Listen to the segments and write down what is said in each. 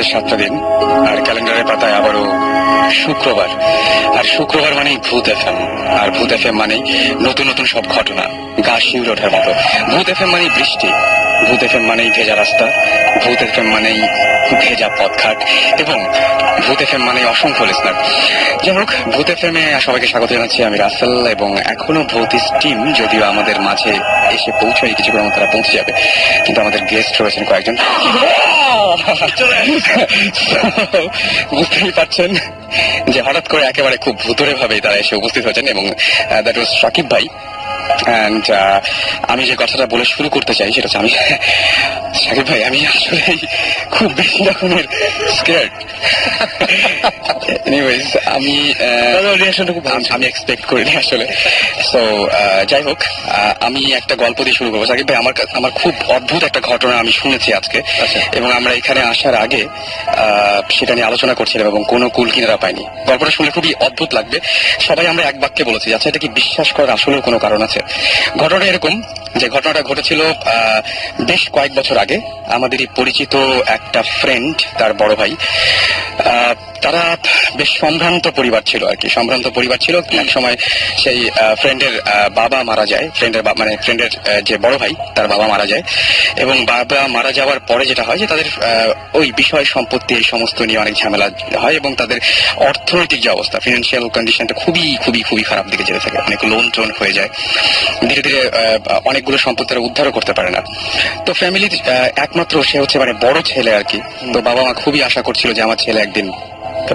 শেষ 7টা দিন, আর ক্যালেন্ডারের পাতায় আবারও শুক্রবার। আর শুক্রবার মানেই ভূত এফএম, আর ভূত এফএম মানেই নতুন নতুন সব ঘটনা, গা শিউরে ওঠার মতো। ভূত এফএম মানেই বৃষ্টি, ভূত এফএম মানেই ভেজা রাস্তা, ভূত এফএম মানেই ভেজা পথঘাট, এবং ভূত এফএম মানেই অসংখ্য লিসনার। যাই হোক, ভূত এফএম এ সবাইকে স্বাগত জানাচ্ছি। আমি রাসেল, এবং এখনো ভূতিস টিম যদিও আমাদের মাঝে এসে পৌঁছায়, কিছুক্ষণ মধ্যে তারা পৌঁছে যাবে, কিন্তু আমাদের গেস্ট রয়েছেন কয়েকজন। বুঝতেই পারছেন যে হঠাৎ করে একেবারে খুব ভুতুরে ভাবেই তারা এসে উপস্থিত হয়েছেন, এবং দ্যাট ওয়াজ সাকিব ভাই। অ্যান্ড আমি যে কথাটা বলে শুরু করতে চাই সেটা হচ্ছে, আমি সাকিব ভাই, আমি আসলে খুব বেশি রকমের স্কেয়ার্ড। এনিওয়েজ, আমি এক্সপেক্ট করিনি আসলে। সো যাই হোক, আমি একটা গল্প দিয়ে শুরু করবো। সাকিব ভাই, আমার খুব অদ্ভুত একটা ঘটনা আমি শুনেছি আজকে, এবং আমরা এখানে আসার আগে সেটা নিয়ে আলোচনা করছিলাম, এবং কোনো কুল কিনারা পাইনি। গল্পটা শুনলে খুবই অদ্ভুত লাগবে। সবাই আমরা এক বাক্যে বলেছি, আচ্ছা এটা কি বিশ্বাস করার আসলেও কোনো কারণ আছে? ঘটনাটা এরকম যে ঘটনাটা ঘটেছিল বেশ কয়েক বছর আগে। আমাদেরই পরিচিত একটা ফ্রেন্ড, তার বড় ভাই, তারা বেশ সম্ভ্রান্ত পরিবার ছিল আর কি। সম্ভ্রান্ত পরিবার ছিল। এক সময় সেই ফ্রেন্ডের বাবা মারা যায়। ফ্রেন্ডের যে বড় ভাই, তার বাবা মারা যায়, এবং বাবা মারা যাওয়ার পরে যেটা হয় যে তাদের ওই বিষয় সম্পত্তি এই সমস্ত নিয়ে অনেক ঝামেলা হয়, এবং তাদের অর্থনৈতিক যে অবস্থা, ফিনান্সিয়াল কন্ডিশনটা খুবই খুবই খুবই খারাপ দিকে যেতে থাকে। অনেক লোন টোন হয়ে যায়, ধীরে ধীরে অনেকগুলো সম্পত্তি তারা উদ্ধারও করতে পারে না। তো ফ্যামিলির একমাত্র সে হচ্ছে বড় ছেলে আর কি। তো বাবা মা খুবই আশা করছিল যে আমার ছেলে একদিন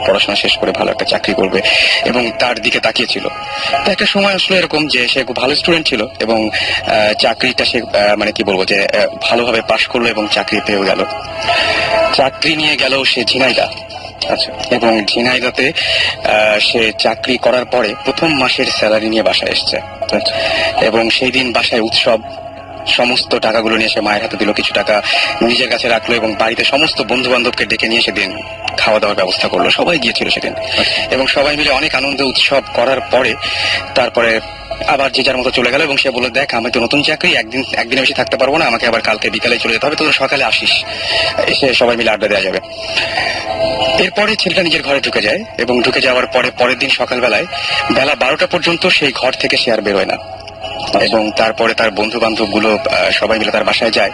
পড়াশোনা শেষ করে ভালো একটা চাকরি করবে, এবং তার দিকে তাকিয়েছিল। তো একটা সময় আসলে এরকম যে সে খুব ভালো স্টুডেন্ট ছিল, এবং চাকরিটা সে কি বলবো যে ভালোভাবে পাশ করলো, এবং চাকরি পেয়েও গেল। চাকরি নিয়ে গেল সে ঝিনাইদহ। আচ্ছা, এবং ঝিনাইদহতে সে চাকরি করার পরে প্রথম মাসের স্যালারি নিয়ে বাসায় এসছে, এবং সেই দিন বাসায় উৎসব। সমস্ত টাকাগুলো নিয়ে সে মায়ের হাতে দিল, কিছু টাকা নিজের কাছে রাখলো, এবং বাড়িতে সমস্ত বন্ধু বান্ধবকে ডেকে নিয়ে সেদিন খাওয়া দাওয়ার ব্যবস্থা করলো। সবাই গিয়েছিল সেদিন, এবং সবাই মিলে অনেক আনন্দ উৎসব করার পরে তারপরে আবার যে যার মতো চলে গেল, এবং সে বললো, দেখ আমি তো নতুন চাকরি, একদিন বেশি থাকতে পারবো না, আমাকে আবার কালকে বিকালে চলে যেতে হবে, তোরা সকালে আসিস, এসে সবাই মিলে আড্ডা দেওয়া যাবে। এরপরে ছেলেটা নিজের ঘরে ঢুকে যায়, এবং ঢুকে যাওয়ার পরে পরের দিন সকালবেলায় বেলা 12টা পর্যন্ত সেই ঘর থেকে সে আর বেরোয় না। এবং তারপরে তার বন্ধু বান্ধব গুলো সবাই মিলে তার বাসায় যায়,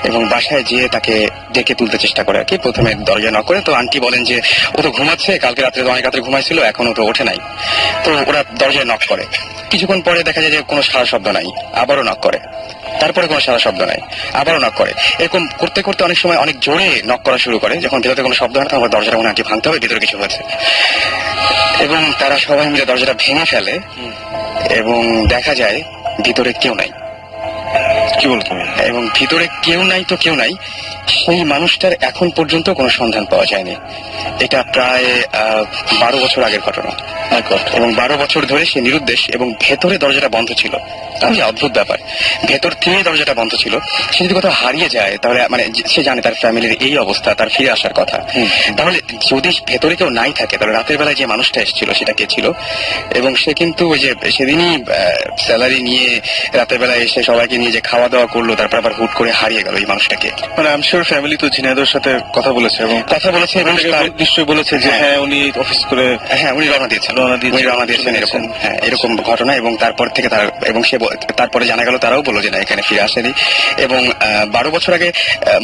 এবং বাসায় যেয়ে তাকে ডেকে তুলতে চেষ্টা করে আর কি। প্রথমে দরজা নক করে, তো আন্টি বলেন যে ও তো ঘুমাচ্ছে, কালকে রাত্রে তো অনেক রাত্রে ঘুমাইছিল, এখনো তো ওঠে নাই। তো ওরা দরজায় নক করে, কিছুক্ষণ পরে দেখা যায় যে কোনো সারা শব্দ নাই, আবারও নক করে, তারপরে কোনো সারা শব্দ নাই, আবারও নক করে। এরকম করতে করতে অনেক সময় অনেক জোরে নক করা শুরু করে। যখন ভেতরে কোনো শব্দ হয় না, তখন দরজাটা মনে আন্টি ভাঙতে হবে, ভিতরে কিছু হয়েছে। এবং তারা সবাই মিলে দরজাটা ভেঙে ফেলে, এবং দেখা যায় ভিতরে কেউ নাই। কি বলতো? এবং ভিতরে কেউ নাই তো কেউ নাই, সেই মানুষটার এখন পর্যন্ত কোনো সন্ধান পাওয়া যায়নি। এটা প্রায় 12 বছর আগের ঘটনা, এবং 12 বছর ধরে সে নিরুদ্দেশ, এবং ভেতরে দরজাটা বন্ধ ছিল। খুবই অদ্ভুত ব্যাপার, ভেতর থেকে দরজাটা বন্ধ ছিল। সে যদি কোথাও হারিয়ে যায়, তাহলে সে জানে তার ফ্যামিলির এই অবস্থা, তার ফিরে আসার কথা। তাহলে যদি ভেতরে কেউ নাই থাকে, তাহলে রাতের বেলায় যে মানুষটা এসেছিল সেটা কে ছিল? এবং সে কিন্তু ওই যে সেদিনই স্যালারি নিয়ে রাতের বেলায় এসে সবাইকে নিয়ে যে খাওয়া দাওয়া করলো, তারপর আবার হুট করে হারিয়ে গেল এই মানুষটাকে। আই এম শিওর ফ্যামিলি তো ঝিনাইদহের সাথে কথা বলেছে, এবং নিশ্চয়ই বলেছে যে হ্যাঁ উনি অফিস করে, হ্যাঁ উনি রওনা দিয়েছেন এরকম। হ্যাঁ, এরকম ঘটনা। এবং তারপর থেকে তারপরে জানা গেল, তারাও বললো যে না, এখানে ফিরে আসেনি। এবং 12 বছর আগে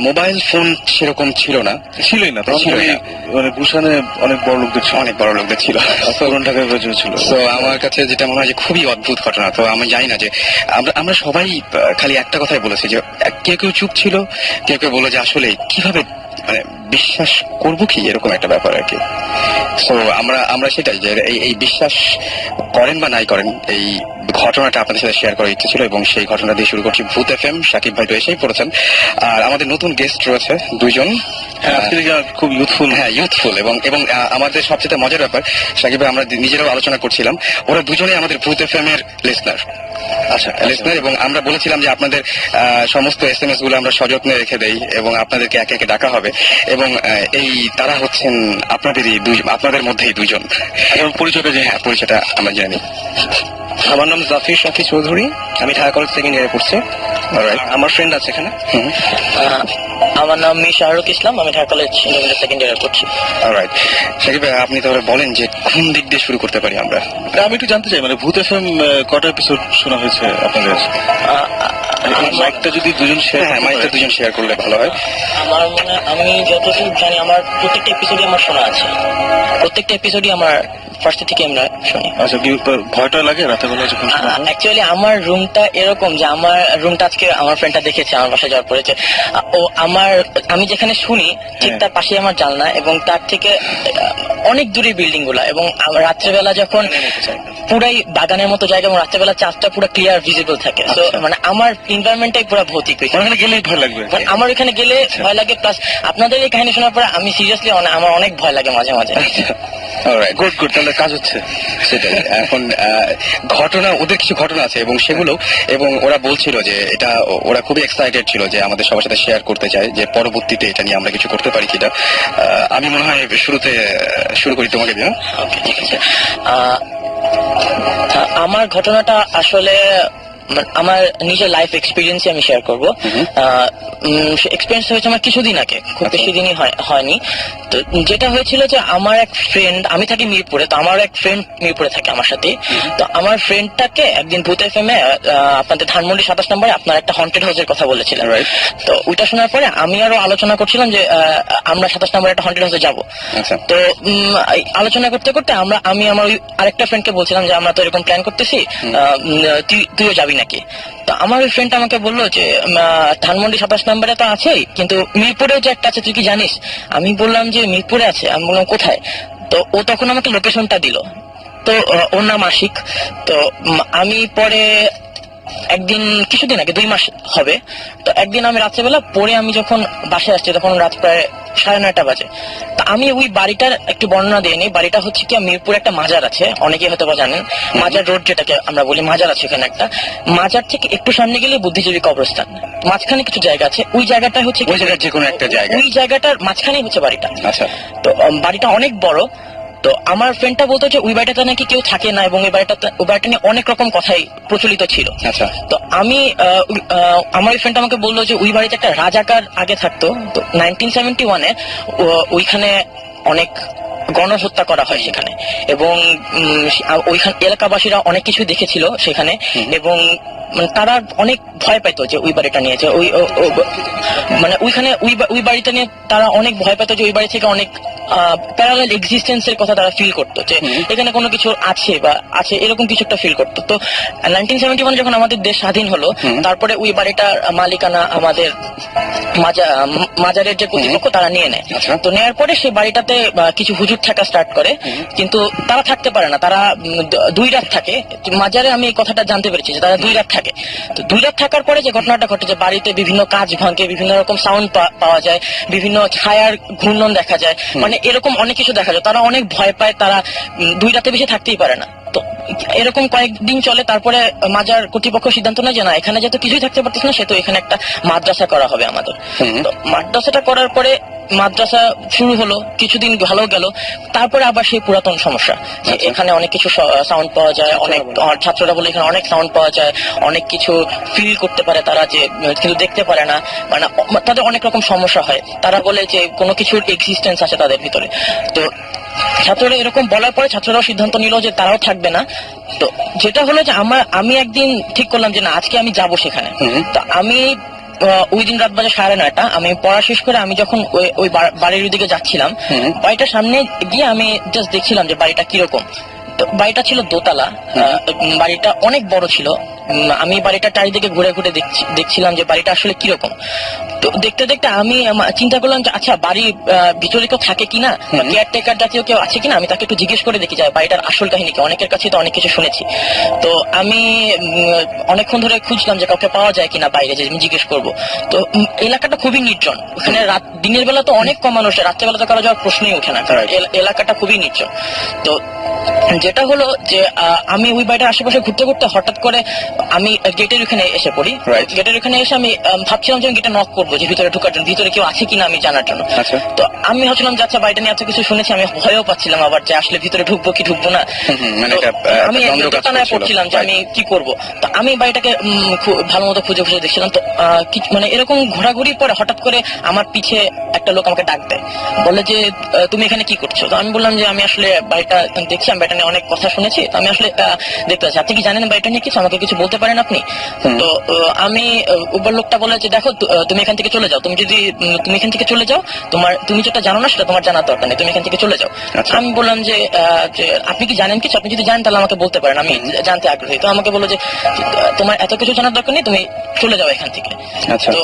মোবাইল ফোন সেরকম ছিলই না। মানে গুলশানে অনেক বড় লোকদের ছিল, ছিল। তো আমার কাছে যেটা মনে হয় যে খুবই অদ্ভুত ঘটনা। তো আমি জানি না যে আমরা সবাই খালি একটা কথাই বলেছি যে কেউ কেউ চুপ ছিল, কেউ কেউ বললো যে আসলে কিভাবে বিশ্বাস করবো কি, এরকম একটা ব্যাপার আর কি। তো আমরা সেটাই যে এই বিশ্বাস করেন বা নাই করেন, এই ঘটনাটা আপনাদের সাথে শেয়ার করার ইচ্ছে ছিল, এবং সেই ঘটনা দিয়ে শুরু করছি ভূত এফএম। সাকিব ভাই তো এসেই পড়েছেন, আর আমাদের নতুন গেস্ট রয়েছে দুইজন, খুব ইউথফুল। হ্যাঁ, ইউথফুল। এবং আমাদের সবচেয়ে মজার ব্যাপার, সাকিব ভাই আমরা নিজেরাও আলোচনা করছিলাম, ওরা দুজনেই আমাদের ভূত এফএম এর লিসনার। আচ্ছা, লিসনার। এবং আমরা বলেছিলাম যে আপনাদের সমস্ত SMS গুলো আমরা সযত্নে রেখে দেই, এবং আপনাদেরকে একে একে ডাকা হবে, এবং এই তারা হচ্ছেন আপনাদের মধ্যেই দুইজন। পরিচয়টা আমরা জানি। আমার নাম জাফির শাফি চৌধুরী, আমি ঢাকা কলেজ সেকেন্ড ইয়ারে পড়ছি। আমার ফ্রেন্ড আছে এখানে। আমার নাম শাহরুখ ইসলাম, আমি ঢাকা কলেজ সেকেন্ড ইয়ারে পড়ছি। অলরাইট, শাকিব ভাই আপনি তাহলে বলেন যে কোন দিক দিয়ে শুরু করতে পারি আমরা? আমি একটু জানতে চাই, মানে ভূত এফএম কটা এপিসোড শোনা হয়েছে আপনাদের? মাইকটা যদি দুজন শেয়ার, হ্যাঁ মাইকটা দুজন শেয়ার করলে ভালো হয়। আমার মনে, আমি যতটুকু জানি আমার প্রত্যেকটা এপিসোডই আমার শোনা আছে, প্রত্যেকটা এপিসোডই আমার ফার্স্ট থেকে আমরা শুনি। আচ্ছা, কি ভয়টা লাগে রাতের বেলা যখন? অ্যাকচুয়ালি আমার রুমটা এরকম যে আমার রুমটা আজকে আমার ফ্রেন্ডটা দেখেছে আমার বাসায় যাওয়ার পরে, যে ও আমি যেখানে শুনি ঠিক তার পাশে আমার জানলা, এবং তার থেকে অনেক দূরে বিল্ডিং গুলা, এবং রাত্রেবেলা যখন পুরাই বাগানের মতো জায়গা, এবং রাত্রেবেলা চাঁদটা পুরো ক্লিয়ার ভিজিবল থাকে। তো মানে আমার এনভায়রনমেন্টটাই পুরো ভৌতিক। ওখানে গেলেই ভয় লাগবে? আমার এখানে গেলে ভয় লাগে, প্লাস আপনাদের এই কাহিনী শোনার পরে আমি সিরিয়াসলি আমার অনেক ভয় লাগে মাঝে মাঝে। অলরাইট, গুড গুড, তাহলে কাজ হচ্ছে। সেটাই। এখন ঘটনা, ওদের কিছু ঘটনা আছে এবং ওরা বলছিল যে এটা, ওরা খুবই এক্সাইটেড ছিল যে আমাদের সবার সাথে শেয়ার করতে চায় যে পরবর্তীতে এটা নিয়ে আমরা কিছু করতে পারি কিনা। আমি মনে হয় শুরুতে শুরু করি তোমাকে দিয়ে। ওকে, ঠিক আছে। আমার ঘটনাটা আসলে আমার নিজের লাইফ এক্সপিরিয়েন্সই আমি শেয়ার করবো। এক্সপিরিয়েন্স হয়েছে আমার কিছুদিন আগে, খুব বেশি দিনই হয়নি। তো যেটা হয়েছিল যে আমার এক ফ্রেন্ড, আমি থাকি মিরপুরে, তো আমার এক ফ্রেন্ড মিরপুরে থাকে আমার সাথে। তো আমার ফ্রেন্ডটাকে একদিন ভূত এফএমে আপনাদের ধানমন্ডি 27 নম্বরে আপনার একটা হন্টেড হাউসের কথা বলেছিলেন। তো ওইটা শোনার পরে আমি আরো আলোচনা করছিলাম যে আমরা 27 নম্বরে একটা হন্টেড হাউসে যাবো। তো আলোচনা করতে করতে আমি আমার ওই আরেকটা ফ্রেন্ডকে বলছিলাম যে আমরা তো এরকম প্ল্যান করতেছি, তুইও যাবি নাকি? তো আমার ওই ফ্রেন্ড আমাকে বললো যে ধানমন্ডি 27 নম্বরে তো আছেই, কিন্তু মিরপুরেও যে একটা আছে তুই কি জানিস? আমি বললাম যে মিরপুরে আছে। আমি বললাম কোথায়? তো ও তখন আমাকে লোকেশনটা দিল। তো ওর নাম আশিক। তো আমি পরে একদিন, কিছুদিন আগে, 2 মাস হবে, তো একদিন আমি রাত্রেবেলা পরে আমি যখন বাসায় আসছি তখন রাত প্রায় 9:30 বাজে। তা আমি ওই বাড়িটার একটু বর্ণনা দিয়ে নিই। বাড়িটা হচ্ছে কি, মিরপুর একটা মাজার আছে, অনেকেই হয়তো বা জানেন, মাজার রোড যেটাকে আমরা বলি, মাজার আছে এখানে একটা। মাজার থেকে একটু সামনে গেলে বুদ্ধিজীবী কবরস্থান, মাঝখানে কিছু জায়গা আছে, ওই জায়গাটা হচ্ছে ওই জায়গার যে কোনো একটা জায়গা, ওই জায়গাটার মাঝখানেই হচ্ছে বাড়িটা। আচ্ছা। তো বাড়িটা অনেক বড়। তো আমার ফ্রেন্ডটা বলতো যে ওই বাড়িটাতে নাকি কেউ থাকে না, এবং ওই বাড়িটা নিয়ে অনেক রকম কথাই প্রচলিত ছিল। আচ্ছা। তো আমি আমার ফ্রেন্ড আমাকে বললো যে ওই বাড়িতে একটা রাজাকার আগে থাকতো। তো 1971-এ ওইখানে অনেক গণহত্যা করা হয় সেখানে, এবং ওইখানে এলাকাবাসীরা অনেক কিছু দেখেছিল সেখানে, এবং তারা অনেক ভয় পাইতো যে ওই বাড়িটা নিয়ে, যে মানে ওইখানে ওই বাড়িটা নিয়ে তারা অনেক ভয় পেত, যে ওই বাড়ি থেকে অনেক প্যারালাল এক্সিস্টেন্সের কথা তারা ফিল করতো, যে এখানে কোনো কিছু আছে বা আছে এরকম কিছু একটা ফিল করতো। তো 1971 যখন আমাদের দেশ স্বাধীন হলো, তারপরে ওই বাড়িটার মালিকানা আমাদের মাজারের যে কর্তৃপক্ষ তারা নিয়ে নেয়। তো নেওয়ার পরে সেই বাড়িটাতে কিছু হুজুর থাকা স্টার্ট করে, কিন্তু তারা থাকতে পারে না, তারা 2 রাত থাকে মাজারে। আমি এই কথাটা জানতে পেরেছি যে তারা 2 রাত থাকে। তো 2 রাত থাকার পরে যে ঘটনাটা ঘটে, যে বাড়িতে বিভিন্ন কাজ ভাঙে, বিভিন্ন রকম সাউন্ড পাওয়া যায়, বিভিন্ন ছায়ার ঘূর্ণন দেখা যায়, মানে এরকম অনেক কিছু দেখা যায়। তারা অনেক ভয় পায়, তারা 2 রাতে বেশি থাকতেই পারে না। তো এরকম কয়েকদিন চলে, তারপরে মাজার কর্তৃপক্ষ সিদ্ধান্ত নেয় যে না, এখানে যেহেতু কিছুই থাকতে পারতেছে না, সেহেতু এখানে একটা মাদ্রাসা করা হবে আমাদের। তো মাদ্রাসাটা করার পরে মাদ্রাসা শুরু হলো, কিছুদিন ভালো গেল, তারপরে আবার সেই পুরাতন সমস্যা, যে এখানে অনেক কিছু সাউন্ড পাওয়া যায়, অনেক ছাত্ররা বলে এখানে অনেক সাউন্ড পাওয়া যায়, অনেক কিছু ফিল করতে পারে তারা, যে কিন্তু দেখতে পারে না, মানে তাদের অনেক রকম সমস্যা হয়। তারা বলে যে কোনো কিছুর এক্সিস্টেন্স আছে তাদের ভিতরে। তো ছাত্ররা এরকম বলার পরে ছাত্ররাও সিদ্ধান্ত নিল যে তারাও থাকবে না। তো যেটা হলো যে আমি একদিন ঠিক করলাম যে না, আজকে আমি যাব সেখানে। তো আমি ওই দিন রাত বাজে 9:30, আমি পড়া শেষ করে আমি যখন ওই বাড়ির দিকে যাচ্ছিলাম, বাড়িটার সামনে গিয়ে আমি জাস্ট দেখছিলাম যে বাড়িটা কিরকম। তো বাড়িটা ছিল দোতলা, বাড়িটা অনেক বড় ছিল। আমি বাড়িটা চারিদিকে ঘুরে ঘুরে দেখছিলাম যে বাড়িটা আসলে কিরকম। তো দেখতে দেখতে আমি চিন্তা করলাম যে আচ্ছা, বাড়ির ভিতরে কেউ থাকে কিনা, বা কেয়ারটেকার জাতীয় কেউ আছে কিনা, আমি তাকে একটু জিজ্ঞেস করে দেখি যায় বাড়িটার আসল কাহিনী কি। অনেকের কাছে তো অনেক কিছু শুনেছি। তো আমি অনেকক্ষণ ধরে খুঁজলাম যে কাউকে পাওয়া যায় কিনা বাইরে, যে আমি জিজ্ঞেস করবো। তো এলাকাটা খুবই নির্জন, ওখানে দিনের বেলা তো অনেক কম মানুষ, রাত্রেবেলা তো কারো যাওয়ার প্রশ্নই ওঠে না, কারণ এলাকাটা খুবই নির্জন। তো যেটা হলো যে আমি ওই বাড়িটার আশেপাশে ঘুরতে ঘুরতে হঠাৎ করে আমি গেটের ওখানে এসে পড়ি। Right. গেটের ওখানে এসে আমি ভাবছিলাম যে আমি গেটে নক করবো, যে ভিতরে ঢোকার জন্য, ভিতরে কেউ আছে কিনা আমি জানার জন্য। আচ্ছা। তো আমি ভাবছিলাম যে আচ্ছা বাড়িটা নিয়ে এত কিছু শুনেছি, আমি ভয়ও পাচ্ছিলাম আবার যে আসলে ভিতরে ঢুকবো কি ঢুকবো না। মানে তো একটা আমি দ্বন্দ্ব কাজ দোকানে করছিল। পড়ছিলাম যে আমি কি করব। তো আমি বাড়িটাকে ভালো মতো খুঁজে খুঁজে দেখছিলাম। তো মানে এরকম ঘোরাঘুরির পরে হঠাৎ করে আমার পিছে একটা লোক আমাকে ডাক দেয়, বলে যে তুমি এখানে কি করছো? তো আমি বললাম যে আমি আসলে বাড়িটা দেখছি, আমি বাড়িটা নিয়ে অনেক কথা শুনেছি, তো আমি আসলে দেখতে পাচ্ছি। আপনি কি জানেন বাড়িটা নিয়ে কিছু? আমাকে কিছু বলতে পারেন আপনি? তো আমি উপর লোকটা বলে যে দেখো তুমি এখান থেকে চলে যাও, তুমি যদি তুমি এখান থেকে চলে যাও, তুমি যেটা জানো না সেটা তোমার জানার দরকার নেই, তুমি এখান থেকে চলে যাও। আচ্ছা। আমি বললাম যে আপনি কি জানেন কিছু? আপনি যদি জানেন তাহলে আমাকে বলতে পারেন, আমি জানতে আগ্রহী। তো আমাকে বললো যে তোমার এত কিছু জানার দরকার নেই, তুমি চলে যাও এখান থেকে। আচ্ছা। তো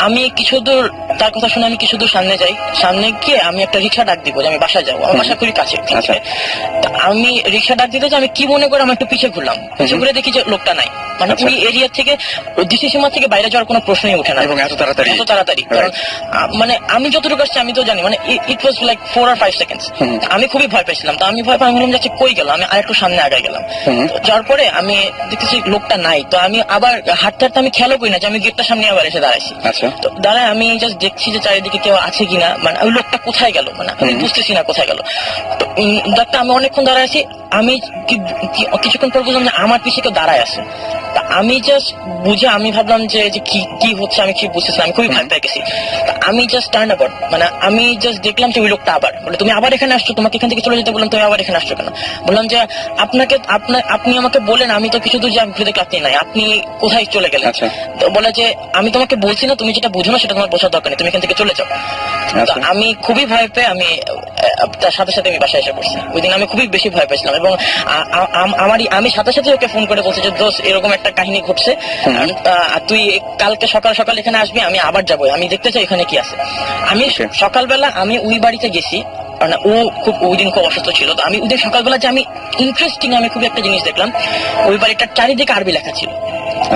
আমি কিছু দূর তার কথা শুনে আমি কিছু দূর সামনে যাই, সামনে গিয়ে আমি একটা রিক্সা ডাক দিব যে আমি বাসায় যাবো, আমার বাসা খুবই কাছে। আচ্ছা। তো আমি রিক্সা ডাক দিতে যে আমি কি মনে করে আমি একটু পিছিয়ে ঘুরলাম, পিছিয়ে ঘুরে দেখি যে লোকটা নাই। মানে আচ্ছা। ওই এরিয়া থেকে, দিশি সীমা থেকে বাইরে যাওয়ার কোনো প্রশ্নই ওঠে না এবং এত তাড়াতাড়ি। কারণ মানে আমি যতটুকু আসছি আমি তো জানি, মানে ইট ওয়াজ লাইক 4 or 5 seconds। আমি খুবই ভয় পেয়েছিলাম। তো আমি ভয় পাই, আমি বললাম যাচ্ছে কই গেল, আমি আরেকটু সামনে আগে গেলাম। তো যাওয়ার পরে আমি দেখতেছি লোকটা নাই। তো আমি আবার হাঁটতে হাঁটতে আমি খেয়ালও করি না যে আমি গেটটার সামনে আবার এসে দাঁড়াইছি। আচ্ছা। তো দাঁড়ায় আমি জাস্ট দেখছি যে চারিদিকে কেউ আছে কিনা, মানে ওই লোকটা কোথায় গেল, মানে আমি বুঝতেছি না কোথায় গেল। তো ডাক্তার আমি অনেকক্ষণ দাঁড়ায় আছি, আমি কিছুক্ষণ পর বুঝলাম যে আমার পিছিয়ে কেউ দাঁড়ায় আছে। তা আমি জাস্ট বুঝে আমি ভাবলাম যে কি হচ্ছে আমি কি বুঝতেছি না, আমি খুবই ভয় পেয়ে গেছি। তা আমি জাস্ট টার্ন অ্যাবাউট, মানে আমি জাস্ট দেখলাম যে ওই লোকটা আবার বলে তুমি আবার এখানে আসছো, তোমাকে এখান থেকে চলে যেতে বললাম, তুমি আবার এখানে আসছো কেন? বললাম যে আপনি আমাকে বলেন, আমি তো কিছু দূর যে ঘুরে দেখলে আপনি নাই, আপনি কোথায় চলে গেলেন? আচ্ছা। তো বলে যে আমি তোমাকে বলছি না, তুমি যেটা বুঝো না সেটা তোমার বোঝার দরকার নেই, তুমি এখান থেকে চলে যাও। তো আচ্ছা। আমি খুবই ভয় পেয়ে আমি তার সাথে সাথে আমি বাসায় এসে পড়ছি। ওই দিন আমি খুবই বেশি ভয় পেয়েছিলাম এবং আমি সাথে সাথে ওকে ফোন করে বলছি যে দোস্ত এরকম একটা কাহিনী ঘটছে, তুই কালকে সকাল সকাল এখানে আসবি, আমি আবার যাবো, আমি দেখতে চাই এখানে কি আছে। আমি Okay. সকালবেলা আমি ওই বাড়িতে গেছি, কারণ ওই দিন খুব অসুস্থ ছিল। তো আমি ওই দিন সকালবেলা যে আমি ইন্টারেস্টিং আমি খুব একটা জিনিস দেখলাম, ওই বাড়িটার চারিদিকে আরবি লেখা ছিল।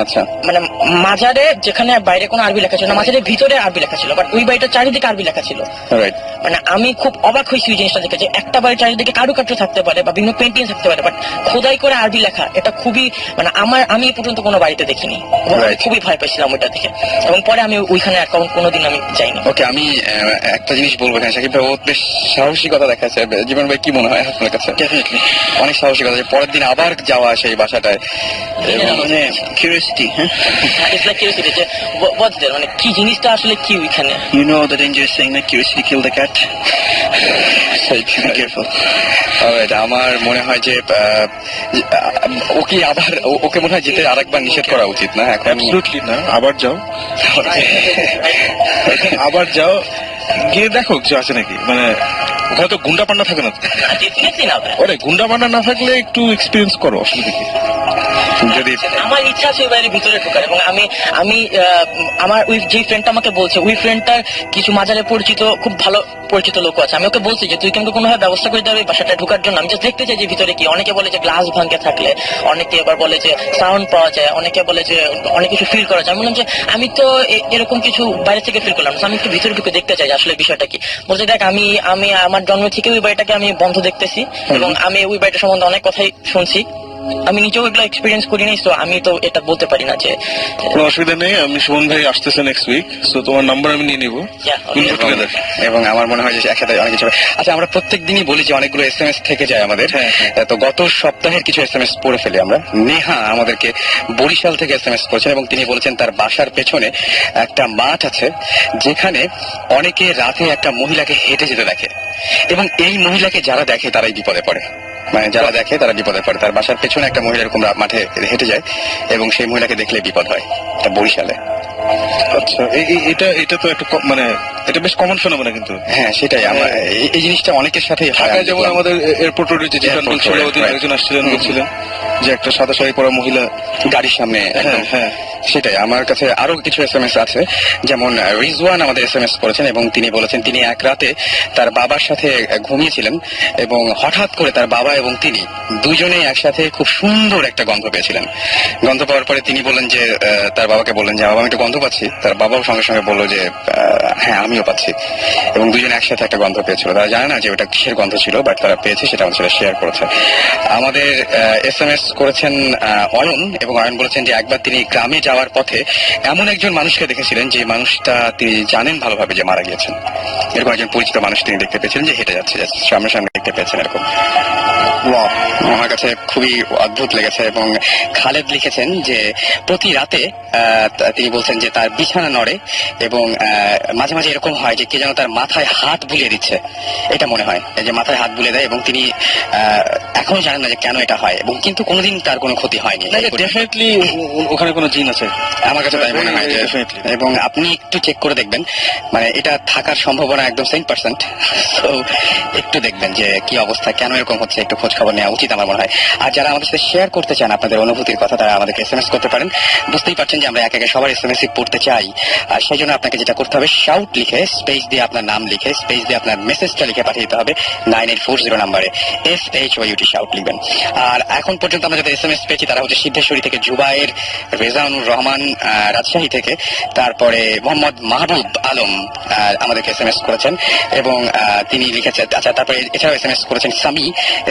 আচ্ছা। মানে মাজারে যেখানে বাইরে কোনো আরবি লেখা ছিল না, মাজারের ভিতরে আরবি লেখা ছিল, বাট ওই বাড়িটার চারিদিকে আরবি লেখা ছিল। রাইট। মানে আমি খুব অবাক হয়েছি ওই জিনিসটা দেখে, যে একটা বাড়ির চারিদিকে কারুকার্য থাকতে পারে বা বিভিন্ন পেন্টিং থাকতে পারে, বাট খোদাই করে আরবি লেখা, এটা খুবই মানে আমি এ পর্যন্ত কোনো বাড়িতে দেখিনি। এবং আমি Right. খুবই ভয় পেয়েছিলাম ওইটা দেখে, এবং পরে আমি ওইখানে আর কোনোদিন আমি যাইনি। ওকে, আমি একটা জিনিস বলবো এখানে, সাকিব ভাই ও বেশ সাহসিকতা দেখাচ্ছে। জীবন ভাই কি মনে হয় আপনার কাছে? ডেফিনেটলি অনেক সাহসিকতা, যে পরের দিন আবার যাওয়া সেই বাসাটায়। এবং মানে কিউরিয়াসিটি। হ্যাঁ, It's like curiosity, যে what's there, মানে কি জিনিসটা আসলে কি ওইখানে। you know the dangerous saying that curiosity killed the cat. Be careful. Alright, আমার মনে হয় যে ওকে আবার ওকে মনে হয় যেতে আরেকবার নিষেধ করা উচিত না এখন। Absolutely না, আবার যাও, আবার যাও, গিয়ে দেখো কিছু আছে নাকি। মানে ওখানে তো গুন্ডা পান্ডা থাকে না তো। Definitely না ভাই। ওরে গুন্ডা পান্ডা না থাকলে একটু এক্সপিরিয়েন্স করো, অসুবিধা কি। যদি আমার ইচ্ছা আছে ওই বাড়ির ভিতরে ঢোকার, এবং আমি আমার ওই যে ফ্রেন্ডটা আমাকে বলছে, ওই ফ্রেন্ডটার কিছু মাজারে পরিচিত খুব ভালো পরিচিত লোক আছে। আমি ওকে বলছি যে তুই কিন্তু কোনোভাবে ব্যবস্থা করে দেবে বাসাটা ঢোকার জন্য, আমি জাস্ট দেখতে চাই যে ভিতরে কি। অনেকে বলে যে গ্লাস ভাঙে থাকলে, অনেকে আবার বলে যে সাউন্ড পাওয়া যায়, অনেকে বলে যে অনেক কিছু ফিল করা যায়। আমি বললাম যে আমি তো এরকম কিছু বাইরে থেকে ফিল করলাম না, আমি একটু ভিতরে ঢুকে দেখতে চাই যে আসলে বিষয়টা কি। বলছে দেখ আমি আমার জন্ম থেকে ওই বাড়িটাকে আমি বন্ধ দেখতেছি, এবং আমি ওই বাড়িটা সম্বন্ধে অনেক কথাই শুনছি, আমি নিজেও এগুলো এক্সপিরিয়েন্স করিনি, তো আমি তো এটা বলতে পারি না যে কোনো অসুবিধা নেই, আমি সুমন ভাই আসতেছে নেক্সট উইক, সো তোমার নাম্বার আমি নিয়ে নিবো। এবং আমার মনে হয় যে একসাথে অনেক কিছু হবে। আচ্ছা, আমরা প্রত্যেক দিনই বলি যে অনেকগুলো SMS থেকে যায় আমাদের। তো গত সপ্তাহের কিছু SMS পড়ে ফেলি আমরা। নেহা আমাদেরকে বরিশাল থেকে SMS করেছেন, এবং তিনি বলেছেন তার বাসার পেছনে একটা মাঠ আছে যেখানে অনেকে রাতে একটা মহিলাকে হেঁটে যেতে দেখে, এবং এই মহিলাকে যারা দেখে তারাই বিপদে পড়ে। মানে যারা দেখে তারা বিপদে পড়ে। তার বাসার পেছনে একটা মহিলা এরকম মাঠে হেঁটে যায়, এবং সেই মহিলাকে দেখলে বিপদ হয়। এটা বরিশালে। আচ্ছা, এটা তো একটা মানে এটা বেশ কমন ফেনোমেনা কিন্তু। হ্যাঁ, সেটাই। আমরা এই জিনিসটা অনেকের সাথে ঢাকায় যেমন আমাদের এয়ারপোর্ট রোডে যে যেটা বলছিল, ওদিন একজন আসছিলেন বলছিলেন যে একটা সাদা শাড়ি পরা মহিলা গাড়ির সামনে। হ্যাঁ হ্যাঁ, সেটাই। আমার কাছে আরো কিছু SMS আছে, যেমন রিজওয়ান আমাদের SMS করেছেন, এবং তিনি বলেছেন তিনি এক রাতে তার বাবার সাথে ঘুমিয়েছিলেন, এবং হঠাৎ করে তার বাবা এবং তিনি দুজনেই একসাথে খুব সুন্দর একটা গন্ধ পেয়েছিলেন। গন্ধ পাওয়ার পরে তিনি বললেন যে তার বাবাকে বললেন যে বাবা আমি একটা গন্ধ পাচ্ছি। তার বাবাও সঙ্গে সঙ্গে বললো যে হ্যাঁ আমিও আমিও পাচ্ছি, এবং দুজনে একসাথে একটা গন্ধ পেয়েছিল। তারা জানে না যে ওটা কিসের গন্ধ ছিল, বাট তারা পেয়েছে, সেটা আমাদের সাথে শেয়ার করেছে। আমাদের SMS করেছেন অয়ন, এবং অয়ন বলেছেন যে একবার তিনি গ্রামে যাওয়ার পথে এমন একজন মানুষকে দেখেছিলেন যে মানুষটা তিনি জানেন ভালোভাবে যে মারা গিয়েছেন। এরকম একজন পরিচিত মানুষ তিনি দেখতে পেয়েছিলেন যে হেঁটে যাচ্ছে, সামনে দেখতে পেয়েছেন এরকম। আমার কাছে খুবই অদ্ভুত লেগেছে। এবং খালেদ লিখেছেন যে প্রতি রাতে তিনি বলছেন যে তার বিছানা নড়ে, এবং মাঝে মাঝে এরকম হয় যে কে যেন তার মাথায় হাত বুলিয়ে দিচ্ছে, এটা মনে হয় যে মাথায় হাত বুলিয়ে দেয়, এবং তিনি এখনো জানেন না যে কেন এটা হয়, এবং কিন্তু কোনোদিন তার কোনো ক্ষতি হয়নি। ডেফিনেটলি ওখানে কোনো জিন আছে, আমার কাছে তাই মনে হয়। এবং আপনি একটু চেক করে দেখবেন, মানে এটা থাকার সম্ভাবনা একদম 100%। তো একটু দেখবেন যে কি অবস্থা, কেন এরকম হচ্ছে, একটু খোঁজ খবর নেওয়া উচিত আমার মনে হয়। আর যারা আমাদের সাথে শেয়ার করতে চান আপনাদের অনুভূতির কথা, তারা আমাদেরকে SMS করতে পারেন। বুঝতেই পারছেন যে আমরা একে সবার SMS পড়তে চাই, আর সেই জন্য আপনাকে যেটা করতে হবে, শাউট লিখে স্পেস দিয়ে আপনার নাম লিখে স্পেস দিয়ে আপনার মেসেজটা লিখে পাঠিয়ে দিতে হবে 9840 নাম্বারে, SHOUT শাউট লিখবেন। আর এখন পর্যন্ত আমরা যাদের SMS পেয়েছি তারা হচ্ছে সিদ্ধেশ্বরী থেকে জুবায়ের, রেজাউনুর রহমান রাজশাহী থেকে, তারপরে মোহাম্মদ মাহবুব আলম আমাদেরকে SMS করেছেন, এবং তিনি লিখেছেন। আচ্ছা, তারপরে এছাড়াও SMS করেছেন সামি,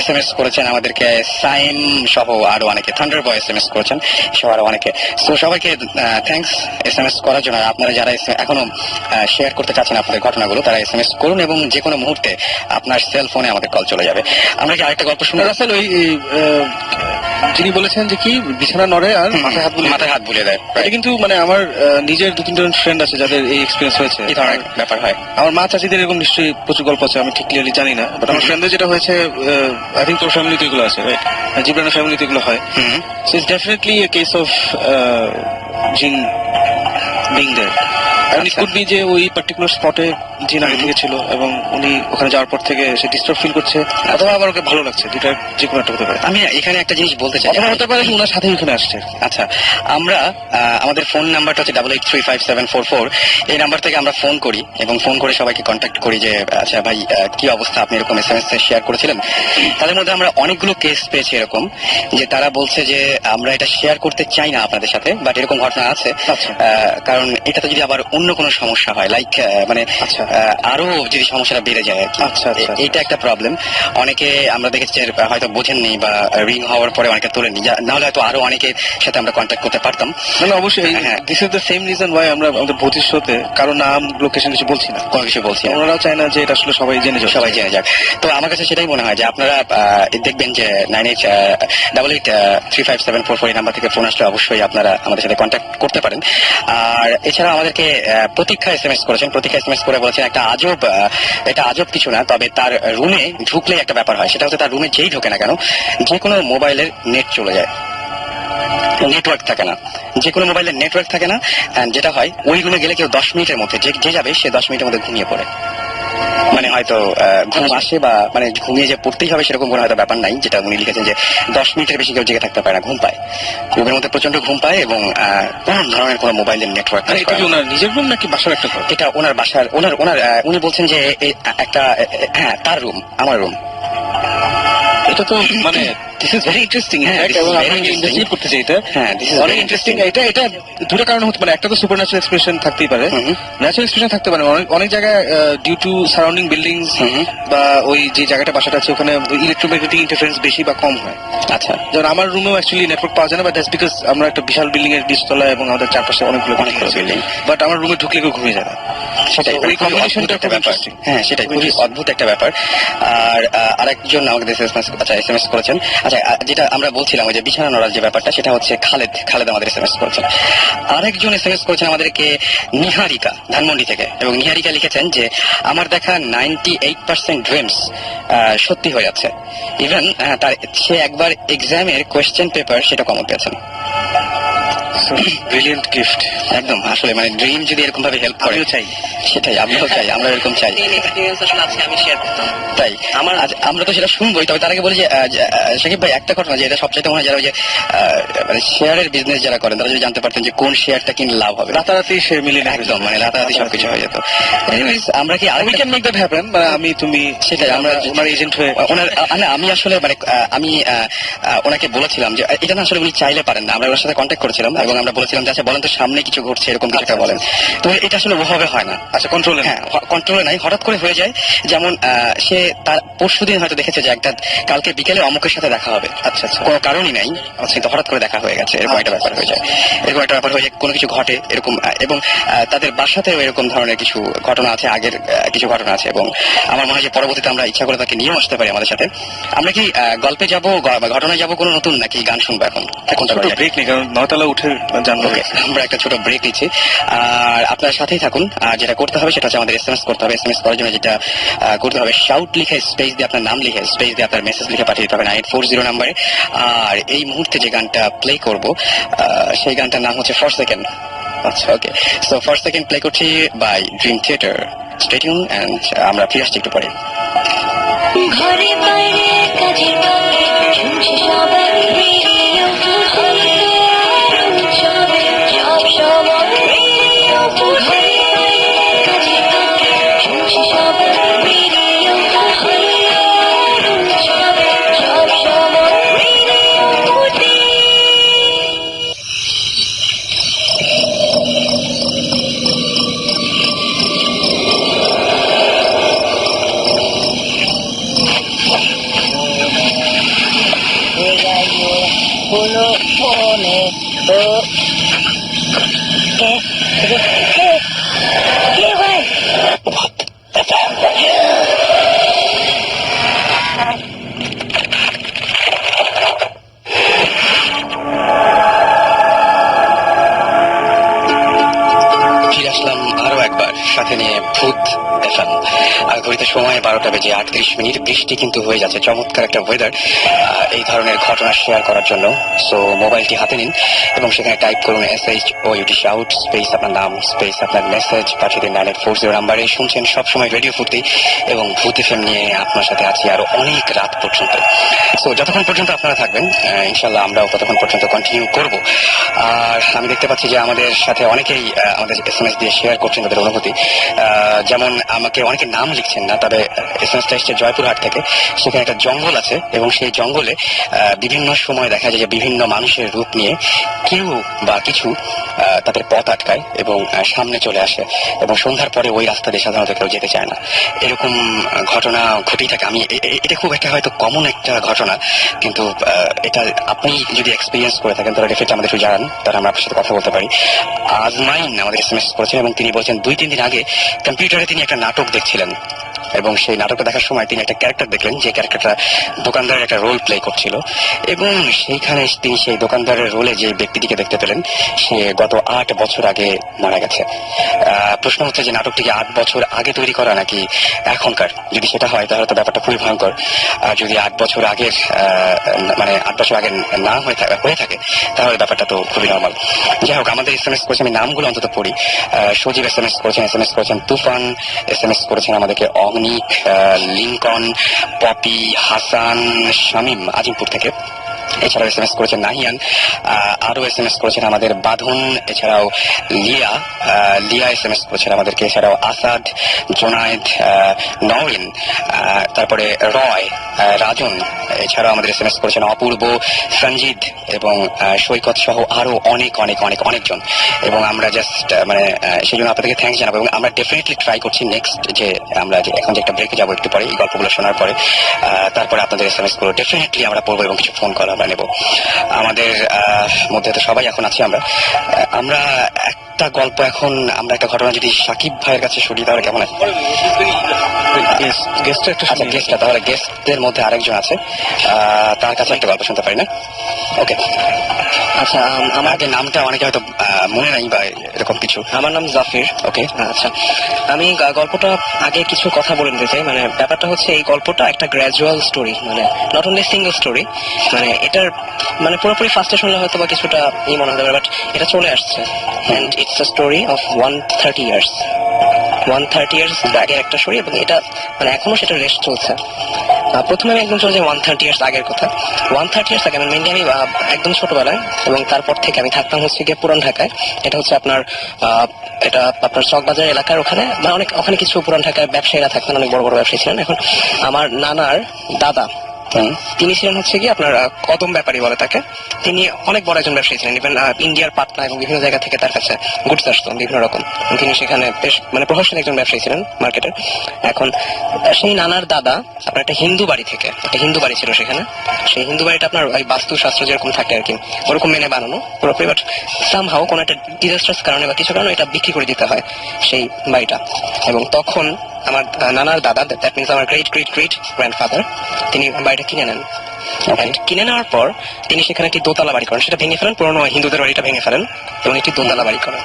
SMS করেছেন আমাদেরকে সাইম সহ আরো অনেকে, থান্ডার বয় SMS করেছেন সহ আরো অনেকে। তো সবাইকে থ্যাঙ্কস SMS করার জন্য। আপনারা যারা এখনো শেয়ার করতে চাচ্ছেন আপনাদের ঘটনাগুলো, তারা SMS করুন, এবং যে কোনো মুহূর্তে আপনার সেল ফোনে আমাদের কল চলে যাবে। আমরা কি আরেকটা গল্প শুনে রাসেল, ওই যিনি বলেছেন যে কি বিছানা নড়ে আর মাথায় হাত বুলিয়ে দেয়, এটা কিন্তু মানে আমার নিজের 2-3জন ফ্রেন্ড আছে যাদের এই এক্সপিরিয়েন্স হয়েছে। এই ধরনের ব্যাপার হয়। আমার মা চাচিদের এরকম নিশ্চয়ই প্রচুর গল্প আছে, আমি ঠিক ক্লিয়ারলি জানি না, বাট আমার ফ্রেন্ডদের যেটা হয়েছে, আই থিঙ্ক তোর ফ্যামিলিতে এগুলো আছে, রাইট? জিব্রানের ফ্যামিলিতে এগুলো হয়। So it's definitely a case of gene being there. And it could be যে ওই পার্টিকুলার স্পটে জিন আগে থেকে ছিল, এবং উনি ওখানে যাওয়ার পর থেকে সে ডিস্টার্ব ফিল করছে, অথবা আবার ওকে ভালো লাগছে, দুইটা যে কোনো একটা হতে পারে। আমি এখানে একটা জিনিস বলতে চাই, অথবা হতে পারে ওনার সাথে ওখানে আসছে। আচ্ছা, আমরা আমাদের ফোন নাম্বারটা হচ্ছে 88354744, এই নাম্বার থেকে আমরা ফোন করি, এবং ফোন করে সবাইকে কন্ট্যাক্ট করি যে আচ্ছা ভাই কি অবস্থা, আপনি এরকম SMS শেয়ার করেছিলেন। তাদের মধ্যে আমরা অনেকগুলো কেস পেয়েছি এরকম, যে তারা বলছে যে আমরা এটা শেয়ার করতে চাই না আপনাদের সাথে, বাট এরকম ঘটনা আছে। কারণ এটাতে যদি আবার অন্য কোনো সমস্যা হয়, লাইক মানে আরো যদি সমস্যাটা বেড়ে যায় আর কি। এইটা একটা প্রবলেম। অনেকে আমরা দেখেছি হয়তো বোঝেননি, বা রিং হওয়ার পরে অনেকে তোলেননি, নাহলে হয়তো আরো অনেকের সাথে আমরা কন্ট্যাক্ট করতে পারতাম। মানে অবশ্যই this is the same reason why আমরা আমাদের ভৌতিক শোতে কারো নাম লোকেশন কিছু বলছি না, কোনো কিছু বলছি না। ওনারাও চায় না যে এটা আসলে সবাই জেনে যাক। তো আমার কাছে সেটাই মনে হয় যে আপনারা দেখবেন যে 9888354744 এই নাম্বার থেকে ফোন আসলে অবশ্যই আপনারা আমাদের সাথে কন্ট্যাক্ট করতে পারেন। আর এছাড়া আমাদেরকে প্রতীক্ষা SMS করেছেন। প্রতীক্ষা SMS করে বলেছেন এটা আজব কিছু না, তবে তার রুমে ঢুকলে একটা ব্যাপার হয়, সেটা হচ্ছে তার রুমে যেই ঢোকে না কেন, যে কোনো মোবাইলের নেট চলে যায়, নেটওয়ার্ক থাকে না, যে কোনো মোবাইলের নেটওয়ার্ক থাকে না। যেটা হয়, ওই রুমে গেলে কেউ 10 মিনিটের মধ্যে যে যাবে সে 10 মিনিটের মধ্যে ঘুমিয়ে পড়ে। মানে হয়তো ঘুম আসে, বা মানে ঘুমিয়ে যে পড়তেই হবে সেরকম কোনো হয়তো ব্যাপার নাই, যেটা উনি লিখেছেন যে 10 মিনিটের বেশি কেউ জেগে থাকতে পারে না, ঘুম পায়, রুমের মধ্যে প্রচন্ড ঘুম পায়, এবং কোন ধরনের কোনো মোবাইলের নেটওয়ার্ক। এটা কি ওনার নিজের রুম নাকি বাসার একটা ঘর? এটা ওনার বাসার, উনি বলছেন যে একটা, হ্যাঁ তার রুম, আমার রুম। এটা তো মানে দিস ইজ ভেরি ইন্টারেস্টিং। এবং আমরা ইনভেস্টিগেট করতে চাই এটা। হ্যাঁ, দিস ইজ অনেক ইন্টারেস্টিং। এটা দুটো কারণে হতে পারে, একটা তো সুপার ন্যাচারাল এক্সপ্রেশন থাকতেই পারে, ন্যাচারাল এক্সপ্রেশন থাকতে পারে অনেক জায়গায় ডিউ টু সারাউন্ডিং বিল্ডিংস, বা ওই যে জায়গাটা বাসাটা আছে ওখানে ইলেকট্রোম্যাগনেটিক ইন্টারফারেন্স বেশি বা কম হয়। আচ্ছা, যেমন আমার রুমেও অ্যাকচুয়ালি নেটওয়ার্ক পাওয়া যায় না, বাট দ্যাটস বিকজ আমরা একটা বিশাল বিল্ডিং এর নিচতলা, এবং আমাদের চারপাশে অনেকগুলো বিল্ডিং, বাট আমার রুমে ঢুকলে কেউ ঘুমিয়ে যায় না। সেটাই ওই কম্বিনেশনটা একটা ব্যাপার। হ্যাঁ, সেটাই খুবই অদ্ভুত একটা ব্যাপার। আর আরেকজন আমাকে SMS করেছেন। আচ্ছা, যেটা আমরা বলছিলাম ওই যে বিছানা নড়ার যে ব্যাপারটা, সেটা হচ্ছে খালেদ আমাদের SMS করেছেন। আরেকজন SMS করেছেন আমাদেরকে নিহারিকা, ধানমন্ডি থেকে, এবং নিহারিকা লিখেছেন যে আমার দেখা 98% ড্রিমস সত্যি হয়ে যাচ্ছে। ইভেন সে একবার এক্সামের কোয়েশ্চেন পেপার সেটা কমন পেয়েছেন। ব্রিলিয়েন্ট গিফট একদম। আসলে মানে ড্রিম যদি এরকম ভাবে হেল্প করে, চাই, সেটাই আমরাও চাই, আমরা এরকম চাই। তাই আমরা তো সেটা শুনবোই। তবে তার আগে বলি যে সাকিব ভাই, একটা ঘটনা যে এটা সবচাইতে মনে হয়, যারা ওই যে মানে শেয়ারের বিজনেস যারা করেন, তারা যদি জানতে পারতেন যে কোন শেয়ারটা কিনলে লাভ হবে, রাতারাতি শেয়ার মিলিয়ে একদম, মানে রাতারাতি সবকিছু হয়ে যেত। আমরা কি we can make that happen, মানে আমি তুমি সেটাই, আমরা ওনার এজেন্ট হয়ে আমি আসলে মানে আমি ওনাকে বলেছিলাম যে এটা না আসলে উনি চাইলে পারেন না, আমরা ওনার সাথে কন্ট্যাক্ট করেছিলাম, এবং আমরা বলেছিলাম যে আচ্ছা বলেন তো সামনে কিছু ঘটছে এরকম কিছু একটা বলেন। তো এটা আসলে ওভাবে হয় না। আচ্ছা, কন্ট্রোলে হ্যাঁ, কন্ট্রোলে নাই, হঠাৎ করে হয়ে যায়। যেমন সে তার পরশুদিন হয়তো দেখেছে যে একটা কালকে বিকেলে অমুকের সাথে দেখা হবে, আচ্ছা আচ্ছা কোনো কারণই নাই, কিন্তু হঠাৎ করে দেখা হয়ে গেছে, এরকম একটা ব্যাপার হয়ে যায়। এরকম একটা ব্যাপার হয়ে যায়, কোনো কিছু ঘটে এরকম, এবং তাদের বাসাতেও এরকম ধরনের কিছু ঘটনা আছে, আগের কিছু ঘটনা আছে, এবং আমার মনে হয় যে পরবর্তীতে আমরা ইচ্ছা করে তাকে নিয়েও আসতে পারি আমাদের সাথে। আমরা কি গল্পে যাবো, ঘটনায় যাবো কোনো নতুন, নাকি গান শুনবো এখন? কোনটা করা যায়? ব্রেক নেই, কারণ 9 তলা উঠে জানবো। Okay, আমরা একটা ছোট ব্রেক নিচ্ছি, আর আপনার সাথেই থাকুন। আর যেটা করতে হবে সেটা হচ্ছে আমাদের এসএমএস করতে হবে। এসএমএস করার জন্য যেটা করতে হবে, শাউট লিখে স্পেস দিয়ে আপনার নাম লিখে স্পেস দিয়ে আপনার মেসেজ লিখে পাঠিয়ে দিতে হবে 9840 নাম্বারে। আর এই মুহূর্তে যে গানটা প্লে করব সেই গানটার নাম হচ্ছে ফর সেকেন্ড। আচ্ছা, okay, so for second play করছি by Dream Theater. Stay tune and আমরা ফিরে আসছি একটু পরে। ঘরে বাইরে কাজের ফাঁকে শুনছি সবাই রেডিও ফুল চলে সব সময় রেডিও ফুল। ঘরে বাইরে কাজের ফাঁকে শুনছি সবাই রেডিও ফুল চলে সব সময় রেডিও ফুল। হলো মনে ও কে কে কে ভাই? ফিরে আসলাম আরো একবার, সাথে নিয়ে ভূত এফএম। আর ঘড়িতে সময় 12:38। বৃষ্টি কিন্তু হয়ে যাচ্ছে, চমৎকার একটা ওয়েদার এই ধরনের ঘটনা শেয়ার করার জন্য। সো মোবাইলটি হাতে নিন এবং সেখানে টাইপ করুন SHOUT শাউট স্পেস আপনার নাম স্পেস আপনার মেসেজ পাঠিয়ে দিন 9840 নাম্বারে। শুনছেন সবসময় রেডিও ফুর্তি এবং ভূত এফএম নিয়ে আপনার সাথে আছি আরো অনেক রাত পর্যন্ত। সো যতক্ষণ পর্যন্ত আপনারা থাকবেন ইনশাল্লাহ আমরাও ততক্ষণ পর্যন্ত কন্টিনিউ করব। আর আমি দেখতে পাচ্ছি যে আমাদের সাথে অনেকেই আমাদের এসএমএস দিয়ে শেয়ার করছেন তাদের অনুভূতি। যেমন আমাকে অনেকে নাম লিখছেন না, তবে এসএমএসটা এসছে জয়পুরহাট থেকে। সেখানে একটা জঙ্গল আছে এবং সেই জঙ্গলে বিভিন্ন সময় দেখা যায় যে বিভিন্ন মানুষের রূপ নিয়ে কেউ বা কিছু তাদের পথ আটকায় এবং সামনে চলে আসে, এবং সন্ধ্যার পরে ওই রাস্তা দিয়ে সাধারণত কেউ যেতে চায় না। এরকম ঘটনা ঘটেই থাকে। আমি এটা খুব একটা হয়তো কমন একটা ঘটনা, কিন্তু এটা আপনি যদি এক্সপিরিয়েন্স করে থাকেন তাহলে ডেফিনেটলি আমাদের একটু জানান, তাহলে আমরা আপনার সাথে কথা বলতে পারি। আজমাইন আমাদের এসএমএস করেছেন এবং তিনি বলছেন 2-3 দিন আগে কম্পিউটারে তিনি একটা নাটক দেখছিলেন, এবং সেই নাটকটা দেখার সময় তিনি একটা ক্যারেক্টার দেখলেন, যে ক্যারেক্টারটা দোকানদারের একটা রোল প্লে করছিল, এবং সেইখানে তিনি সেই দোকানদারের রোলে যে ব্যক্তিটিকে দেখতে পেলেন সে গত 8 বছর আগে মারা গেছে। প্রশ্ন হচ্ছে যে নাটকটি কি 8 বছর আগে তৈরি করা নাকি এখনকার? যদি সেটা হয় তাহলে তো ব্যাপারটা খুবই ভয়ঙ্কর। আর যদি 8 বছর আগের মানে 8 বছর আগে না হয়ে থাকে তাহলে ব্যাপারটা তো খুবই নর্মাল। যাই হোক, আমাদের এসএমএস করেছে, আমি নামগুলো অন্তত পড়ি। সজীব এসএমএস করেছেন তুফান, এসএমএস করেছেন আমাদেরকে অগ্নিক, লিঙ্কন, পপি, হাসান, শামীম আজিমপুর থেকে। এছাড়াও এসএমএস করেছেন নাহিয়ান, আরো এসএমএস করেছেন আমাদের বাঁধন, এছাড়াও লিয়া এসএমএস করেছেন আমাদেরকে, এছাড়াও আসাদ, জোনায়েদ, নওরিন, তারপরে রয়, রাজন, এছাড়াও আমাদের এসএমএস করেছেন অপূর্ব, সঞ্জিত এবং সৈকত সহ আরো অনেকজন। এবং আমরা জাস্ট মানে সেই জন্য আপনাদেরকে থ্যাঙ্কস জানাবো, এবং আমরা ডেফিনেটলি ট্রাই করছি নেক্সট যে আমরা যে এখন যে একটা ব্রেকে যাবো একটু পরে এই গল্পগুলো শোনার পরে, তারপরে আপনাদের এসএমএস গুলো ডেফিনেটলি আমরা পড়বো এবং কিছু ফোন কল আমরা নেব। আমাদের মধ্যে তো সবাই এখন আছি আমরা একটা গল্প, এখন আমরা একটা ঘটনা যদি সাকিব ভাইয়ের কাছে শুনি তাহলে কেমন হয়? গেস্টটা তাহলে গেস্টদের মধ্যে আরেকজন আছে, তার কাছে একটা গল্প শুনতে পারি না? ওকে, আচ্ছা, আমার আগে নামটা অনেকে হয়তো মনে নাই বা এরকম কিছু। আমার নাম জাফির। ওকে, আচ্ছা, আমি গল্পটা আগে কিছু কথা বলে নিতে চাই। মানে ব্যাপারটা হচ্ছে এই গল্পটা একটা গ্র্যাজুয়াল স্টোরি, মানে নট অনলি সিঙ্গল স্টোরি। মানে এটার মানে পুরোপুরি ফার্স্টে শুনলে হয়তো বা কিছুটা মনে হতে পারে, বাট এটা চলে আসছে। And it's a story of 130 years. 130 years আগের একটা স্টোরি, এবং এটা মানে এখনো সেটা রেস্ট চলছে। প্রথমে আমি একদম চলে যাই 130 ইয়ার্স আগের কথা। 130 ইয়ার্স আগে মেনলি আমি একদম ছোটবেলায়, এবং তারপর থেকে আমি থাকতাম হচ্ছে গিয়ে পুরান ঢাকায়। এটা হচ্ছে আপনার চকবাজার এলাকার ওখানে, মানে ওখানে কিছু পুরান ঢাকায় ব্যবসায়ীরা থাকতেন, অনেক বড় বড় ব্যবসায়ী ছিলেন। এখন আমার নানার দাদা তিনি ছিলেন হচ্ছে কি আপনার কদম ব্যাপারী বলে তাকে। তিনি অনেক বড় একজন ব্যবসায়ী ছিলেন, ইভেন ইন্ডিয়ার পাটনা এবং বিভিন্ন জায়গা থেকে তার কাছে গুডস আসতো বিভিন্ন রকম। তিনি সেখানে বেশ মানে প্রভাবশালী একজন ব্যবসায়ী ছিলেন মার্কেটের। এখন সেই নানার দাদা আপনার একটা হিন্দু বাড়ি থেকে, একটা হিন্দু বাড়ি ছিল সেখানে, সেই হিন্দু বাড়িটা আপনার ওই বাস্তুশাস্ত্র যেরকম থাকে আর কি ওরকম মেনে বানানো পুরোপুরি, বাট সামহাও কোনো একটা ডিজাস্টার্স কারণে বা কিছু কারণে এটা বিক্রি করে দিতে হয় সেই বাড়িটা। এবং তখন আমার নানার দাদা, দ্যাট মিনস আমার গ্রেট গ্রেট গ্রেট গ্র্যান্ডফাদার, তিনি বাড়িটা কিনে নেন। And কিনে নেওয়ার পর তিনি সেখানে একটি দোতলা বাড়ি করেন, সেটা ভেঙে ফেলেন, পুরোনো হিন্দুদের বাড়িটা ভেঙে ফেলেন এবং একটি দোতলা বাড়ি করেন।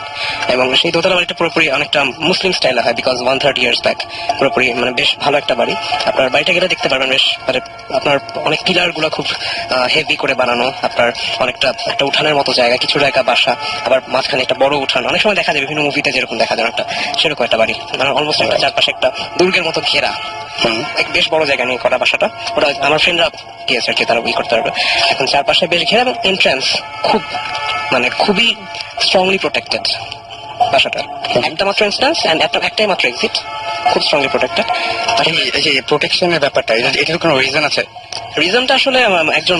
এবং সেই দোতলা বাড়িটা পুরোপুরি অনেকটা মুসলিম স্টাইলে হয়, বিকজ 130 years ব্যাক, পুরোপুরি মানে বেশ ভালো একটা বাড়ি। আপনার বাড়িটা গেলে দেখতে পারবেন বেশ মানে আপনার অনেক পিলার গুলো খুব হেভি করে বানানো, আপনার অনেকটা একটা উঠানের মতো জায়গা, কিছু জায়গা বাসা, আবার মাঝখানে একটা বড় উঠান। অনেক সময় দেখা যায় বিভিন্ন মুভিতে যেরকম দেখা যায় একটা সেরকম একটা বাড়ি, মানে অলমোস্ট একটা চারপাশে একটা দুর্গের মতো ঘেরা, এক বেশ বড় জায়গা নিয়ে করা বাসাটা। ওটা আমার ফ্রেন্ডরা গিয়েছে আর কি, তারা করতে পারবে। এখন চারপাশে বেশ ঘেরা এবং এন্ট্রান্স খুব মানে খুবই স্ট্রংলি প্রোটেক্টেড বাসাটা। একটা মাত্র এন্ট্রান্স এন্ড একটাই মাত্র এক্সিট, খুব স্ট্রংলি প্রোটেক্টেড। এই যে প্রোটেকশনের ব্যাপারটা, এটার কোনো রিজন আছে? রিজনটা আসলে একজন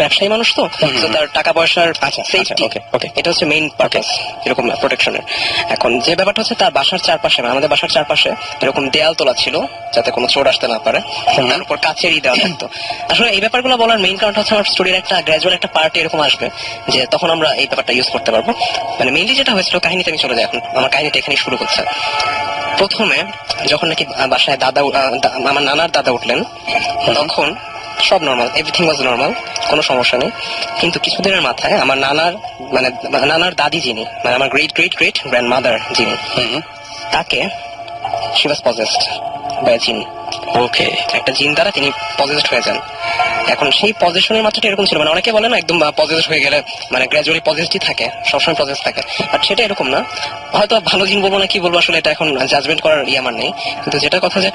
ব্যবসায়ী মানুষ তো, তো তার টাকা পয়সার সেফটি, এটা হচ্ছে মেইন পারপাস এরকম প্রোটেকশনের। এখন যে ব্যাপারটা হচ্ছে তার বাসার চারপাশে, আমাদের বাসার চারপাশে এরকম দেয়াল তোলা ছিল যাতে কোনো চোর আসতে না পারে, তার উপর কাচেরই দেওয়া থাকতো। আসলে এই ব্যাপারগুলো বলার মেইন কারণটা হচ্ছে আমার স্টোরির একটা গ্র্যাজুয়াল একটা পার্ট এরকম আসবে যে তখন আমরা এই ব্যাপারটা ইউজ করতে পারবো। মানে মেইনলি যেটা হয়েছিল, কাহিনীতে আমি চলে যাই, এখন আমার কাহিনীটা এখানে শুরু করছে। প্রথমে যখন নাকি বাসায় আমার নানার দাদা উঠলেন, তখন সব নর্মাল, এভরিথিং ওয়াজ নর্মাল, কোনো সমস্যা নেই। কিন্তু কিছুদিনের মাথায় আমার নানার দাদি যিনি, মানে আমার গ্রেট গ্রেট গ্রেট গ্র্যান্ডমাদার যিনি, তাকে শি ওয়াজ পজেসড বাই আ জিন। ওকে, একটা জিন দ্বারা তিনি পজেসড হয়ে যান। এখন সেই পজেশনের মাত্রাটা এরকম ছিল, মানে অনেকে বলে না একদম পজেসড হয়ে গেলে মানে গ্র্যাজুয়ালি পজেসডই থাকে, সবসময় পজেস থাকে, বাট সেটা এরকম না। হয়তো ভালো জিন বলবো না কি বলবো, আসলে এটা এখন জাজমেন্ট করার আমার নেই। কিন্তু যেটা কথা যে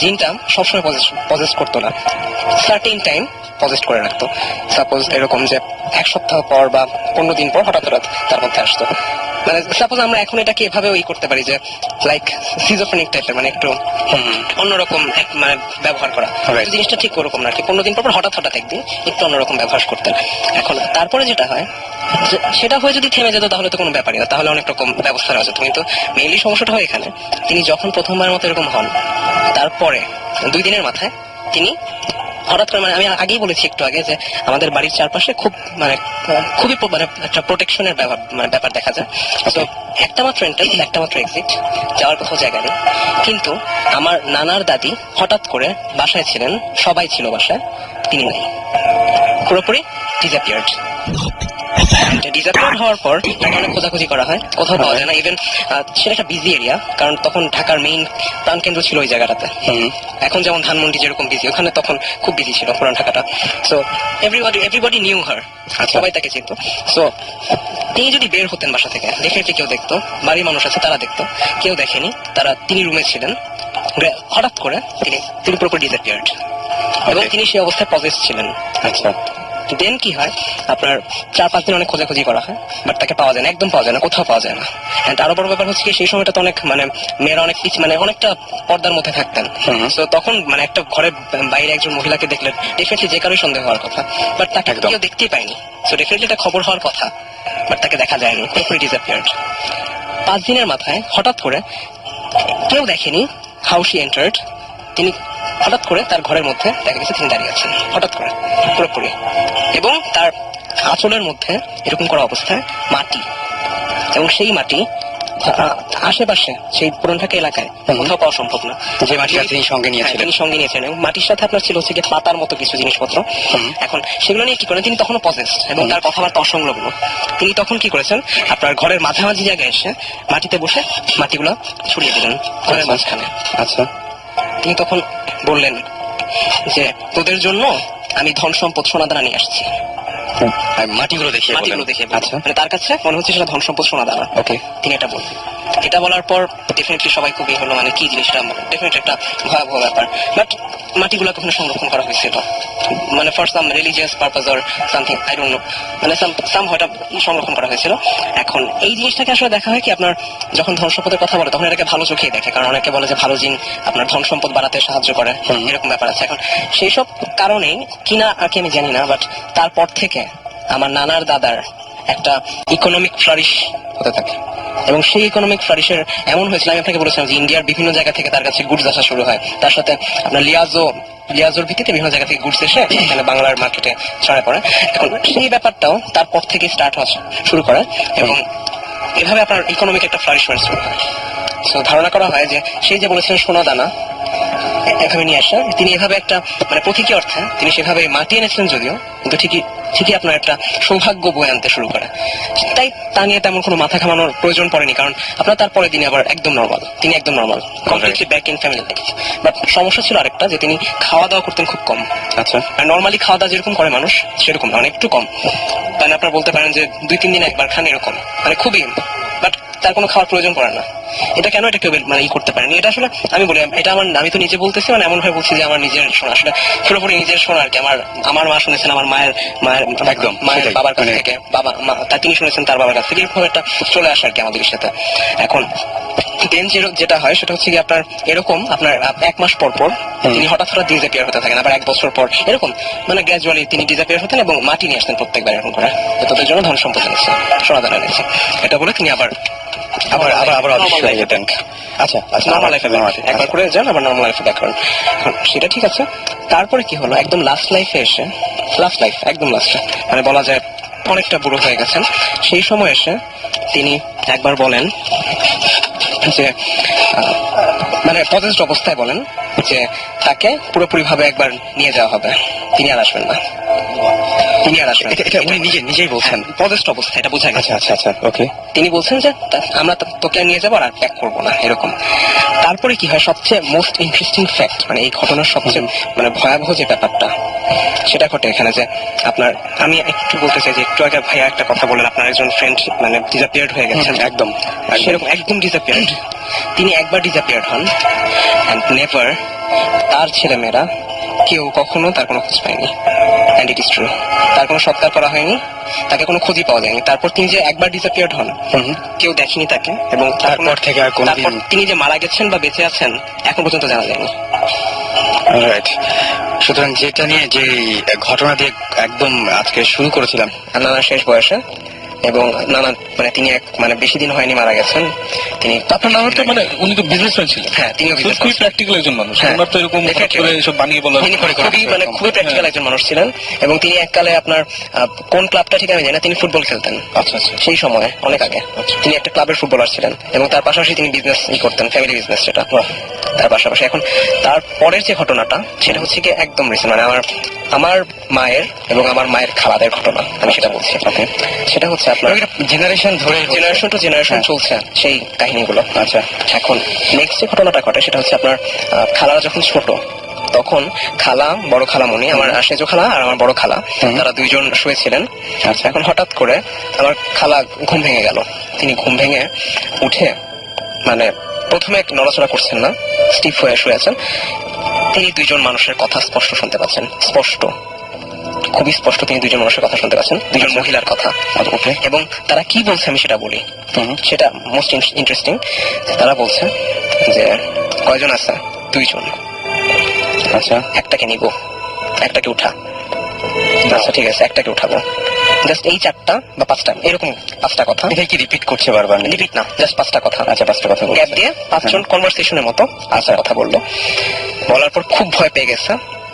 জিনটা সবসময় পজেস করতো না, সার্টেন টাইম পজেস্ট করে রাখতো। সাপোজ এরকম যে এক সপ্তাহ পর বা 15 দিন পর হঠাৎ তার মধ্যে আসতো। মানে সাপোজ আমরা এখন এটাকে এভাবে ওই করতে পারি যে লাইক সিজোফ্রেনিক টাইপের, মানে একটু অন্যরকম মানে ব্যবহার করা, জিনিসটা ঠিক ওরকম না আর কি। 15 দিন পর হঠাৎ একদিন একটু অন্যরকম ব্যবহার করতেন। এখন তারপরে যেটা হয় সেটা হয়ে যদি থেমে যেত তাহলে তো কোনো ব্যাপারই না, তাহলে অনেক রকম ব্যবস্থা রয়েছে। কিন্তু মেইনলি সমস্যাটা হয় এখানে, তিনি যখন প্রথমবার মতো এরকম হন, তারপরে 2 দিনের মাথায় তিনি হঠাৎ করে, মানে আমি আগেই বলেছি একটু আগে যে আমাদের বাড়ির চারপাশে খুবই মানে একটা প্রোটেকশনের ব্যাপার দেখা যায়। তো একটা মাত্র এন্ট্রান্স, একটা মাত্র এক্সিট, যাওয়ার কোথাও জায়গা নেই। কিন্তু আমার নানার দাদি হঠাৎ করে বাসায় ছিলেন, সবাই ছিল বাসায়, তিনি নাই, পুরোপুরি ডিসঅ্যাপিয়ার্ড। ডিসঅ্যাপিয়ার্ড হওয়ার পর তাকে অনেক খোঁজাখুঁজি করা হয়, কোথাও পাওয়া যায় না। ইভেন সেটা একটা বিজি এরিয়া, কারণ তখন ঢাকার মেইন প্রাণকেন্দ্র ছিল ওই জায়গাটাতে। এখন যেমন ধানমন্ডি যেরকম বিজি, ওখানে তখন খুব বিজি ছিল পুরান ঢাকাটা। সো এভরিবডি নিউ হার, সবাই তাকে চিনত। সো তিনি যদি বের হতেন বাসা থেকে, ডেফিনেটলি কেউ দেখতো, বাড়ির মানুষ আছে তারা দেখতো, কেউ দেখেনি, তিনি রুমে ছিলেন। হঠাৎ করে তিনি পুরোপুরি ডিসঅ্যাপিয়ার্ড এবং তিনি সেই অবস্থায় পজেস ছিলেন। আচ্ছা, দেন কি হয়, আপনার 4-5 দিন অনেক খোঁজাখুঁজি করা হয়, বাট তাকে পাওয়া যায় না, একদম পাওয়া যায় না, কোথাও পাওয়া যায় না। এন্ড আরো বড় ব্যাপার হচ্ছে কি, সেই সময়টা তো অনেক মানে মেয়েরা অনেক মানে অনেকটা পর্দার মধ্যে থাকতেন। তো তখন মানে একটা ঘরের বাইরে একজন মহিলাকে দেখলে ডেফিনেটলি যে কারোই সন্দেহ হওয়ার কথা, বাট তাকে কেউ দেখতেই পায়নি। সো ডেফিনেটলি এটা খবর হওয়ার কথা, বাট তাকে দেখা যায়নি, পুরোপুরি ডিসঅ্যাপিয়ার্ড। 5 দিনের মাথায় হঠাৎ করে কেউ দেখেনি হাউ শি এন্টার্ড, তিনি হঠাৎ করে তার ঘরের মধ্যে দেখা গেছে তিনি দাঁড়িয়ে আছেন, হঠাৎ করে পুরোপুরি, এবং তার আঁচলের মধ্যে এরকম করা অবস্থায় মাটি, এবং সেই মাটি আশেপাশে সেই পুরান ঢাকা এলাকায় কোথাও পাওয়া সম্ভব না। যে মাটিটা তিনি সঙ্গে নিয়েছিলেন, এবং মাটির সাথে আপনার ছিল হচ্ছে পাতার মতো কিছু জিনিসপত্র। এখন সেগুলো নিয়ে কি করেন, তিনি তখনও পজেসড এবং তার কথাবার্তা অসংলগ্ন। তিনি তখন কি করেছেন, আপনার ঘরের মাঝামাঝি জায়গায় এসে মাটিতে বসে মাটিগুলো ছড়িয়ে দিলেন ঘরের মাঝখানে। আচ্ছা, তিনি তখন বললেন যে তোদের জন্য আমি ধন সম্পদ সোনাদানা নিয়ে আসছি, মাটিগুলো দেখিয়ে বললেন। মাটিগুলো দেখে আচ্ছা, মানে তার কাছে মনে হচ্ছে সেটা ধন সম্পদ সোনা দানা। ওকে। তিনি এটা বললেন। এটা বলার পর ডেফিনেটলি সবাই খুবই হলো মানে কি জিনিসটা, ডেফিনেটলি একটা ভয়াবহ ব্যাপার। বাট মাটিগুলো কখনো সংরক্ষণ করা হয়েছিল মানে for some religious purpose or something, I don't no, মানে সাম হয়তো সংরক্ষণ করা হয়েছিল। এখন এই জিনিসটাকে আসলে দেখা হয় কি, আপনার যখন ধন সম্পদের কথা বলে তখন এটাকে ভালো চোখেই দেখে, কারণ অনেকে বলে যে ভালো জিন আপনার ধন সম্পদ বাড়াতে সাহায্য করে, এরকম ব্যাপার আছে। এখন সেই সব কারণেই কিনা আর কি আমি জানি না, বাট তারপর থেকে আমার নানার দাদার একটা ইকোনমিক ফ্লারিশ হতে থাকে, এবং সেই ইকোনমিক ফ্লারিশের এমন হয়েছিল, আমি আপনাকে বলেছিলাম যে ইন্ডিয়ার বিভিন্ন জায়গা থেকে তার কাছে গুডস আসা শুরু হয়, তার সাথে আপনার লিয়াজোর ভিত্তিতে বিভিন্ন জায়গা থেকে গুডস এসে এখানে বাংলার মার্কেটে ছড়ায় পড়ে। এখন সেই ব্যাপারটাও তারপর থেকে স্টার্ট হওয়া শুরু করে, এবং এভাবে আপনার ইকোনমিক একটা ফ্লারিশমেন্ট শুরু হয়। তো ধারণা করা হয় যে সেই যে বলেছিলেন সোনা দানা এভাবে নিয়ে আসা, তিনি এভাবে একটা মানে প্রতীকী অর্থে তিনি সেভাবে মাটি এনেছিলেন যদিও, কিন্তু ঠিকই আপনার একটা সৌভাগ্য বয়ে আনতে শুরু করে। তাই তা নিয়ে তেমন কোনো মাথা ঘামানোর প্রয়োজন পড়েনি, কারণ আপনার তারপরে তিনি আবার একদম নর্মাল, তিনি একদম normal, completely back in family life. But সমস্যা ছিল আরেকটা, যে তিনি খাওয়া দাওয়া করতেন খুব কম। আচ্ছা, আর নর্মালি খাওয়া দাওয়া যেরকম করে মানুষ সেরকম না, মানে একটু কম, মানে আপনার বলতে পারেন যে 2-3 দিনে একবার খান এরকম, মানে খুবই, বাট তার কোনো খাওয়ার প্রয়োজন পড়ে না। এটা কেন এটা কেউ মানে করতে পারেনি, এটা আসলে আমি বলি, এটা আমি তো নিজে বলতেছি, মানে এমন ভাবে বলছি যে আমার নিজের শোনা, আসলে পুরোপুরি নিজের শোনা আর কি। আমার মা শুনেছেন আমার মায়ের একদম মায়ের সেটাই, বাবার কাছ মানে- থেকে, তা তিনি শুনেছেন তার বাবার কাছ থেকে, এরকম একটা চলে আসে আর কি আমাদের সাথে। এখন দেন যেটা হয় সেটা হচ্ছে কি, আপনার এরকম আপনার 1 মাস পর পর তিনি হঠাৎ ডিসঅ্যাপিয়ার হতে থাকেন, আবার 1 বছর পর এরকম মানে গ্র্যাজুয়ালি তিনি ডিসঅ্যাপিয়ার হতেন, এবং মাটি নিয়ে আসতেন প্রত্যেকবার এরকম করে, তোদের জন্য ধন সম্পদ এনেছে, সোনা দানা এনেছে, এটা বলে তিনি আবার অদৃশ্য হয়ে যেতেন। আচ্ছা, নর্মাল লাইফে একবার করে যান, আবার নর্মাল লাইফে ব্যাক করেন। এখন সেটা ঠিক আছে, তারপরে কি হলো, একদম লাস্ট লাইফে এসে, একদম লাস্টে মানে বলা যায় অনেকটা বুড়ো হয়ে গেছেন, সেই সময় এসে তিনি একবার বলেন যে মানে পজেসড অবস্থায় বলেন যে তাকে পুরোপুরি ভাবে একবার নিয়ে যাওয়া হবে, তিনি আর আসবেন না, তিনি আর আসবেন। এটা উনি নিজেই বলছেন, পজেসড অবস্থা, এটা বোঝা গেছে। আচ্ছা, ওকে। তিনি বলছেন যে আমরা তোকে নিয়ে যাবো আর প্যাক করবো না, এরকম। তারপরে কি হয়, সবচেয়ে মোস্ট ইন্টারেস্টিং ফ্যাক্ট, মানে এই ঘটনার সবচেয়ে মানে ভয়াবহ যে ব্যাপারটা সেটা ঘটে এখানে, যে আপনার আমি একটু বলতে চাই যে একটু আগে ভাইয়া একটা কথা বলেন, আপনার একজন ফ্রেন্ড মানে ডিসঅ্যাপিয়ার্ড হয়ে গেছেন, একদম সেরকম একদম ডিসঅ্যাপিয়ার্ড। তিনি একবার ডিসঅ্যাপিয়ার্ড হন, অ্যান্ড নেভার তার ছেলেমেয়েরা কেউ কখনো তার কোনো খোঁজ পায়নি, অ্যান্ড ইট ইজ ট্রু। তার কোনো সৎকার করা হয়নি, তাকে কোনো খোঁজই পাওয়া যায়নি। তারপর তিনি যে একবার ডিসঅ্যাপিয়ার্ড হন, কেউ দেখেনি তাকে, এবং তারপর থেকে আর কোনোদিন- তারপর তিনি যে মারা গেছেন বা বেঁচে আছেন এখন পর্যন্ত জানা যায়নি। রাইট। সুতরাং যেটা নিয়ে যে ঘটনা দিয়ে একদম আজকে শুরু করেছিলাম, আর নানার শেষ বয়সে, এবং নানা মানে তিনি মানে বেশি দিন হয়নি মারা গেছেন, তিনি আপনার নানার তো মানে উনি তো বিজনেসম্যান ছিলেন, হ্যাঁ তিনিও তো খুবই প্র্যাকটিক্যাল একজন মানুষ, হ্যাঁ। ওনার তো এরকম হঠাৎ করে এসব বানিয়ে বলা তিনি খুবই প্র্যাকটিক্যাল একজন মানুষ ছিলেন, এবং তিনি এককালে আপনার কোন ক্লাবটা ঠিক আমি জানি না, তিনি ফুটবল খেলতেন আচ্ছা আচ্ছা সেই সময় অনেক আগে। তিনি একটা ক্লাবের ফুটবলার ছিলেন, এবং তার পাশাপাশি তিনি বিজনেস করতেন, ফ্যামিলি বিজনেস, সেটা তার পাশাপাশি। এখন তার পরের যে ঘটনাটা সেটা হচ্ছে কি একদম রিসেন্ট, মানে আমার মায়ের এবং আমার মায়ের খালাদের ঘটনা, আমি সেটা বলছি। সেটা হচ্ছে আপনার জেনারেশন ধরে জেনারেশন টু জেনারেশন চলছে সেই কাহিনীগুলো। আচ্ছা, এখন নেক্সট যে ঘটনাটা ঘটে সেটা হচ্ছে আপনার খালারা যখন ছোট, তখন খালা, বড় খালামণি, আমার সেজো খালা আর আমার বড় খালা, তারা দুইজন শুয়েছিলেন। আচ্ছা। এখন হঠাৎ করে আমার খালা ঘুম ভেঙে গেল। তিনি ঘুম ভেঙে উঠে মানে প্রথমে নড়াচড়া করছেন না, স্টিফ হয়ে শুয়ে আছেন। তিনি দুইজন মানুষের কথা স্পষ্ট শুনতে পাচ্ছেন, খুবই স্পষ্ট তিনি দুইজন মানুষের কথা শুনতে পাচ্ছেন, দুইজন মহিলার কথা। এবং তারা কি বলছে আমি সেটা বলি, সেটা মোস্ট ইন্টারেস্টিং। তারা বলছে যে কয়জন আছে, 2 জন। আচ্ছা, একটাকে নিব, একটাকে উঠা। আচ্ছা ঠিক আছে, একটাকে উঠাবো। জাস্ট এই 4টা বা 5টা এরকম 5টা কথা। এটা কি রিপিট করছে বারবার? রিপিট না, জাস্ট 5টা কথা। আচ্ছা, 5টা কথা গ্যাপ দিয়ে 5 জন কনভারসেশনের মতো আচ্ছা কথা বললো। বলার পর খুব ভয় পেয়ে গেছে,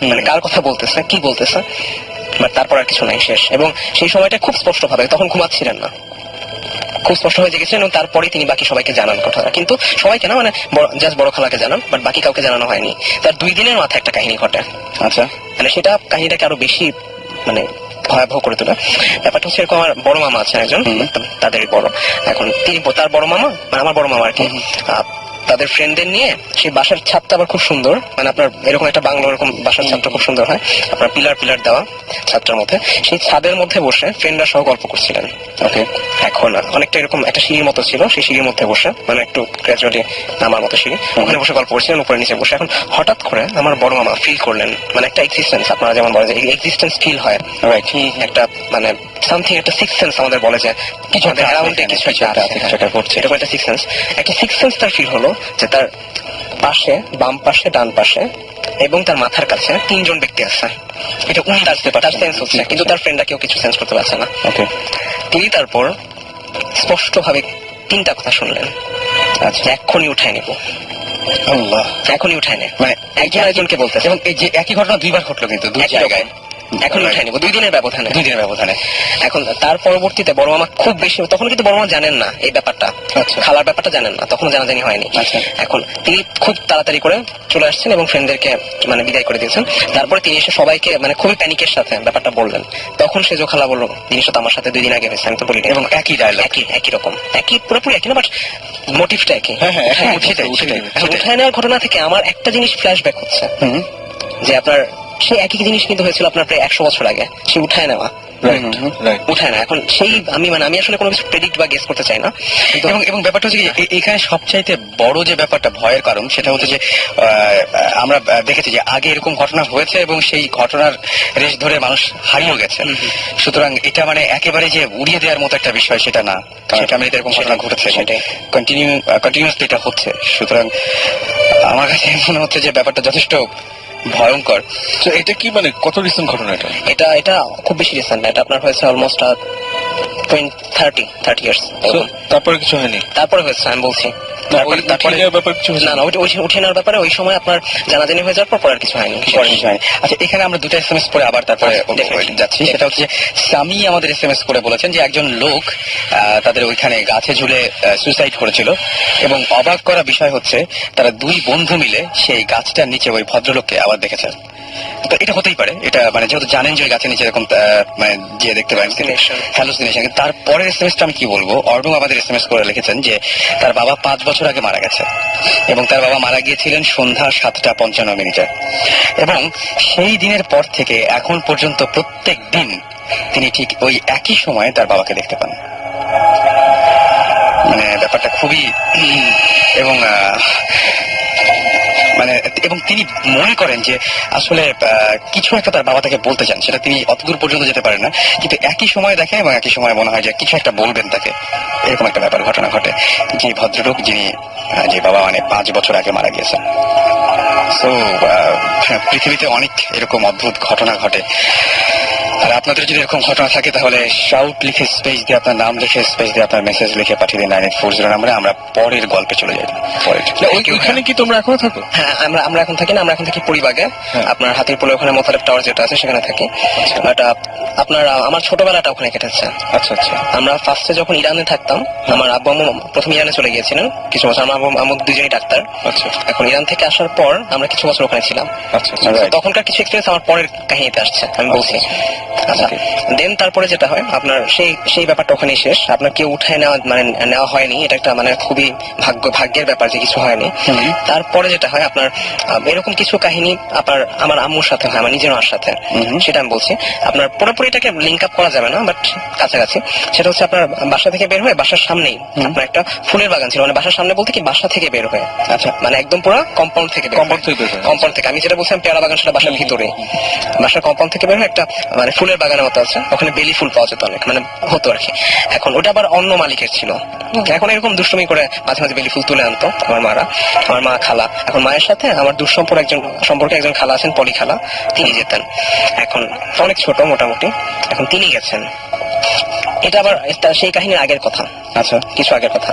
মানে কার কথা বলতেছে, কি বলতেছে, বাট তারপর আর কিছু নাই, শেষ। এবং সেই সময়টা খুব স্পষ্ট ভাবে, তখন ঘুমাচ্ছিলেন না, খুব স্পষ্ট হয়ে জেগেছিলেন, এবং তারপরে তিনি বাকি সবাইকে জানান কথাটা। কিন্তু সবাইকে না, মানে জাস্ট বড় খালাকে জানান, বাট বাকি কাউকে জানানো হয়নি। তার 2 দিনের মাথায় একটা কাহিনী ঘটে। আচ্ছা, মানে সেটা কাহিনীটাকে আরো বেশি মানে ভয়াবহ করে তোলা। ব্যাপারটা হচ্ছে এরকম, আমার বড় মামা আছেন একজন, তাদেরই বড়। এখন তিনি, তার বড় মামা মানে আমার বড় মামা আর কি, তাদের ফ্রেন্ডদের নিয়ে সেই বাসার ছাদটা আবার খুব সুন্দর, মানে আপনার এরকম একটা বাংলো এরকম বাসার ছাদটা খুব সুন্দর হয়, আপনার পিলার পিলার দেওয়া ছাদটার মধ্যে, সেই ছাদের মধ্যে বসে ফ্রেন্ডরা সহ গল্প করছিলেন। ওকে। এখন অনেকটা এরকম একটা সিঁড়ির মতো ছিল, সেই সিঁড়ির মধ্যে বসে, মানে একটু গ্রাজুয়ালি নামার মতো সিঁড়ি, ওখানে বসে গল্প করছিলেন উপরে নিচে বসে। এখন হঠাৎ করে আমার বড় মামা ফিল করলেন, মানে একটা এক্সিস্টেন্স, আপনারা যেমন বলে যে এক্সিস্টেন্স ফিল হয়, রাইট, একটা মানে সামথিং, একটা সিক্স সেন্স আমাদের বলে যে কিছু অ্যারাউন্ডে কিছু একটা আছে, সেটা করছে, এরকম একটা সিক্স সেন্স, একটা সিক্স সেন্স তার ফিল হলো যে তার পাশে, বাম পাশে, ডান পাশে এবং তার মাথার কাছে 3 জন ব্যক্তি আছে। এটা উনি তার সেন্স হচ্ছে, কিন্তু তার ফ্রেন্ডরা কেউ কিছু সেন্স করতে পারছে না। ওকে। তিনি তারপর স্পষ্ট ভাবে 3টা কথা শুনলেন, আচ্ছা এক্ষুনি উঠায় নেব, আল্লাহ, এখনই উঠায় নে, মানে একজন একজনকে বলতেছে, এবং এই যে একই ঘটনা 2বার ঘটলো কিন্তু 2 একই জায়গায়, এখন উঠায় নেব 2 দিনের ব্যবধানে, 2 দিনের ব্যবধানে। এখন তার পরবর্তীতে বড় মামা খুব বেশি, তখন কিন্তু বড় মামা জানেন না এই ব্যাপারটা, আচ্ছা। খালার ব্যাপারটা জানেন না, তখন জানাজানি হয়নি। আচ্ছা। এখন তিনি খুব তাড়াতাড়ি করে চলে আসছেন এবং ফ্রেন্ডদেরকে মানে বিদায় করে দিয়েছেন। তারপরে তিনি এসে সবাইকে মানে খুবই প্যানিকের সাথে ব্যাপারটা বললেন। তখন সে খালা বললো, জিনিসটা তো আমার সাথে 2 দিন আগে হয়েছে, আমি তো বলি, এবং একই ডায়লগ, একই রকম, একই পুরোপুরি একই না, বাট মোটিভটা একই। হ্যাঁ, সেটাই। সেটাই। এখন উঠায় নেওয়ার ঘটনা থেকে আমার একটা জিনিস ফ্ল্যাশব্যাক হচ্ছে, যে আপনার সেই একই জিনিস কিন্তু হয়েছিল আপনার প্রায় 100 বছর আগে, সে উঠায় নেওয়া, উঠায় না। এখন সেই আমি আসলে কোনো কিছু প্রেডিক্ট বা গেস করতে চাই না, এবং ব্যাপারটা হচ্ছে কি, এখানে সবচাইতে বড় যে ব্যাপারটা ভয়ের কারণ, সেটা হচ্ছে যে আমরা দেখেছি যে আগে এরকম ঘটনা হয়েছে এবং সেই ঘটনার রেশ ধরে মানুষ হারিয়েও গেছে। সুতরাং এটা মানে একেবারে যে উড়িয়ে দেওয়ার মতো একটা বিষয় সেটা না, কারণ ফ্যামিলিতে এরকম ঘটনা ঘটেছে, সেটাই কন্টিনিউয়াসলি এটা হচ্ছে। সুতরাং আমার কাছে মনে হচ্ছে যে ব্যাপারটা যথেষ্ট ভয়ঙ্কর। তো এটা কি মানে কত রিসেন্ট ঘটনা এটা? এটা খুব বেশি রিসেন্ট না, এটা আপনার হয়েছে অলমোস্ট 30 ইয়ার্স। তারপরে কিছু হয়নি? তারপরে হয়েছে, আমি বলছি তারপরে ব্যাপার কিছু না না, উঠে নেওয়ার ব্যাপারে ওই সময় আপনার জানাজানি হয়ে যাওয়ার পর আর কিছু হয়নি। আচ্ছা, এখানে আমরা 2টা SMS পরে আবার তারপরে যাচ্ছি। সেটা হচ্ছে স্বামী আমাদের SMS করে বলেছেন যে একজন লোক তাদের ওইখানে গাছে ঝুলে সুইসাইড করেছিল, এবং অবাক করা বিষয় হচ্ছে তারা 2 বন্ধু মিলে সেই গাছটার নিচে ওই ভদ্রলোককে আবার দেখেছেন। তো এটা হতেই পারে, এটা মানে যেহেতু জানেন যে ওই গাছের নিচে এরকম মানে যে দেখতে পারেন হ্যালুসিনেশন। তারপরের এসএমএসটা আমি কি বলবো, অর্ণব আমাদের SMS করে লিখেছেন যে তার বাবা 5 বছর আগে মারা গেছে, এবং তার বাবা মারা গিয়েছিলেন সন্ধ্যা 7:55 এবং সেই দিনের পর থেকে এখন পর্যন্ত প্রত্যেক দিন তিনি ঠিক ওই একই সময়ে তার বাবাকে দেখতে পান। মানে ব্যাপারটা খুবই এবং মানে এবং তিনি মনে করেন যে আসলে কিছু একটা তার বাবা তাকে বলতে চান, সেটা তিনি অতদূর পর্যন্ত যেতে পারেন না, কিন্তু একই সময় দেখে এবং একই সময় মনে হয় যে কিছু একটা বলবেন তাকে, এরকম একটা ব্যাপার ঘটনা ঘটে। যে ভদ্রলোক যিনি যে বাবা মানে 5 বছর আগে মারা গিয়েছেন। তো পৃথিবীতে অনেক এরকম অদ্ভুত ঘটনা ঘটে। আর আপনাদের যদি এরকম ঘটনা থাকে তাহলে শাউট লিখে স্পেস দিয়ে আপনার নাম লিখে স্পেস দিয়ে আপনার মেসেজ লিখে পাঠিয়ে দিন 9840 নাম্বারে। আমরা পরের গল্পে চলে যাই। ওইখানে কি তোমরা এখনো থাকো? হ্যাঁ, আমরা এখন থাকি না, আমরা এখন থাকি পরিবাগে, আপনার হাতির পোলের ওখানে মোতালেব টাওয়ার যেটা আছে সেখানে থাকি। বাট আপনার আমার ছোটবেলাটা ওখানে কেটেছে। আচ্ছা আচ্ছা। আমরা ফার্স্টে যখন ইরানে থাকতাম, আমার আব্বু আম্মু প্রথম ইরানে চলে গিয়েছিলেন কিছু বছর, আমার আব্বু আম্মু 2জনই ডাক্তার। আচ্ছা। এখন ইরান থেকে আসার পর আমরা কিছু বছর ওখানে ছিলাম। আচ্ছা আচ্ছা। তখনকার কিছু এক্সপিরিয়েন্স আমার পরের কাহিনীতে আসছে, আমি বলছি। আচ্ছা, দেন তারপরে যেটা হয় আপনার সেই ব্যাপারটা ওখানেই শেষ। আপনার কেউ উঠায় নেওয়া হয়নি, এটা একটা মানে খুবই ভাগ্যের ব্যাপার যে কিছু হয়নি। তারপরে যেটা হয় আপনার এরকম কিছু কাহিনী আপনার আমার আম্মুর সাথে হয়, আমার নিজের মার সাথে, সেটা আমি বলছি। আপনার পুরোপুরি এটাকে লিঙ্ক আপ করা যাবে না, বাট কাছাকাছি। সেটা হচ্ছে আপনার বাসা থেকে বের হয়ে বাসার সামনেই আপনার একটা ফুলের বাগান ছিল, মানে বাসার সামনে বলতে কি বাসা থেকে বের হয়ে, আচ্ছা মানে একদম পুরো কম্পাউন্ড থেকে কম্পাউন্ড থেকে আমি যেটা বলছিলাম পেয়ারা বাগান, সেটা বাসার ভিতরে, বাসার কম্পাউন্ড থেকে বের হয়ে একটা মানে ফুলের বাগানের মতো আছে, ওখানে বেলি ফুল পাওয়া যেত অনেক, মানে হতো আর কি। এখন ওটা আবার অন্য মালিকের ছিল। এখন এরকম দুষ্টুমি করে মাঝে মাঝে বেলি ফুল তুলে আনতো আমার মা খালা। এখন মায়ের সাথে আমার সম্পর্কে একজন খালা আছেন, পলি খালা, তিনি যেতেন। এখন অনেক ছোট মোটামুটি, এখন তিনি গেছেন। এটা আবার সেই কাহিনীর আগের কথা, আচ্ছা কিছু আগের কথা।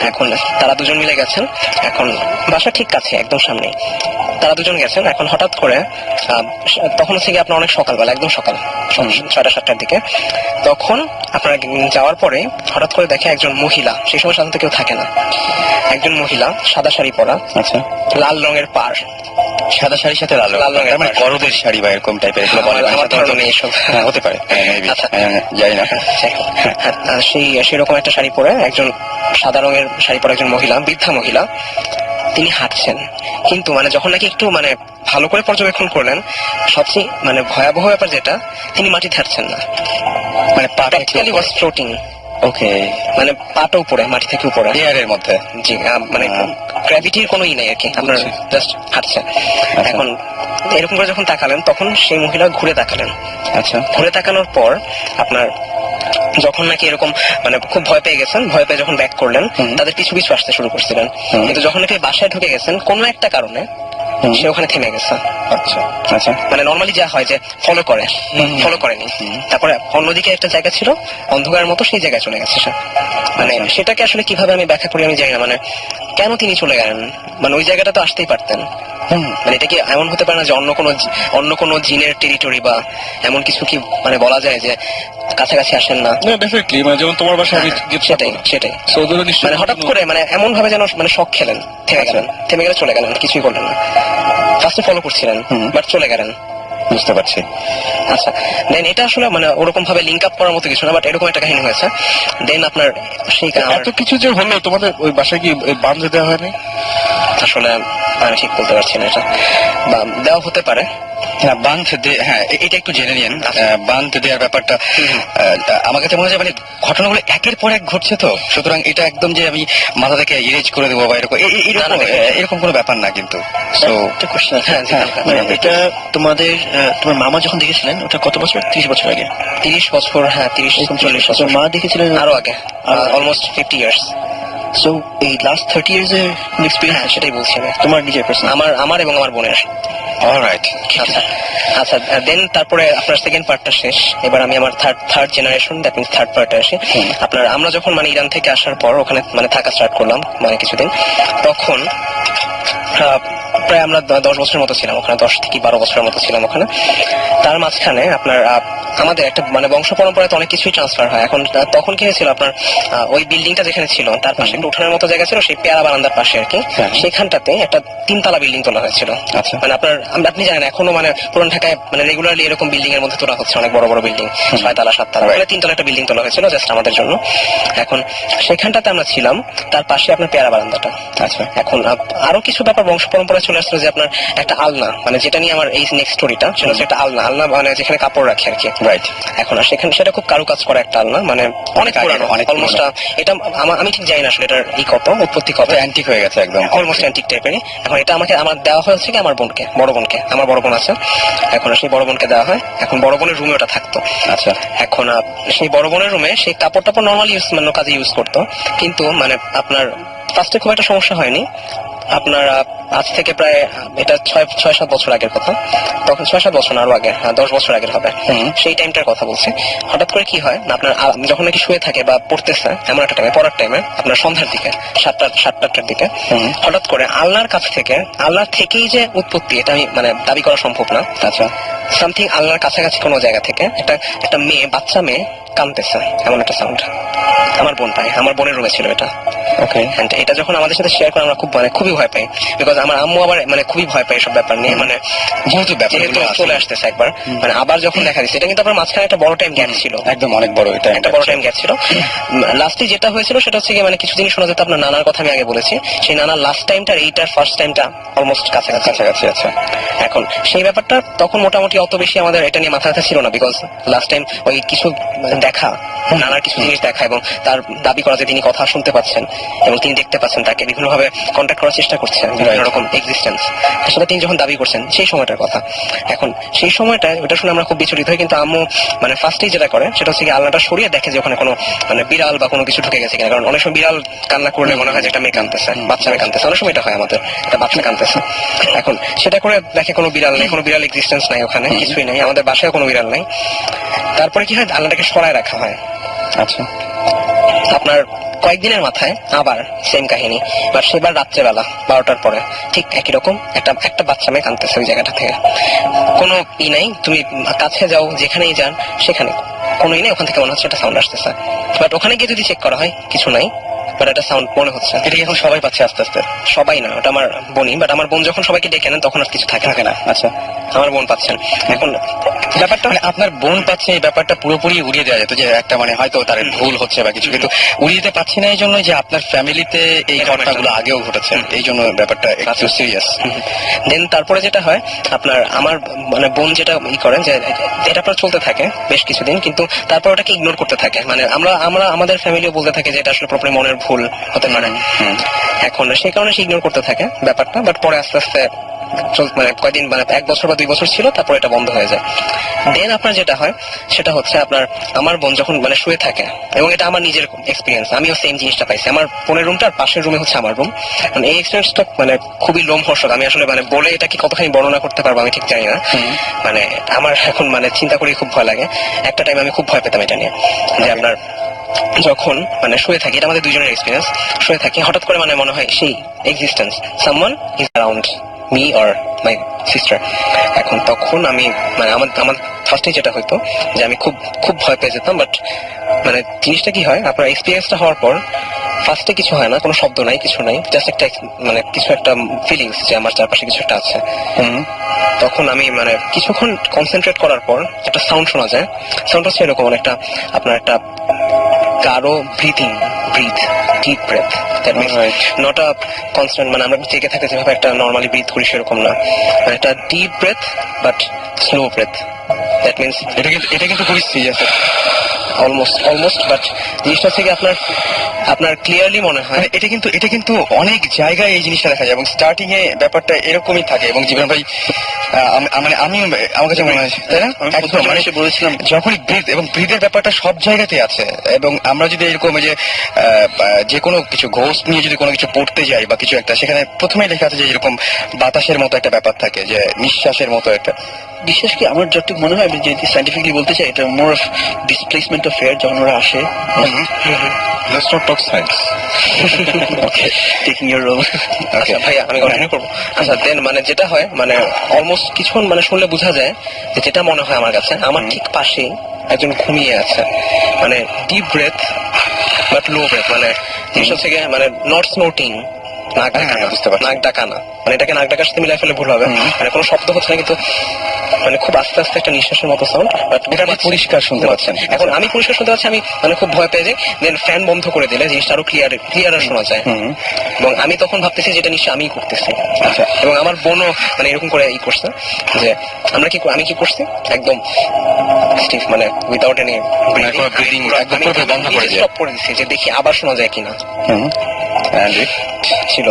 এখন তারা 2জন মিলে গেছেন, এখন বাসা ঠিক কাছে একদম সামনে, তারা 2জন গেছেন। এখন হঠাৎ করে তখন হচ্ছে কি আপনার অনেক সকালবেলা, একদম সকাল 6টা-7টার দিকে, তখন আপনার যাওয়ার পরে হঠাৎ করে দেখে একজন মহিলা, সেই সময় সাধারণত কেউ থাকে না, একজন মহিলা সাদা শাড়ি পরা, আচ্ছা লাল রঙের পাড়, সাদা শাড়ির সাথে লাল রঙের মানে বড়দের শাড়ি বা এরকম টাইপের, এগুলো বলে আমার ধারণা এইসব হতে পারে, জানি না। সেরকম একটা শাড়ি পরে একজন সাদা রঙের শাড়ি পরে একজন মহিলা, বৃদ্ধা মহিলা, তিনি হাঁটছেন, কিন্তু মানে যখন নাকি একটু মানে ভালো করে পর্যবেক্ষণ করলেন, সবচেয়ে মানে ভয়াবহ ব্যাপার যেটা, তিনি মাটিতে হাঁটছেন না, মানে প্র্যাকটিক্যালি ওয়াজ ফ্লোটিং। ওকে, মানে পাটা উপরে, মাটি থেকে উপরে, এয়ারের মধ্যে। জি মানে গ্র্যাভিটির কোনো ই নেই আর কি, আপনার জাস্ট হাঁটছে। এখন এরকম করে যখন তাকালেন, তখন সেই মহিলা ঘুরে তাকালেন। আচ্ছা, ঘুরে তাকানোর পর আপনার যখন নাকি এরকম মানে খুব ভয় পেয়ে গেছেন, ভয় পেয়ে যখন ব্যাক করলেন, তাদের পিছু পিছু আসতে শুরু করছিলেন। কিন্তু যখন নাকি বাসায় ঢুকে গেছেন, কোনো একটা কারণে সে ওখানে থেমে গেছে। আচ্ছা আচ্ছা, মানে নর্মালি যা হয় যে ফলো করেনি, তারপরে অন্যদিকে একটা জায়গা ছিল অন্ধকারের মতো, সেই জায়গায় চলে গেছে সে। মানে সেটাকে আসলে কিভাবে আমি ব্যাখ্যা করি আমি জানি না, মানে কেন তিনি চলে গেলেন, মানে ওই জায়গাটা তো আসতেই পারতেন। মানে এটা কি এমন হতে পারে না যে অন্য কোনো জিনের টেরিটরি বা এমন কিছু কি মানে বলা যায় যে কাছাকাছি আসেন না? ডেফিনেটলি, মানে যেমন তোমার বাসায় আমি সেটাই সৌদুরে নিশ্চয়ই মানে হঠাৎ করে মানে এমন ভাবে যেন মানে শক খেলেন, থেমে গেলে চলে গেলেন, কিছুই করলেন না। ফার্স্টে ফলো করছিলেন, বাট চলে গেলেন। বুঝতে পারছি। আচ্ছা, দেন এটা আসলে মানে ওরকম ভাবে লিঙ্ক আপ করার মতো কিছু না, বাট এরকম একটা কাহিনী হয়েছে। দেন আপনার সেই এত কিছু যে হলো, তোমাদের ওই বাসায় কি বাঁধ দেওয়া হয়নি? আসলে আমি ঠিক বলতে পারছি না, এটা বা দেওয়া হতে পারে। হ্যাঁ, বাঁধ হ্যাঁ, এটা একটু জেনে নিন। বাঁধ দেওয়ার ব্যাপারটা আমার কাছে মনে হয় মানে ঘটনাগুলো একের পর এক ঘটছে, তো সুতরাং এটা একদম যে আমি মাথা থেকে ইরেজ করে দেবো বা এরকম কোনো ব্যাপার না কিন্তু। এটা তোমার মামা যখন দেখেছিলেন, ওটা কত বছর? 30 বছর আগে। 30 বছর, হ্যাঁ 30-40 বছর। মা দেখেছিলেন আরো আগে, অলমোস্ট 50 ইয়ার্স। সো এই লাস্ট 30 ইয়ার্স এর এক্সপেরিয়েন্স, সেটাই বলছি আমি। তোমার নিজের পার্সোনাল, আমার এবং আমার বোনের। অলরাইট, আচ্ছা দেন তারপরে আপনার সেকেন্ড পার্টটা শেষ। এবার আমি আমার third generation, that means third পার্টে আসি। আপনার আমরা যখন মানে ইরান থেকে আসার পর ওখানে মানে থাকা স্টার্ট করলাম মানে কিছুদিন, তখন প্রায় আমরা 10 বছরের মতো ছিলাম ওখানে, 10 থেকে 12 বছরের মতো ছিলাম ওখানে। তার মাঝখানে আপনার আমাদের একটা মানে বংশ পরম্পরায় তো অনেক কিছুই ট্রান্সফার হয়। এখন তখন কি হয়েছিল, আপনার ওই বিল্ডিংটা যেখানে ছিল তার পাশে একটা উঠানের মতো জায়গা ছিল, সেই পেয়ারা বারান্দার পাশে আর কি, সেখানটাতে একটা 3 তলা বিল্ডিং তোলা হয়েছিল। মানে আপনি জানেন এখনো মানে পুরান ঢাকায় মানে রেগুলারলি এরকম বিল্ডিং এর মধ্যে তোলা হচ্ছে, অনেক বড় বড় বিল্ডিং, 6 তলা 7 তলা, মানে 3 তলা একটা বিল্ডিং তোলা হয়েছিল জাস্ট আমাদের জন্য। এখন সেখানটাতে আমরা ছিলাম, তার পাশে আপনার পেয়ারা বারান্দাটা। আচ্ছা, এখন আরো কিছু ব্যাপার বংশ পরম্পরায় চলে আসছিল, যে আপনার একটা আলনা, মানে যেটা নিয়ে আমার এই নেক্সট স্টোরিটা, সেটা হচ্ছে একটা আলনা মানে যেখানে কাপড় রাখে আর কি। রাইট। এখন সেখানে সেটা খুব কারুকাজ করা একটা আলনা, মানে অনেক পুরানো, অলমোস্ট এটা আমি ঠিক জানি না আসলে এটার এই কত উৎপত্তি, কত অ্যান্টিক হয়ে গেছে, একদম অলমোস্ট অ্যান্টিক টাইপেরই। এখন এটা আমার দেওয়া হয়েছে কি আমার বোনকে, বড় বোনকে, আমার বড় বোন আছে, এখন সেই বড় বোনকে দেওয়া হয়। এখন বড় বোনের রুমে ওটা থাকতো। আচ্ছা, এখন সেই বড় বোনের রুমে সেই কাপড় টাপড় নর্মালি মানে কাজে ইউজ করতো, কিন্তু মানে আপনার ফার্স্টে খুব একটা সমস্যা হয়নি। আপনার আজ থেকে প্রায় এটা 6-7 বছর আগের কথা, তখন 6-7 বছর না, আরো আগে, 10 বছর আগের হবে, সেই টাইমটার কথা বলছি। হঠাৎ করে কি হয় না, আপনার যখন নাকি শুয়ে থাকে বা পড়তেছে এমন একটা টাইমে, পড়ার টাইমে আপনার সন্ধ্যার দিকে 7টার দিকে, হঠাৎ করে আল্লাহর কাছ থেকে, আল্লাহর থেকেই যে উৎপত্তি এটা আমি মানে দাবি করা সম্ভব না। আচ্ছা, সামথিং আল্লাহর কাছাকাছি কোনো জায়গা থেকে একটা বাচ্চা মেয়ে কাঁদতেছে, এমন একটা সাউন্ড আমার বোন পায়। আমার বোনের রুমে ছিল এটা। ওকে, এটা যখন আমাদের সাথে শেয়ার করে আমরা খুবই ভয় পাই, বিকজ আমার আম্মু আবার মানে খুবই ভয় পায় এসব ব্যাপার নিয়ে, মানে যেহেতু চলে আসতেছে একবার, মানে আবার যখন দেখা দিচ্ছে, এটা কিন্তু আপনার মাঝখানে একটা বড় টাইম গ্যাপ ছিল, একদম অনেক বড়, এটা একটা বড় টাইম গ্যাপ ছিল। লাস্টে যেটা হয়েছিল সেটা হচ্ছে কি, মানে কিছু জিনিস শোনা যেত, আপনার নানার কথা আমি আগে বলেছি, সেই নানার লাস্ট টাইমটা এইটার ফার্স্ট টাইমটা অলমোস্ট কাছাকাছি। আচ্ছা, এখন সেই ব্যাপারটা তখন মোটামুটি অত বেশি আমাদের এটা নিয়ে মাথা ব্যথা ছিল না, বিকজ লাস্ট টাইম ওই কিছু দেখা, নানার কিছু জিনিস দেখা এবং তার দাবি করা যে তিনি কথা শুনতে পাচ্ছেন এবং তিনি দেখতে পাচ্ছেন, তাকে বিভিন্নভাবে কন্ট্যাক্ট করার চেষ্টা করছেন, বিভিন্ন রকম এক্সিস্টেন্স, সেটা তিনি যখন দাবি করছেন সেই সময়টার কথা। এখন সেই সময়টা ওটা শুনে আমরা খুব বিচলিত হই, কিন্তু আম্মু মানে ফার্স্টেই যেটা করে সেটা হচ্ছে কি, আল্লাহটা সরিয়ে দেখে যে ওখানে কোনো মানে বিড়াল বা কোনো কিছু ঢুকে গেছে কিনা, কারণ অনেক সময় বিড়াল কান্না করলে মনে হয় যে একটা মেয়ে কাঁদতেছে, বাচ্চা মেয়ে কাঁদতেছে, অনেক সময় এটা হয় আমাদের, একটা বাচ্চা কাঁদতেছে। এখন সেটা করে দেখে কোনো বিড়াল নেই, কোনো বিড়াল এক্সিস্টেন্স নাই ওখানে, কিছুই নেই, আমাদের বাসায় কোনো বিড়াল নাই। তারপরে কি হয়, আল্লাহটাকে সরায় রাখা হয়। আচ্ছা, আপনার কয়েকদিনের মাথায় আবার সেম কাহিনী, বা সেবার রাত্রেবেলা 12টার পরে ঠিক একই রকম একটা বাচ্চা মেয়ে কাঁদতেছে ওই জায়গাটা থেকে, কোনো নাই, তুমি কাছে যাও যেখানেই যান সেখানে কোনো নেই, ওখান থেকে মনে হচ্ছে একটা সাউন্ড আসতেছে, বাট ওখানে গিয়ে যদি চেক করা হয় কিছু নাই, বাট একটা সাউন্ড মনে হচ্ছে। এটা কি এখন সবাই পাচ্ছে আস্তে আস্তে? সবাই না, ওটা আমার বোনই, বাট আমার বোন যখন সবাইকে ডেকে নেন তখন আর কিছু থাকে থাকে না। আচ্ছা, আমার বোন পাচ্ছেন। এখন ব্যাপারটা মানে আপনার বোন পাচ্ছে এই ব্যাপারটা পুরোপুরি উড়িয়ে দেওয়া যেত, যে একটা মানে হয়তো তার ভুল হচ্ছে বা কিছু, কিন্তু উড়িয়ে দিতে পারছি না এই জন্য যে আপনার ফ্যামিলিতে এই ঘটনাগুলো আগেও ঘটেছে, এই জন্য ব্যাপারটা একটু সিরিয়াস। দেন তারপরে যেটা হয় আপনার, আমার মানে বোন যেটা করেন যে এটা আপনার চলতে থাকে বেশ কিছুদিন, কিন্তু তারপর ওটাকে ইগনোর করতে থাকে। মানে আমরা আমরা আমাদের ফ্যামিলিও বলতে থাকে যে এটা আসলে পুরোপুরি মনের ভুল হতে পারে। এখন সেই কারণে সে ইগনোর করতে থাকে ব্যাপারটা, বাট পরে আস্তে আস্তে মানে কয়দিন মানে 1 বছর বা 2 বছর ছিল, তারপর এটা বন্ধ হয়ে যায়। দেন আপনার যেটা হয় সেটা হচ্ছে আপনার, আমার বোন যখন মানে শুয়ে থাকে, এবং এটা আমার নিজের এক্সপিরিয়েন্স, আমিও সেম জিনিসটা পাইছি। আমার বোনের রুমটা আর পাশের রুমে হচ্ছে আমার রুম। মানে এই এক্সপিরিয়েন্সটা মানে খুবই লোমহর্ষক। আমি আসলে মানে বলে এটা কি কতখানি বর্ণনা করতে পারবো আমি ঠিক জানি না। মানে আমার এখন মানে চিন্তা করি খুব ভয় লাগে। একটা টাইম আমি খুব ভয় পেতাম এটা নিয়ে, যে আপনার যখন মানে শুয়ে থাকি, এটা আমাদের দুজনের এক্সপিরিয়েন্স, শুয়ে থাকি হঠাৎ করে মানে মনে হয় সেই existence, someone is around me or my sister. এখন তখন আমি মানে আমার ফার্স্টে যেটা হইতো যে আমি খুব খুব ভয় পেয়ে যেতাম। বাট মানে জিনিসটা কি হয়, আপনার এক্সপিরিয়েন্সটা হওয়ার পর ফার্স্টে কিছু হয় না, কোনো শব্দ নাই, কিছু নাই, জাস্ট একটা মানে কিছু একটা ফিলিংস যে আমার চারপাশে কিছু একটা আছে। তখন আমি মানে কিছুক্ষণ কনসেন্ট্রেট করার পর একটা সাউন্ড শোনা যায়। সাউন্ড হচ্ছে এরকম একটা আপনার একটা গাঢ় breath, deep breath. That means not a constant, মানে আমরা জেগে থাকে যেভাবে একটা নর্মালি ব্রিথ করি সেরকম না, মানে একটা deep breath but slow breath. That means এটা কিন্তু খুবই সিরিয়াস, অলমোস্ট বাট জিনিসটা থেকে আপনার ক্লিয়ারলি মনে হয়। এটা কিন্তু অনেক জায়গায় এই জিনিসটা দেখা যায়, এবং স্টার্টিং এ ব্যাপারটা এরকমই থাকে। এবং জীবন ভাই মানে আমি আমার কাছে মনে হয়, তাই না? একদম মানে বলেছিলাম যখনই ব্রিথ এবং ব্রিথের ব্যাপারটা সব জায়গাতে আছে। এবং আমরা যদি এরকম যে কোনো কিছু ঘোস্ট নিয়ে যদি কোনো কিছু পড়তে যাই বা কিছু একটা, সেখানে প্রথমেই লেখা আছে যে এরকম বাতাসের মতো একটা ব্যাপার থাকে, যে নিঃশ্বাসের মতো একটা। বিশেষ কি আমার যতটুকু মনে হয়, যদি সাইন্টিফিকলি বলতে চাই, এটা more of displacement of air যখন ওরা আসে। Let's not talk science. Taking your role. আচ্ছা ভাইয়া আমি কন্টিনিউ করবো। আচ্ছা দেন মানে যেটা হয় মানে অলমোস্ট কিছুক্ষণ মানে শুনলে বোঝা যায় যে যেটা মনে হয় আমার কাছে, আমার ঠিক পাশে একজন ঘুমিয়ে আছে। মানে deep breath but low breath, মানে জিনিস হচ্ছে গিয়ে মানে নট স্নোটিং, নাক ডাকা না, বুঝতে পারছি। নাক ডাকা না, মানে এটাকে নাক ডাকার সাথে মিলাই ফেলে ভুল হবে। মানে কোনো শব্দ হচ্ছে না, কিন্তু মানে খুব আস্তে আস্তে একটা নিঃশ্বাসের মতো সাউন্ড, বাট এটা আপনি পরিষ্কার শুনতে পাচ্ছেন। এখন আমি পরিষ্কার শুনতে পাচ্ছি, আমি মানে খুব ভয় পেয়ে যাই। দেন ফ্যান বন্ধ করে দিলে জিনিসটা আরো ক্লিয়ার শোনা যায়। এবং আমি তখন ভাবতেছি যেটা নিশ্চয়ই আমিই করতেছি। আচ্ছা। এবং আমার বোনও মানে এরকম করে করছে যে আমি কি করছি একদম স্টিফ, মানে উইদাউট এনি breathing, একদম পুরোপুরি বন্ধ করে দিয়ে। স্টপ করে দিচ্ছি যে দেখি আবার শোনা যায় কিনা। ছিল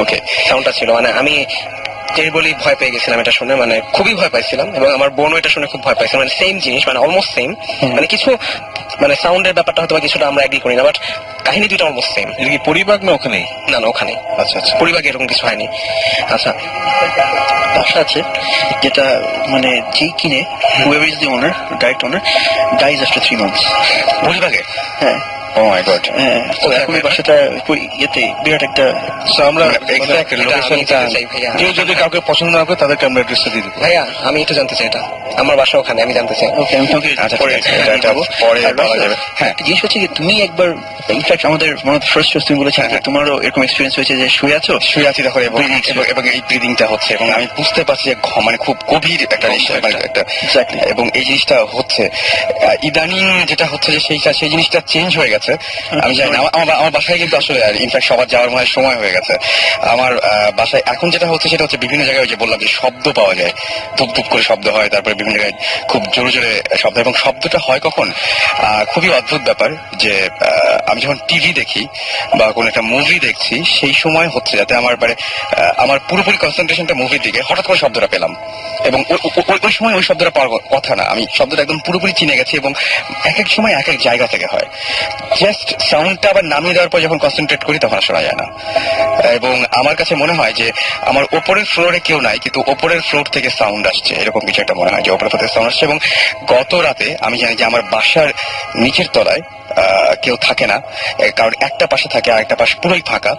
ওকে, সাউন্ডটা ছিল, মানে আমি টেরিবলি ভয় পেয়ে গেছিলাম এটা শুনে, মানে খুবই ভয় পাইছিলাম। এবং আমার বোনও এটা শুনে খুব ভয় পাইছিল, মানে সেম জিনিস, মানে অলমোস্ট সেম। মানে কিছু মানে সাউন্ডের ব্যাপারটা হয়তো কিছুটা আমরা এগ্রি করি না, বাট কাহিনী দুটো অলমোস্ট সেম। এটা কি পরিবার না ওখানেই? না ওখানে আচ্ছা আচ্ছা। পরিবারে এরকম কিছু হয়নি। আচ্ছা বাসা আছে যেটা মানে যেই কিনে, whoever is the owner, direct owner, dies after 3 months. পরিবাগে? হ্যাঁ Oh my God. হ্যাঁ, তো এখন এই বাসাটা ইয়েতে বিরাট একটা। আমরা exact এটা আমি location-টা জানতে চাই ভাইয়া। কেউ যদি কাউকে পছন্দ না করে তাদেরকে আমরা অ্যাড্রেসটা দিয়ে দেবো। ভাইয়া আমি একটু জানতে চাই, এটা আমার বাসা ওখানে, আমি জানতে চাই। ওকে, আমি তোমাকে আচ্ছা, পরে ঠিক আছে, এটা পরে বলা যাবে। হ্যাঁ। একটা জিনিস হচ্ছে যে তুমি একবার ইনফ্যাক্ট আমাদের মনে ফার্স্ট শো তুমি বলেছিলে যে তোমারও এরকম এক্সপিরিয়েন্স হয়েছে যে শুয়ে আছো, শুয়ে আছি তখন, এবং এই ব্রিদিংটা হচ্ছে, এবং আমি বুঝতে পারছি যে মানে খুব গভীর একটা নিঃশ্বাস, মানে একটা। Exactly. এবং এই জিনিসটা হচ্ছে ইদানিং যেটা হচ্ছে যে সেই জিনিসটা চেঞ্জ হয়ে গেছে। আমি জানি না, আমার বাসায় কিন্তু আসলে ইনফ্যাক্ট সবার যাওয়ার মনে হয় সময় হয়ে গেছে। আমার বাসায় এখন যেটা হচ্ছে সেটা হচ্ছে বিভিন্ন জায়গায়, যে বললাম যে শব্দ পাওয়া যায়, ধুপ ধুপ করে শব্দ হয়, তারপরে বিভিন্ন জায়গায় খুব জোরে জোরে শব্দ। এবং শব্দটা হয় কখন, খুবই অদ্ভুত ব্যাপার, যে আমি যখন টিভি দেখি বা কোনো একটা মুভি দেখছি, সেই সময় হচ্ছে যাতে আমার পুরোপুরি কনসেন্ট্রেশনটা মুভির দিকে, হঠাৎ করে শব্দটা পেলাম। এবং ওই সময় ওই শব্দটা পাওয়ার কথা না, আমি শব্দটা একদম পুরোপুরি চিনে গেছি। এবং এক এক সময় এক এক জায়গা থেকে হয়, জাস্ট সাউন্ডটা আবার নামিয়ে দেওয়ার পর যখন কনসেন্ট্রেট করি তখন শোনা যায় না। এবং আমার কাছে মনে হয় যে আমার ওপরের ফ্লোরে কেউ নাই, কিন্তু ওপরের ফ্লোর থেকে সাউন্ড আসছে, এরকম কিছু একটা মনে হয় যে ওপরের ফ্লোর থেকে সাউন্ড আসছে। এবং গত রাতে আমি জানি যে আমার বাসার নিচের তলায় কেউ থাকে না, কারণ একটা পাশে থাকে আর একটা পাশ পুরোই ফাঁকা,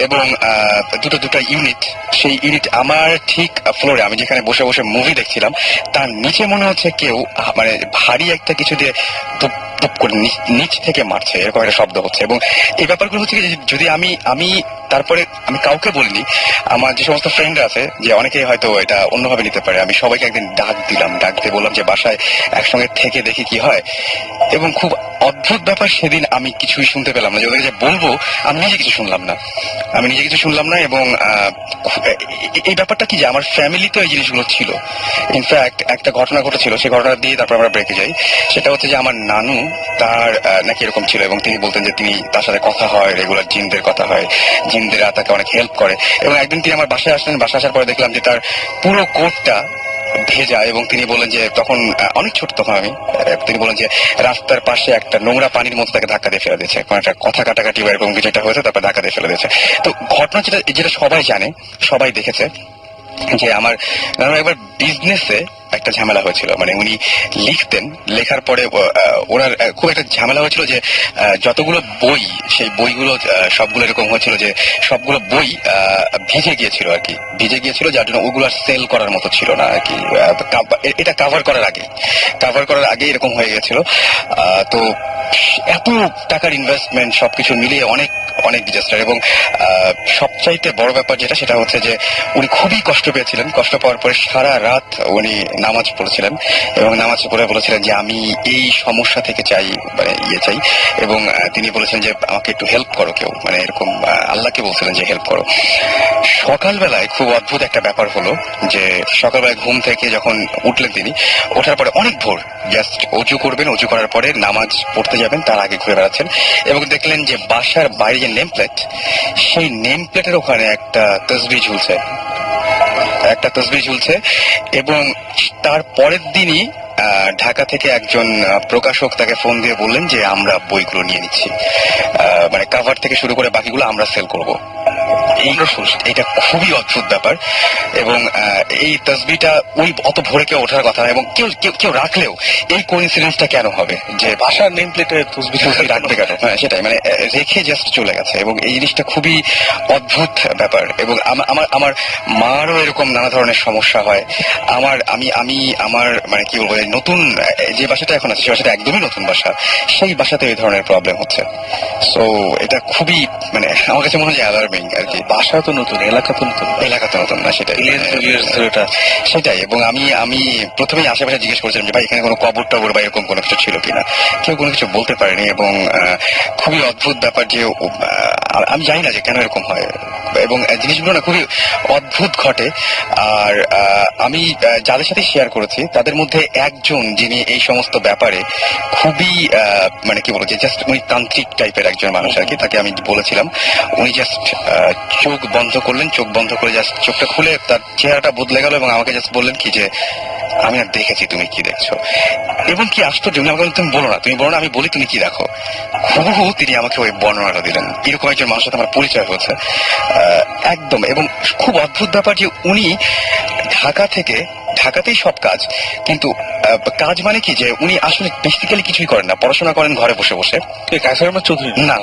এবং দুটো ইউনিট। সেই ইউনিট আমার ঠিক ফ্লোরে, আমি যেখানে বসে বসে মুভি দেখছিলাম, তার নিচে মনে হচ্ছে কেউ মানে ভারী একটা কিছু দিয়ে ধুপ ধুপ করে নিচ থেকে মারছে, এরকম একটা শব্দ হচ্ছে। এবং এই ব্যাপারগুলো হচ্ছে কি, যদি আমি তারপরে আমি কাউকে বলিনি, আমার যে সমস্ত ফ্রেন্ড আছে, যে অনেকে হয়তো এটা অন্যভাবে নিতে পারে, আমি সবাইকে একদিন ডাক দিয়ে বললাম যে বাসায় একসঙ্গে থেকে দেখি কি হয়। এবং খুব অদ্ভুত ব্যাপার, সেদিন আমি কিছুই শুনতে পেলাম না, যে ওদেরকে যে বলবো আমি নিজে কিছু শুনলাম না। এবং এই ব্যাপারটা কি, যে আমার ফ্যামিলিতে এই জিনিসগুলো ছিল। ইনফ্যাক্ট একটা ঘটনা ঘটেছিল, সেই ঘটনা দিয়ে তারপর আমরা ব্রেকে যাই। সেটা হচ্ছে যে আমার নানু, তার নাকি এরকম ছিল, এবং তিনি বলতেন যে তার সাথে কথা হয়, রেগুলার জিনদের কথা হয়, জিনদেরা তাকে অনেক হেল্প করে। এবং একদিন তিনি আমার বাসায় আসলেন, বাসায় আসার পরে দেখলাম যে তার পুরো কোটটা ভেজা, এবং তিনি বললেন যে, তখন অনেক ছোট তখন আমি, তিনি বলেন যে রাস্তার পাশে একটা নোংরা পানির মতো তাকে ধাক্কা দিয়ে ফেলে দিয়েছে, কোনো একটা কথা কাটাকাটি বা এরকম কিছু একটা হয়েছে, তারপর ধাক্কা দিয়ে ফেলে দিয়েছে। তো ঘটনা যেটা সবাই জানে, সবাই দেখেছে, যে আমার একবার বিজনেসে একটা ঝামেলা হয়েছিল। মানে উনি লিখতেন, লেখার পরে ওনার খুব একটা ঝামেলা হয়েছিল যে যতগুলো বই, সেই বইগুলো সবগুলো এরকম হয়েছিল যে সবগুলো বই ভিজে গিয়েছিল, যার জন্য ওগুলো সেল করার মতো ছিল না আর কি। এটা কাভার করার আগে এরকম হয়ে গেছিল। তো এত টাকার ইনভেস্টমেন্ট, সবকিছু মিলিয়ে অনেক ডিজাস্টার। এবং সবচাইতে বড় ব্যাপার যেটা, সেটা হচ্ছে যে উনি খুবই কষ্ট পেয়েছিলেন। কষ্ট পাওয়ার পরে সারা রাত উনি নামাজ পড়েছিলেন, এবং নামাজ পড়ে বলেছিলেন যে আমি এই সমস্যা থেকে চাই, এবং তিনি বলেছেন যে আমাকে একটু হেল্প করো কেউ, মানে এরকম আল্লাহকে বলছিলেন যে হেল্প করো। সকালবেলায় খুব অদ্ভুত একটা ব্যাপার হলো, যে সকালবেলায় ঘুম থেকে যখন উঠলেন, তিনি ওঠার পরে অনেক ভোর, জাস্ট অজু করবেন, অজু করার পরে নামাজ পড়তে যাবেন, তার আগে ঘুরে বেড়াচ্ছেন, এবং দেখলেন যে বাসার বাইরে যে নেম প্লেট, সেই নেম প্লেটের ওখানে একটা তসবিহ ঝুলছে। এবং তার পরের দিনই ঢাকা থেকে একজন প্রকাশক তাকে ফোন দিয়ে বললেন যে আমরা বইগুলো নিয়ে নিচ্ছি, মানে কাভার থেকে শুরু করে বাকিগুলো আমরা সেল করব। এটা খুবই অদ্ভুত ব্যাপার। এবং এই তসবিহটা ওই অত ভোরে কেউ ওঠার কথা না, এবং কেউ রাখলেও এই কোইন্সিডেন্সটা কেন হবে, যে বাসার নেম প্লেটে তসবিহ রাখবে কেন? হ্যাঁ, সেটাই, মানে রেখে জাস্ট চলে গেছে। এবং এই জিনিসটা খুবই অদ্ভুত ব্যাপার। এবং আমার মারও এরকম নানা ধরনের সমস্যা হয়। আমার মানে কি বলবো, নতুন যে বাসাটা এখন আছে, সেই বাসাটা একদমই নতুন বাসা, সেই বাসাতে এই ধরনের প্রবলেম হচ্ছে। সো এটা খুবই, মানে আমার কাছে মনে হয় অ্যালার্মিং আর কি। বাসা তো নতুন, এলাকা তো নতুন না, সেটাই। এবং আমি প্রথমেই আশেপাশে জিজ্ঞেস করেছিলাম যে ভাই, এখানে কোনো কবর টবর বা এরকম কোনো কিছু ছিল কিনা, কেউ কোনো কিছু বলতে পারেনি। এবং খুবই অদ্ভুত ব্যাপার, যে আমি জানি না যে কেন এরকম হয়, এবং জিনিসগুলো না খুবই অদ্ভুত ঘটে। আর আমি যাদের সাথে শেয়ার করেছি, তাদের মধ্যে একজন, যিনি এই সমস্ত ব্যাপারে খুবই মানে কি বলবো, যে জাস্ট উনি তান্ত্রিক টাইপের একজন মানুষ আর কি, তাকে আমি বলেছিলাম, উনি জাস্ট চোখ বন্ধ করে জাস্ট চোখটা খুলে তার চেহারাটা বদলে গেল, এবং আমাকে জাস্ট বললেন কি যে আমি আর দেখেছি, তুমি কি দেখছো। এবং কি আশ্চর্য, উনি আমাকে তুমি বলো না, আমি বলি তুমি কি দেখো। হুবহু তিনি আমাকে ওই বর্ণনাটা দিলেন। এরকম একজন মানুষের সাথে আমার পরিচয় হয়েছে একদম। এবং খুব অদ্ভুত ব্যাপার, যে উনি ঢাকাতেই সব কাজ, কিন্তু কাজ মানে কি, যে উনি আসলে বেসিক্যালি কিছুই করেন না, পড়াশোনা করেন ঘরে বসে বসে। চৌধুরী না,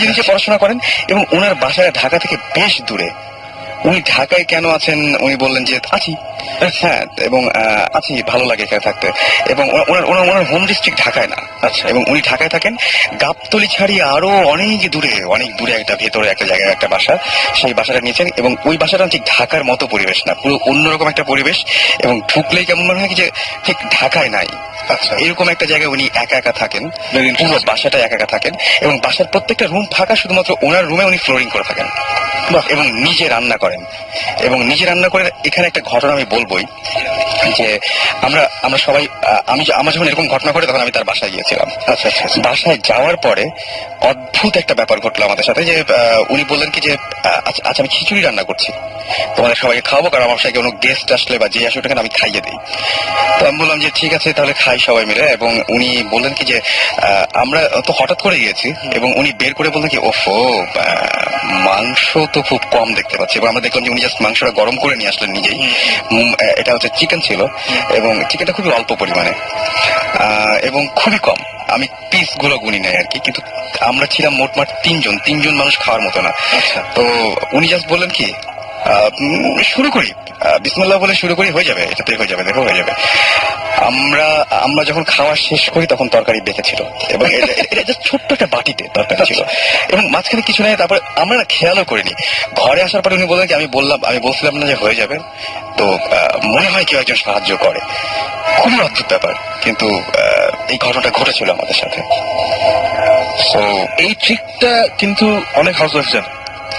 নিজে পড়াশোনা করেন। এবং ওনার বাসায় ঢাকা থেকে বেশ দূরে। উনি ঢাকায় কেন আছেন, উনি বললেন যে আছি, হ্যাঁ, এবং আছি, ভালো লাগে এখানে থাকতে। এবং ওনার হোম ডিস্ট্রিক্ট ঢাকায় না। আচ্ছা। এবং উনি ঢাকায় থাকেন, গাবতলী ছাড়িয়ে আরো অনেক দূরে একটা ভেতরে একটা জায়গায় একটা বাসা, সেই বাসাটা নিয়েছেন। এবং ওই বাসাটা ঠিক ঢাকার মতো পরিবেশ না, পুরো অন্যরকম একটা পরিবেশ। এবং ঢুকলেই কেমন মনে হয় যে ঠিক ঢাকায় নাই। আচ্ছা, এরকম একটা জায়গায় উনি একা থাকেন, পুরো বাসাটা একা থাকেন। এবং বাসার প্রত্যেকটা রুম ফাঁকা, শুধুমাত্র ওনার রুমে উনি ফ্লোরিং করে থাকেন, এবং নিজে রান্না করেন। এখানে একটা ঘটনা আমি বলবোই, যে আমরা সবাই, আমার যখন এরকম ঘটনা ঘটে, তখন আমি তার বাসায় গিয়েছিলাম। আচ্ছা, বাসায় যাওয়ার পরে অদ্ভুত একটা ব্যাপার ঘটলো আমাদের সাথে, যে উনি বললেন কি যে আচ্ছা, আমি খিচুড়ি রান্না করছি, তোমাদের সবাইকে খাওয়াবো, কারণ আমার সাথে কোনো গেস্ট আসলে বা যে আসলে আমি খাইয়ে দিই। তো আমি বললাম যে ঠিক আছে, তাহলে খাই সবাই মিলে। এবং উনি বললেন কি যে আমরা তো হঠাৎ করে গিয়েছি, এবং উনি বের করে বললেন কি, ওফো, মাংস তো খুব কম দেখতে পাচ্ছি। এবং আমরা দেখলাম যে উনি জাস্ট মাংসটা গরম করে নিয়ে আসলেন নিজেই। এটা হচ্ছে চিকেন ছিল, এবং চিকেনটা খুবই অল্প পরিমাণে, এবং খুবই কম। আমি পিস গুলো গুনি নাই আর কি, কিন্তু আমরা ছিলাম মোটমাট তিনজন মানুষ খাওয়ার মতো না। আচ্ছা। তো উনি জাস্ট বললেন কি শুরু করি, বিসমিল্লাহ বলে শুরু করি, হয়ে যাবে, এটাতে হয়ে যাবে, দেখো হয়ে যাবে। আমরা যখন খাওয়া শেষ করি তখন তরকারি বেঁচেছিল এবং এটা just ছোট্ট একটা বাটিতে তরকারি ছিল এবং মাঝখানে কিছু নেই। তারপরে আমরা না খেয়ালও করিনি। ঘরে আসার পরে উনি বললেন কি আমি বলছিলাম না যে হয়ে যাবে, তো মনে হয় কেউ একজন সাহায্য করে। খুবই অদ্ভুত ব্যাপার, কিন্তু এই ঘটনাটা ঘটেছিল আমাদের সাথে। তো এই ট্রিকটা কিন্তু অনেক হাউস ওয়াইফ জানে।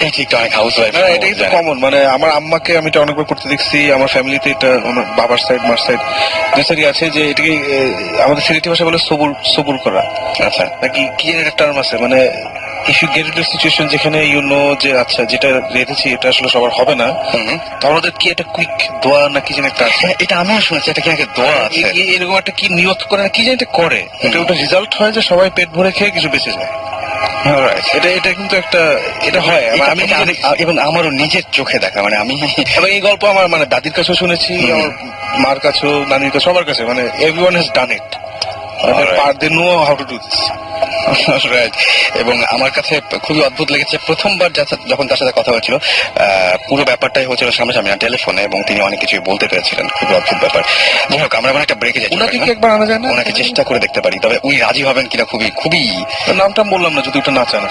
এই ঠিকটা অনেক হাউস ওয়াইফ, এটাই তো কমন, মানে আমার আম্মাকে আমি এটা অনেকবার করতে দেখছি, আমার ফ্যামিলিতে এটা আমার বাবার সাইড মার সাইড দুই সাইডই আছে, যে এটাকে আমাদের সিলেটি ভাষা বলে সবুর করা। আচ্ছা, নাকি কি একটা টার্ম আছে, মানে if you get into situation যেখানে ইউ নো যে আচ্ছা যেটা রেখেছি এটা আসলে সবার হবে না, তখন ওদের কি একটা কুইক দোয়া না কি যেন একটা আছে, এটা আমিও শুনেছি, এটা কি একটা দোয়া আছে, এরকম একটা কি নিয়ত করে না কি যেন এটা করে, এটা ওটা রেজাল্ট হয় যে সবাই পেট ভরে খেয়ে কিছু বেঁচে যায়। এটা কিন্তু একটা এটা হয়, আমি এবং আমারও নিজের চোখে দেখা, মানে আমি এবং এই গল্প আমার মানে দাদির কাছেও শুনেছি, আমার মার কাছেও, নানির কাছে, সবার কাছে, মানে everyone has done it, they know how to do this. এবং আমার কাছে খুবই অদ্ভুত লেগেছে প্রথমবার যখন তার সাথে কথা হয়েছিল, পুরো ব্যাপারটাই হচ্ছিল সামনাসামনি না, টেলিফোনে, এবং তিনি অনেক কিছুই বলতে পেরেছিলেন। খুবই অদ্ভুত ব্যাপার। যাই হোক, আমরা একটা ব্রেকে যাই, ওনাকে কি একবার আনা যায় না? ওনাকে চেষ্টা করে দেখতে পারি, তবে উনি রাজি হবেন কিনা খুবই নামটা বললাম না, যদি ওটা না চান,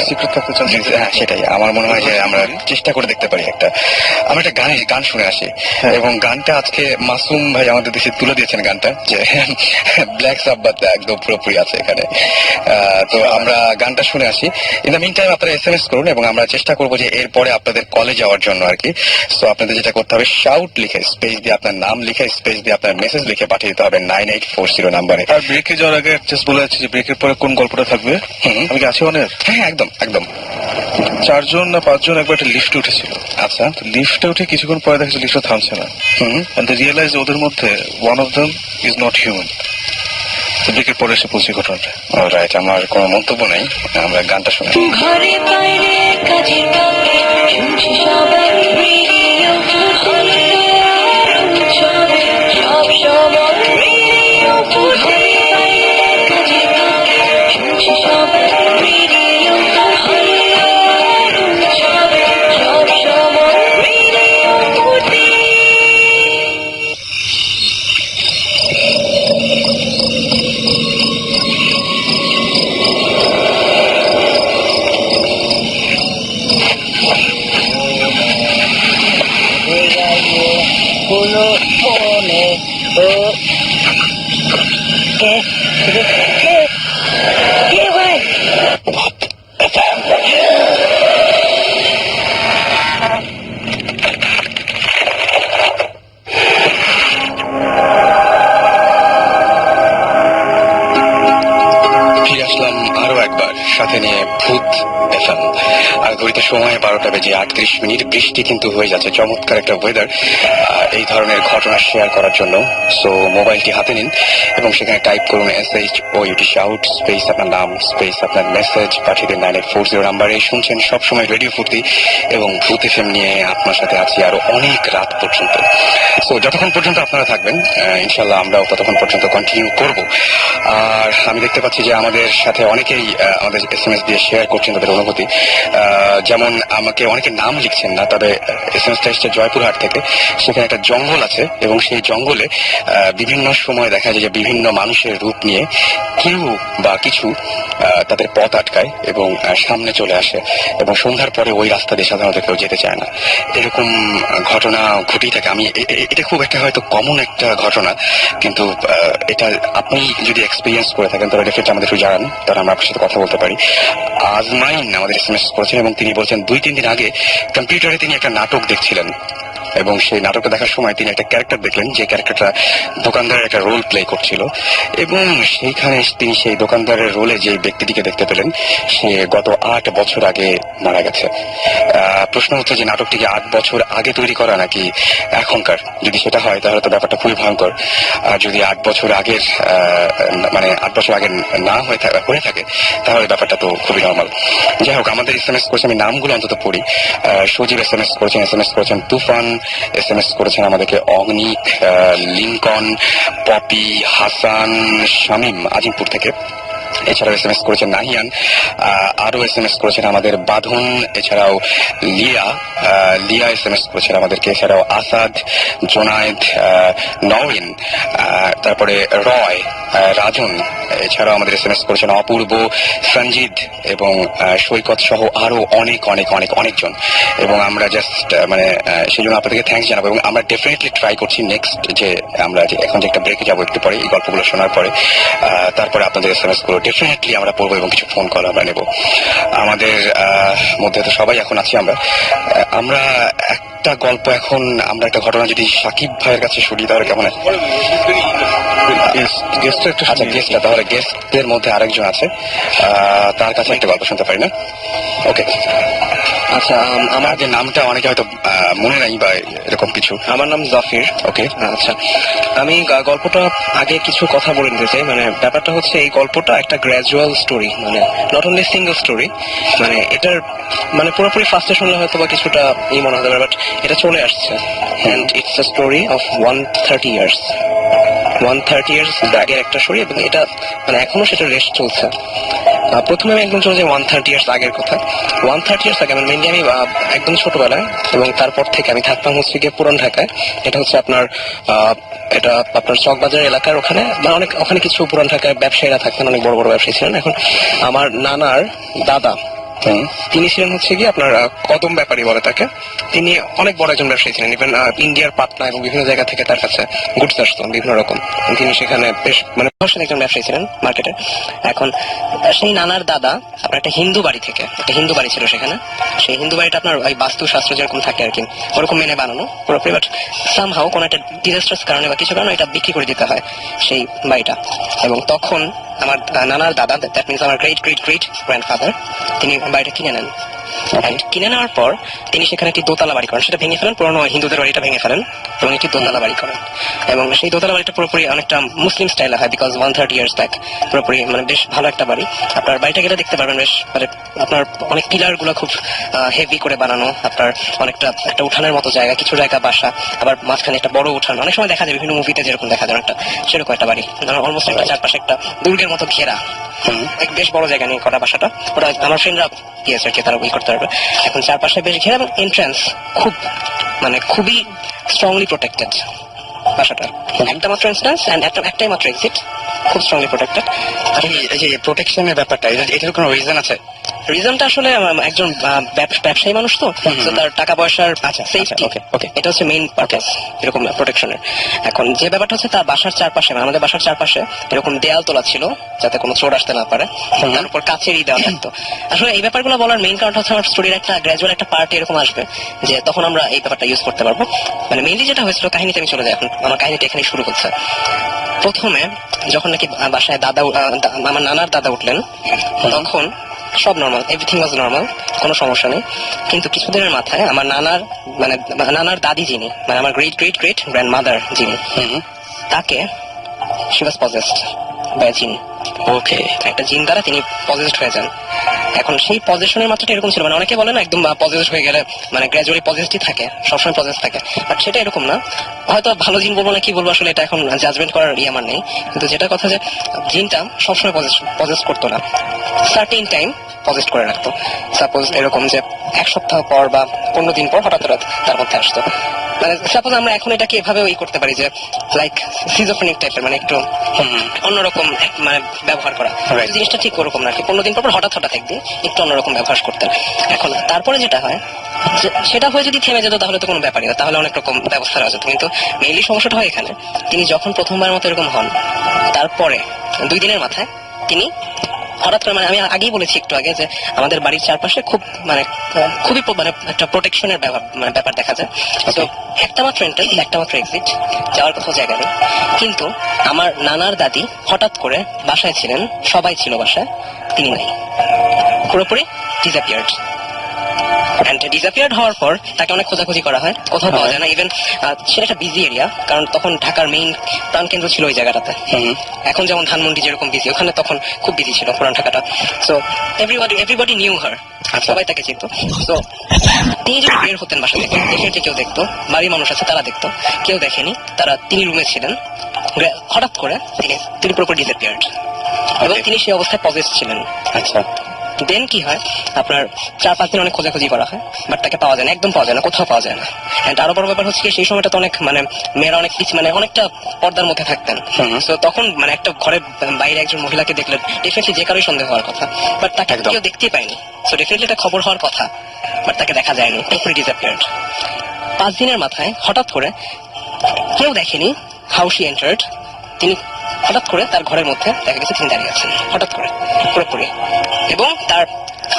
সিক্রেট থাকতে চান। হ্যাঁ, সেটাই আমার মনে হয় যে আমরা চেষ্টা করে দেখতে পারি। আমরা একটা গান শুনে আসি, এবং গানটা আজকে মাসুম ভাই আমাদের দেশে তুলে দিয়েছেন গানটা, যে ব্ল্যাক সাব্বাত একদম পুরোপুরি আছে এখানে। তো আমরা গানটা শুনে আসি। ইন দ্য মিন টাইম আপনারা SMS করুন, এবং আমরা চেষ্টা করবো যে এরপরে আপনাদের কলে যাওয়ার জন্য আর কি। তো আপনাদের যেটা করতে হবে, শাউট লিখে স্পেস দিয়ে আপনার নাম লিখে স্পেস দিয়ে আপনার মেসেজ লিখে পাঠিয়ে দিতে হবে 9840 নাম্বারে। আর ব্রেকে যাওয়ার আগে জাস্ট বলে যাচ্ছি যে ব্রেকের পরে কোন গল্পটা থাকবে। আমি কি আছি অনেক? হ্যাঁ, একদম 4জন না 5জন একবার একটা লিফটে উঠেছিল। আচ্ছা, লিফটে উঠে কিছুক্ষণ পরে দেখেছে লিফটটা থামছে না, and they realized ওদের মধ্যে one of them is not human. ব্রেকের পরে এসে পৌঁছে ঘটনাটা। অলরাইট, আমার কোনো মন্তব্য নাই, আমরা গানটা শুনে। ঘরে বাইরে কাজের ফাঁকে শুনছি সবাই রেডিও, সব সময় রেডিও। ঘরে বাইরে কাজের ফাঁকে শুনছি সবাই রেডিও, সব সময় রেডিও ফুটে। ফিরে আসলাম আরো একবার, সাথে নিয়ে ভূত FM। আর ঘড়িতে সময় 12টা বেজে 38 মিনিট। বৃষ্টি কিন্তু হয়ে যাচ্ছে, চমৎকার একটা ওয়েদার এই ধরনের ঘটনা শেয়ার করার জন্য। সো মোবাইলটি হাতে নিন এবং সেখানে টাইপ করুন SHOUT শাউট স্পেস আপনার নাম স্পেস আপনার মেসেজ, পাঠিয়ে দিন 9840 নাম্বারে। শুনছেন সবসময় রেডিও ফুর্তি এবং ভূত FM নিয়ে আপনার সাথে আছি আরো অনেক রাত পর্যন্ত। সো যতক্ষণ পর্যন্ত আপনারা থাকবেন, ইনশাল্লাহ আমরাও ততক্ষণ পর্যন্ত কন্টিনিউ করব। আর আমি দেখতে পাচ্ছি যে আমাদের সাথে অনেকেই আমাদের SMS দিয়ে শেয়ার করছেন তাদের অনুভূতি। যেমন আমাকে অনেকে নাম লিখছেন না, তবে SMS-টা এসছে জয়পুরহাট থেকে। সেখানে একটা জঙ্গল আছে এবং সেই জঙ্গলে বিভিন্ন সময় দেখা যায় যে বিভিন্ন মানুষের রূপ নিয়ে কেউ বা কিছু তাদের পথ আটকায় এবং সামনে চলে আসে, এবং সন্ধ্যার পরে ওই রাস্তা দিয়ে সাধারণত কেউ যেতে চায় না। এরকম ঘটনা ঘটেই থাকে। এটা খুব একটা হয়তো কমন একটা ঘটনা, কিন্তু এটা আপনি যদি এক্সপিরিয়েন্স করে থাকেন তাহলে ডেফিনেটলি আমাদের একটু জানান, তাহলে আমরা আপনার সাথে কথা বলতে পারি। আজমাইন আমাদের SMS করেছেন এবং তিনি বলছেন 2-3 দিন আগে কম্পিউটারে তিনি একটা নাটক দেখছিলেন, এবং সেই নাটকটা দেখার সময় তিনি একটা ক্যারেক্টার দেখলেন, যে ক্যারেক্টারটা দোকানদারের একটা রোল প্লে করছিল, এবং সেইখানে তিনি সেই দোকানদারের রোলে যে ব্যক্তিটিকে দেখতে পেলেন সে গত 8 বছর আগে মারা গেছে। প্রশ্ন হচ্ছে যে নাটকটিকে 8 বছর আগে তৈরি করা নাকি এখনকার? যদি সেটা হয় তাহলে তো ব্যাপারটা খুবই ভয়ঙ্কর। আর যদি 8 বছর আগের মানে 8 বছর আগে না হয়ে থাকে তাহলে ব্যাপারটা তো খুবই নর্মাল। যাই হোক, আমাদের SMS করেছে, আমি নামগুলো অন্তত পড়ি। সজীব SMS করেছেন তুফান, SMS করেছেন আমাদেরকে অগ্নিক, লিঙ্কন, পপি, হাসান, শামীম আজিমপুর থেকে। এছাড়াও SMS করেছেন নাহিয়ান, আরো SMS করেছেন আমাদের বাঁধন, এছাড়াও লিয়া SMS করেছেন আমাদেরকে, এছাড়াও আসাদ, জোনায়েদ, নওরিন, তারপরে রয়, রাজন, এছাড়াও আমাদের SMS করেছেন অপূর্ব, সঞ্জিদ এবং সৈকত সহ আরো অনেকজন। এবং আমরা জাস্ট সেই জন্য আপনাদেরকে থ্যাঙ্কস জানাবো। এবং আমরা ডেফিনেটলি ট্রাই করছি নেক্সট যে আমরা যে এখন যে একটা ব্রেকে যাবো একটু পরে এই গল্পগুলো শোনার পরে, তারপরে আপনাদের SMS গুলো ডেফিনেটলি আমরা পড়বো এবং কিছু ফোন কল আমরা নেব। আমাদের মধ্যে তো সবাই এখন আছি আমরা একটা গল্প এখন আমরা একটা ঘটনা যদি সাকিব ভাইয়ের কাছে শুনি তাহলে কেমন হয়? আচ্ছা, গেস্টটা তাহলে গেস্টদের মধ্যে আরেকজন আছে, তার কাছে একটা গল্প শুনতে পারি না? ওকে, আচ্ছা, আমার যে নামটা অনেকে হয়তো মনে নাই বা এরকম কিছু। আমার নাম জাফির। ওকে, আচ্ছা, আমি গল্পটা আগে কিছু কথা বলে নিতে চাই। মানে ব্যাপারটা হচ্ছে এই গল্পটা একটা গ্র্যাজুয়াল স্টোরি, মানে নট অনলি সিঙ্গেল স্টোরি। মানে এটার পুরোপুরি ফার্স্টে শুনলে হয়তো বা কিছুটা মনে হতে পারে, বাট এটা চলে আসছে। And it's a story of 130 years. 130 years আগের একটা স্টোরি, এবং এটা এখনো সেটা রেস্ট চলছে। প্রথমে আমি একদম চলে যাই 130 ইয়ার্স আগের কথা। 130 ইয়ার্স আগে মেনলি আমি একদম ছোটবেলায়, এবং তারপর থেকে আমি থাকতাম হচ্ছে গিয়ে পুরান ঢাকায়। এটা হচ্ছে আপনার চকবাজার এলাকার ওখানে, ওখানে কিছু পুরান ঢাকায় ব্যবসায়ীরা থাকতেন, অনেক বড় বড় ব্যবসায়ী ছিলেন। এখন আমার নানার দাদা, তিনি ছিলেন হচ্ছে গিয়ে আপনার কদম ব্যাপারী বলে তাকে। তিনি অনেক বড় একজন ব্যবসায়ী ছিলেন, ইভেন ইন্ডিয়ার পাটনা এবং বিভিন্ন জায়গা থেকে তার কাছে গুডস আসতো বিভিন্ন রকম। তিনি সেখানে বেশ প্রভাবশালী একজন ব্যবসায়ী ছিলেন মার্কেটে। এখন সেই নানার দাদা আপনার একটা হিন্দু বাড়ি ছিল সেখানে। সেই হিন্দু বাড়িটা আপনার ওই বাস্তুশাস্ত্র যেরকম থাকে আর কি, ওরকম মেনে বানানো পুরোপুরি। বাট সামহাও কোনো একটা ডিজাস্টার্স কারণে বা কিছু কারণে এটা বিক্রি করে দিতে হয় সেই বাড়িটা। এবং তখন আমার নানার দাদা, দ্যাট মিনস আমার গ্রেট গ্রেট গ্রেট গ্র্যান্ডফাদার, তিনি বাড়িটা কিনে নেন। কিনে নেওয়ার পর তিনি সেখানে একটি দোতলা বাড়ি করেন, সেটা ভেঙে ফেলেন, পুরোনো হিন্দুদের বাড়িটা ভেঙে ফেলেন এবং একটি দোতলা বাড়ি করেন। এবং সেই দোতলা বাড়িটা পুরোপুরি অনেকটা মুসলিম স্টাইলে হয়, বিকজ 130 ইয়ার্স ব্যাক। পুরোপুরি বেশ ভালো একটা বাড়ি। আপনার বাড়িটা গেলে দেখতে পারবেন বেশ আপনার অনেক পিলার গুলো খুব হেভি করে বানানো, আপনার অনেকটা একটা উঠানের মতো জায়গা, কিছু জায়গা বাসা, আবার মাঝখানে একটা বড় উঠান। অনেক সময় দেখা যায় বিভিন্ন মুভিতে যেরকম দেখা যায় একটা সেরকম একটা বাড়ি, অলমোস্ট একটা চারপাশে একটা দুর্গের মতো ঘেরা, বেশ বড় জায়গা নিয়ে করা বাসাটা। ওটা আমার ফ্রেন্ডরা গিয়েছে আর কি, তারা করতে পারবে। এখন চারপাশে বেশ ঘেরা এবং এন্ট্রান্স খুবই স্ট্রংলি প্রোটেক্টেড বাসাটা। একটা মাত্র এন্ট্রান্স এন্ড একটাই মাত্র এক্সিট, খুব স্ট্রংলি প্রোটেক্টেড। এই যে প্রোটেকশনের ব্যাপারটা, এটার কোনো রিজন আছে? রিজনটা আসলে একজন ব্যবসায়ী মানুষ তো, তার টাকা পয়সার সেফটি, এটা হচ্ছে মেইন পারপাস এরকম প্রোটেকশনের। এখন যে ব্যাপারটা হচ্ছে তার বাসার চারপাশে, আমাদের বাসার চারপাশে এরকম দেয়াল তোলা ছিল যাতে কোনো চোর আসতে না পারে, তার উপর কাচেরই দেওয়া থাকতো। আসলে এই ব্যাপারগুলো বলার মেইন কারণ হচ্ছে আমার স্টোরির একটা গ্র্যাজুয়াল একটা পার্ট এরকম আসবে যে তখন আমরা এই ব্যাপারটা ইউজ করতে পারবো। মেইনলি যেটা হয়েছিল, কাহিনীতে আমি চলে যাই এখন, আমার কাহিনীটা এখানে শুরু হচ্ছে। প্রথমে যখন নাকি বাসায় আমার নানার দাদা উঠলেন, তখন সব নর্মাল, এভরিথিং ওয়াজ নর্মাল, কোনো সমস্যা নেই। কিন্তু কিছুদিনের মাথায় আমার নানার দাদি যিনি, আমার গ্রেট গ্রেট গ্রেট গ্র্যান্ডমাদার যিনি, তাকে শি ওয়াজ পজেসড বাই আ জিন। ওকে, একটা জিন দ্বারা তিনি পজেসড হয়ে যান। এখন সেই পজেশনের মাত্রাটা এরকম ছিল, অনেকে বলে না একদম পজেসড হয়ে গেলে গ্র্যাজুয়ালি পজেসডই থাকে, সবসময় পজেস থাকে, বাট সেটা এরকম না। হয়তো ভালো জিন বলবো না কি বলবো, আসলে এটা এখন জাজমেন্ট করার আমার নেই। কিন্তু যেটা কথা যে জিনটা সবসময় পজেস করতো না, সার্টেন টাইম পজেস্ট করে রাখতো। সাপোজ এরকম যে এক সপ্তাহ পর বা 15 দিন পর হঠাৎ তার মধ্যে আসতো। সাপোজ আমরা এখন এটাকে এভাবেও করতে পারি যে লাইক সিজোফ্রেনিক টাইপের, একটু অন্যরকম ব্যবহার করা। জিনিসটা ঠিক ওরকম না, 15 দিন পর হঠাৎ একদিন একটু অন্যরকম ব্যবহার করতেন। এখন তারপরে যেটা হয়, সেটা হয়ে যদি থেমে যেত তাহলে তো কোনো ব্যাপারই না, তাহলে অনেক রকম ব্যবস্থা নেওয়া যেত। কিন্তু মেইনলি সমস্যাটা হয় এখানে, তিনি যখন প্রথমবার মতো এরকম হন, তারপরে 2 দিনের মাথায় তিনি হঠাৎ করে, আমি আগেই বলেছি একটু আগে যে আমাদের বাড়ির চারপাশে খুবই একটা প্রোটেকশনের ব্যাপার দেখা যায়। তো একটা মাত্র এন্ট্রান্স, একটা মাত্র এক্সিট, যাওয়ার কোথাও জায়গা নেই। কিন্তু আমার নানার দাদি হঠাৎ করে বাসায় ছিলেন, সবাই ছিল বাসায়, তিনি নাই, পুরোপুরি ডিসঅ্যাপিয়ার্ড। অ্যান্ড ডিসঅ্যাপিয়ার্ড হওয়ার পর তাকে অনেক খোঁজাখুঁজি করা হয়, কোথাও পাওয়া যায় না। ইভেন সেটা একটা বিজি এরিয়া, কারণ তখন ঢাকার মেইন প্রাণকেন্দ্র ছিল ওই জায়গাটাতে। এখন যেমন ধানমন্ডি যেরকম বিজি, ওখানে তখন খুব বিজি ছিল পুরান ঢাকাটা। সো এভরিবডি নিউ হার, সবাই তাকে চিনত। তো তিনি যদি বের হতেন বাসা থেকে, ডেফিনেটলি কেউ দেখতো, বাড়ির মানুষ আছে তারা দেখতো, কেউ দেখেনি, তিনি রুমে ছিলেন। হঠাৎ করে তিনি পুরোপুরি ডিসঅ্যাপিয়ার্ড, এবং তিনি সেই অবস্থায় পজেসড ছিলেন। আচ্ছা, দেন কি হয়, আপনার 4-5 দিন অনেক খোঁজাখুঁজি করা হয়, বাট তাকে পাওয়া যায় না, একদম পাওয়া যায় না, কোথাও পাওয়া যায় না। এন্ড আরো বড় ব্যাপার হচ্ছে কি, সেই সময়টা তো অনেক মেয়েরা অনেক অনেকটা পর্দার মধ্যে থাকতেন। তো তখন একটা ঘরের বাইরে একজন মহিলাকে দেখলে ডেফিনেটলি যে কারোই সন্দেহ হওয়ার কথা, বাট তাকে কেউ দেখতেই পায়নি। সো ডেফিনেটলি এটা খবর হওয়ার কথা, বাট তাকে দেখা যায়নি, পুরোপুরি ডিসঅ্যাপিয়ার্ড। 5 দিনের মাথায় হঠাৎ করে, কেউ দেখেনি হাউ শি এন্টার্ড, তিনি হঠাৎ করে তার ঘরের মধ্যে দেখা গেছে তিনি দাঁড়িয়ে আছেন, হঠাৎ করে পুরোপুরি, এবং তার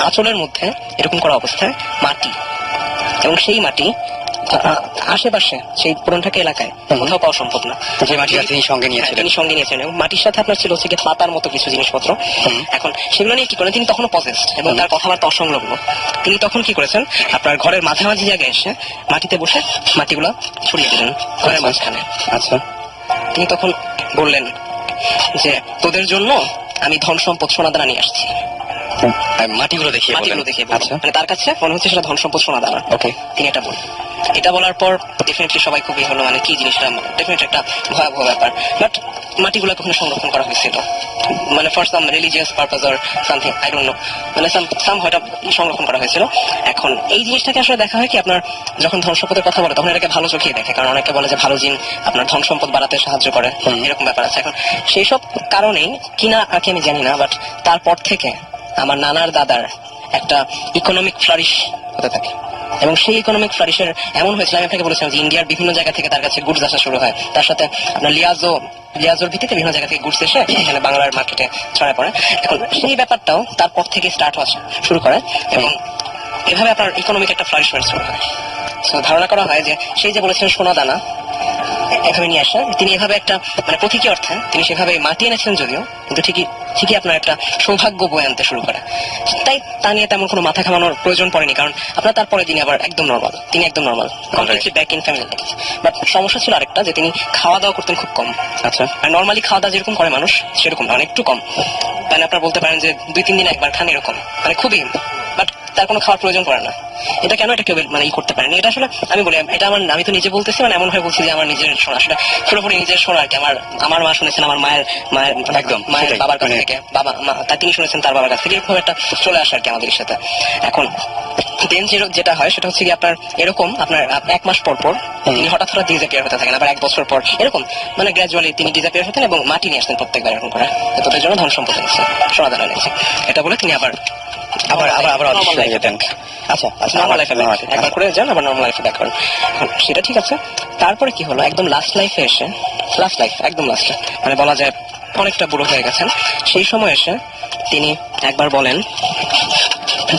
আঁচলের মধ্যে এরকম করা অবস্থায় মাটি, এবং সেই মাটি আশেপাশে সেই পুরান ঢাকা এলাকায় কোথাও পাওয়া সম্ভব না। যে মাটিটা তিনি সঙ্গে নিয়েছিলেন, তিনি সঙ্গে নিয়েছেন, এবং মাটির সাথে আপনার ছিল হচ্ছে পাতার মতো কিছু জিনিসপত্র। এখন সেগুলো নিয়ে কি করেন, তিনি তখনও পজেসড এবং তার কথাবার্তা অসংলগ্ন। তিনি তখন কি করেছেন, আপনার ঘরের মাঝামাঝি জায়গায় এসে মাটিতে বসে মাটিগুলো ছড়িয়ে দিলেন ঘরের মাঝখানে। আচ্ছা, তিনি তখন বললেন যে তোদের জন্য আমি ধন সম্পদ সোনাদানা নিয়ে আসছি। মাটিগুলো দেখিয়ে মাটিগুলো দেখিয়ে বললেন। আচ্ছা, তার কাছে মনে হচ্ছে সেটা ধন সম্পদ সোনাদানা। ওকে, তিনি এটা বললেন। এটা বলার পর ডেফিনেটলি সবাই খুবই হলো, কি জিনিসটা, ডেফিনেটলি একটা ভয়াবহ ব্যাপার। বাট মাটিগুলো কখনো সংরক্ষণ করা হয়েছিল, for some religious purpose or something, I don't know, some হয়তো সংরক্ষণ করা হয়েছিল। এখন এই জিনিসটাকে আসলে দেখা হয় কি, আপনার যখন ধন সম্পদের কথা বলে তখন এটাকে ভালো চোখে দেখে, কারণ অনেকে বলে যে ভালো জিন আপনার ধন সম্পদ বাড়াতে সাহায্য করে, এরকম ব্যাপার আছে। এখন সেই সব কারণেই কিনা আর কি আমি জানি না, বাট তারপর থেকে আমার নানার দাদার একটা ইকোনমিক ফ্লারিশ হতে থাকে, এবং সেই ইকোনমিক ফ্লারিশের এমন হয়েছিল, আমি আপনাকে বলেছিলাম যে ইন্ডিয়ার বিভিন্ন জায়গা থেকে তার কাছে গুডস আসা শুরু হয়, তার সাথে আপনার লিয়াজোর ভিত্তিতে বিভিন্ন জায়গা থেকে গুডস এসে এখানে বাংলার মার্কেটে ছড়ায় পড়ে। এখন সেই ব্যাপারটাও তারপর থেকে স্টার্ট হওয়া শুরু করে, এবং এভাবে আপনার ইকোনমিক একটা ফ্লারিশমেন্ট শুরু হয়। সো ধারণা করা হয় যে সেই যে বলেছিলেন সোনা দানা এভাবে নিয়ে আসা, তিনি এভাবে একটা প্রতীকী অর্থে তিনি সেভাবে মাটি এনেছিলেন, যদিও কিন্তু ঠিকই আপনার একটা সৌভাগ্য বয়ে আনতে শুরু করে। তাই তা নিয়ে তেমন কোনো মাথা ঘামানোর প্রয়োজন পড়েনি, কারণ আপনার তারপরে তিনি আবার একদম নর্মাল, তিনি একদম normal, completely back in family. But সমস্যা ছিল আরেকটা, যে তিনি খাওয়া দাওয়া করতেন খুব কম। আচ্ছা, আর নর্মালি খাওয়া দাওয়া যেরকম করে মানুষ সেরকম না, একটু কম, আপনার বলতে পারেন যে 2-3 দিনে একবার খান এরকম, খুবই, বাট তার কোনো খাওয়ার প্রয়োজন পড়ে না। এটা কেন এটা কেউ ই করতে পারেনি, এটা আসলে আমি বলি, এটা আমি তো নিজে বলতেছি, এমন ভাবে বলছি যে আমার নিজের শোনা, আসলে পুরোপুরি নিজের শোনা আর কি। আমার মা শুনেছেন আমার মায়ের একদম মায়ের বাবার কাছ থেকে, তা তিনি শুনেছেন তার বাবার কাছ থেকে, এরকম একটা চলে আসে আর কি আমাদের সাথে। এখন দেন যেটা হয় সেটা হচ্ছে কি, আপনার এরকম আপনার 1 মাস পর পর তিনি হঠাৎ ডিসঅ্যাপিয়ার হতে থাকেন, আবার 1 বছর পর এরকম গ্র্যাজুয়ালি তিনি ডিসঅ্যাপিয়ার হতেন, এবং মাটি নিয়ে আসতেন প্রত্যেকবার এরকম করে, তোদের জন্য ধন সম্পদ এনেছে, সোনা দানা এনেছে, এটা বলে তিনি আবার অদৃশ্য হয়ে যেতেন। আচ্ছা, নর্মাল লাইফে একবার করে যান, আবার নর্মাল লাইফে ব্যাক করেন। সেটা ঠিক আছে। তারপরে কি হলো, একদম লাস্ট লাইফে এসে, একদম লাস্টে বলা যায় অনেকটা বুড়ো হয়ে গেছেন, সেই সময় এসে তিনি একবার বলেন